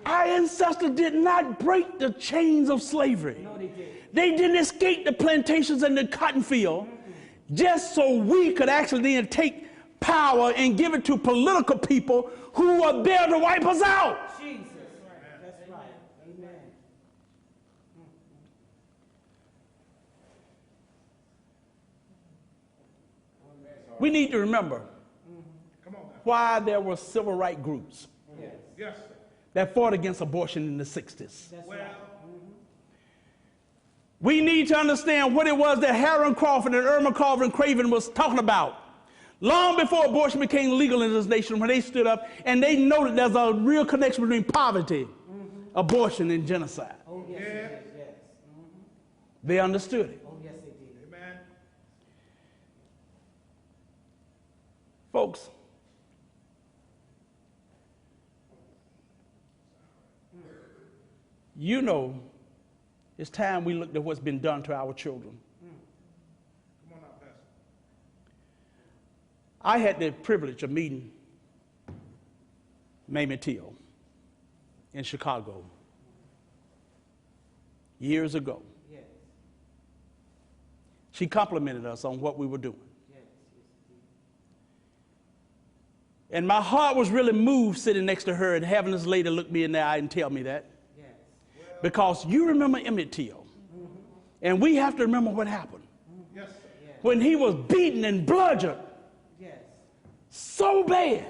Our ancestors did not break the chains of slavery. No, they did. They didn't escape the plantations and the cotton field just so we could actually then take power and give it to political people who are there to wipe us out. Jesus. That's right. Amen. We need to remember why there were civil rights groups that fought against abortion in the 60s. We need to understand what it was that Harold Crawford and Irma Carver Craven was talking about. Long before abortion became legal in this nation, when they stood up and they noted there's a real connection between poverty, abortion, and genocide. Oh, yes. They understood it. Oh, yes, they did. Amen. Folks, you know, it's time we looked at what's been done to our children. Come on now, Pastor. I had the privilege of meeting Mamie Till in Chicago years ago. Yes. She complimented us on what we were doing. Yes. And my heart was really moved sitting next to her and having this lady look me in the eye and tell me that. Because you remember Emmett Till, and we have to remember what happened. When he was beaten and bludgeoned so bad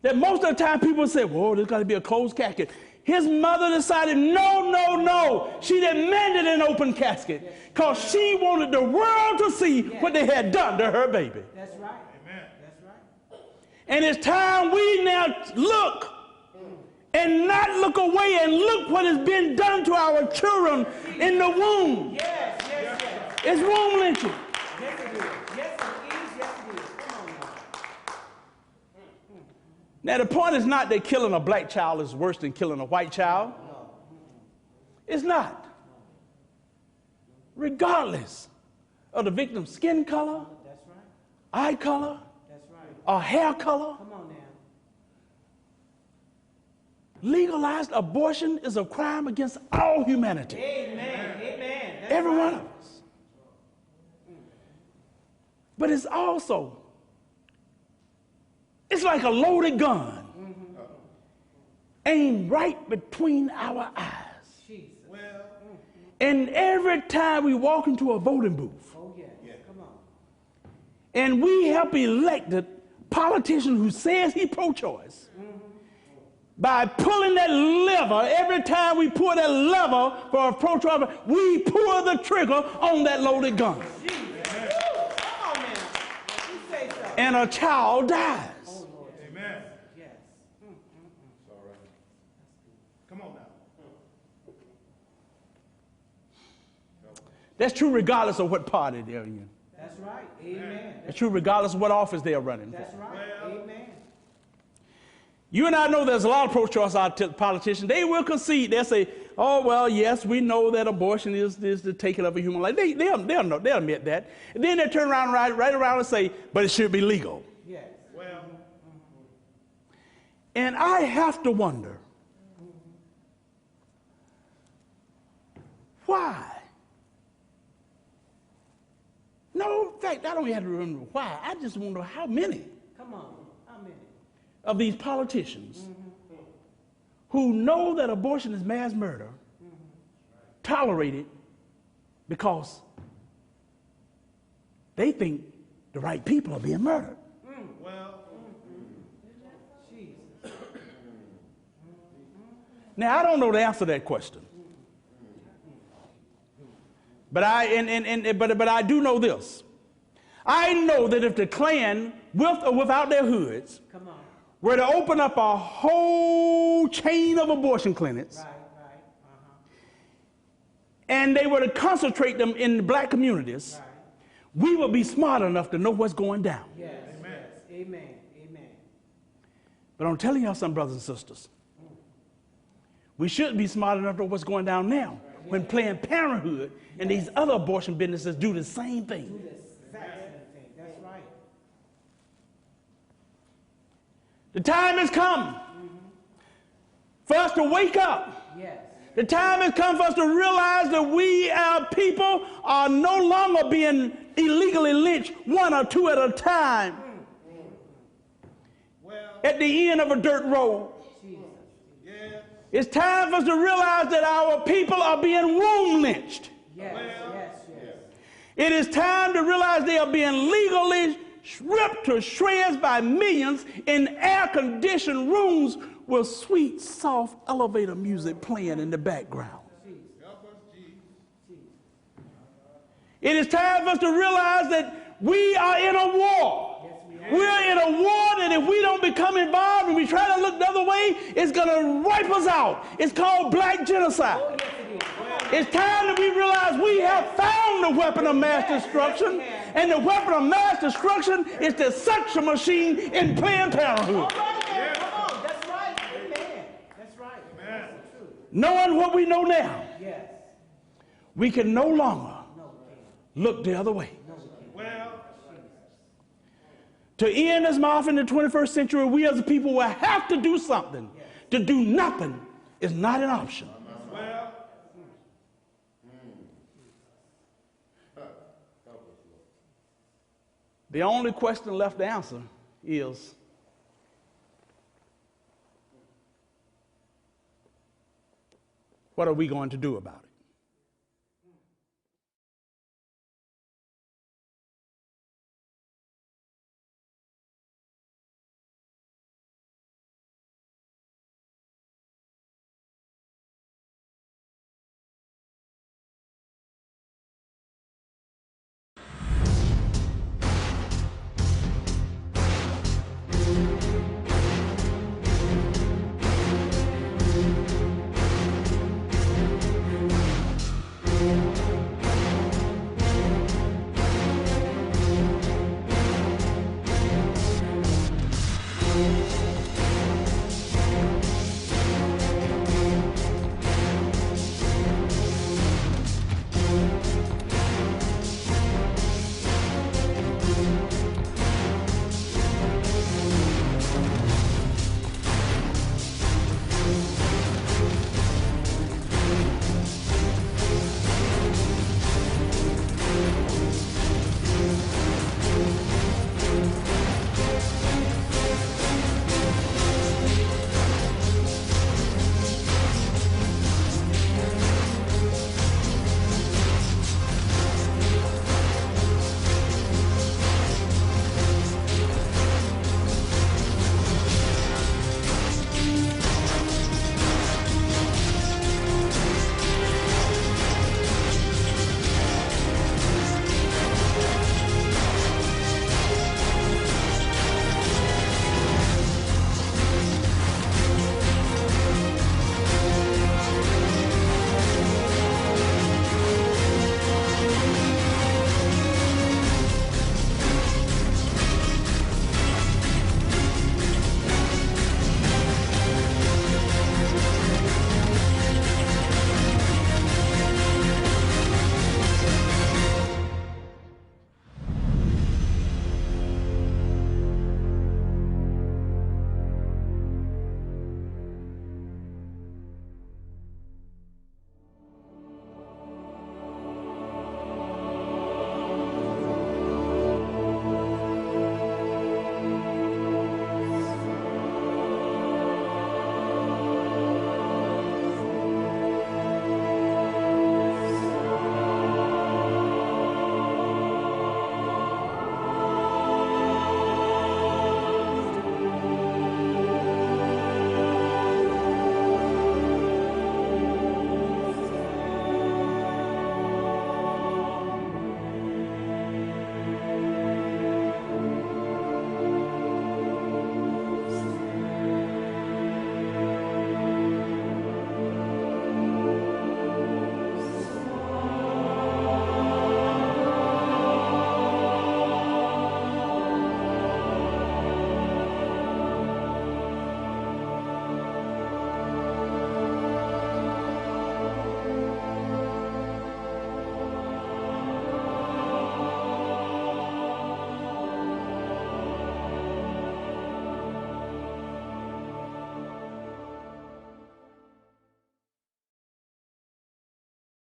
that most of the time people say, whoa, there's got to be a closed casket. His mother decided, no. She demanded an open casket because she wanted the world to see what they had done to her baby. That's right. Amen. That's right. And it's time we now look and not look away and look what has been done to our children in the womb. Yes. It's womb lynching. Yes, it is. Yes, it is. Come on now. Now, the point is not that killing a black child is worse than killing a white child. It's not. Regardless of the victim's skin color, eye color, or hair color, Come on now. legalized abortion is a crime against all humanity. Amen. That's Every right. one of us. But it's also, it's like a loaded gun aimed right between our eyes. Jesus. And every time we walk into a voting booth, Oh, yeah. Come on. and we help elected politician who says he pro-choice, by pulling that lever, every time we pull that lever for a pro-choice, we pull the trigger on that loaded gun. Jesus. Come on now. You say so. And a child dies. Oh, Lord. Amen. Yes. It's all right. Come on now. That's true regardless of what party they're in. That's right. Amen. It's true regardless of what office they're running for. That's right. Amen. You and I know there's a lot of pro-choice politicians. They will concede. They'll say, oh, well, yes, we know that abortion is the taking of a human life. They'll admit that. And then they turn around right around and say, but it should be legal. Yes. Well, And I have to wonder, why? No, in fact, I don't have to remember why. I just wonder how many Come on. How many? of these politicians who know that abortion is mass murder tolerate it because they think the right people are being murdered. Jesus. Now, I don't know the answer to that question. But I do know this. I know that if the Klan, with or without their hoods, Come on. were to open up a whole chain of abortion clinics, and they were to concentrate them in the black communities, we would be smart enough to know what's going down. Yes. Amen. Amen. Amen. But I'm telling y'all something, brothers and sisters. We should be smart enough to know what's going down now when Planned Parenthood and these other abortion businesses do the same thing. Do this exact same thing. That's right. The time has come for us to wake up. Yes. The time has come for us to realize that we, our people, are no longer being illegally lynched one or two at a time at the end of a dirt road. It's time for us to realize that our people are being womb lynched. Yes. Yes. Yes. It is time to realize they are being legally ripped to shreds by millions in air-conditioned rooms with sweet, soft elevator music playing in the background. It is time for us to realize that we are in a war. We're in a war that if we don't become involved and we try to look the other way, it's going to wipe us out. It's called black genocide. It's time that we realize we have found the weapon of mass destruction, and the weapon of mass destruction is the suction machine in Planned Parenthood. That's right. Amen. That's right. Amen. Knowing what we know now, we can no longer look the other way. To end this MAAFA in the 21st century, we as a people will have to do something. To do nothing is not an option. The only question left to answer is, what are we going to do about it?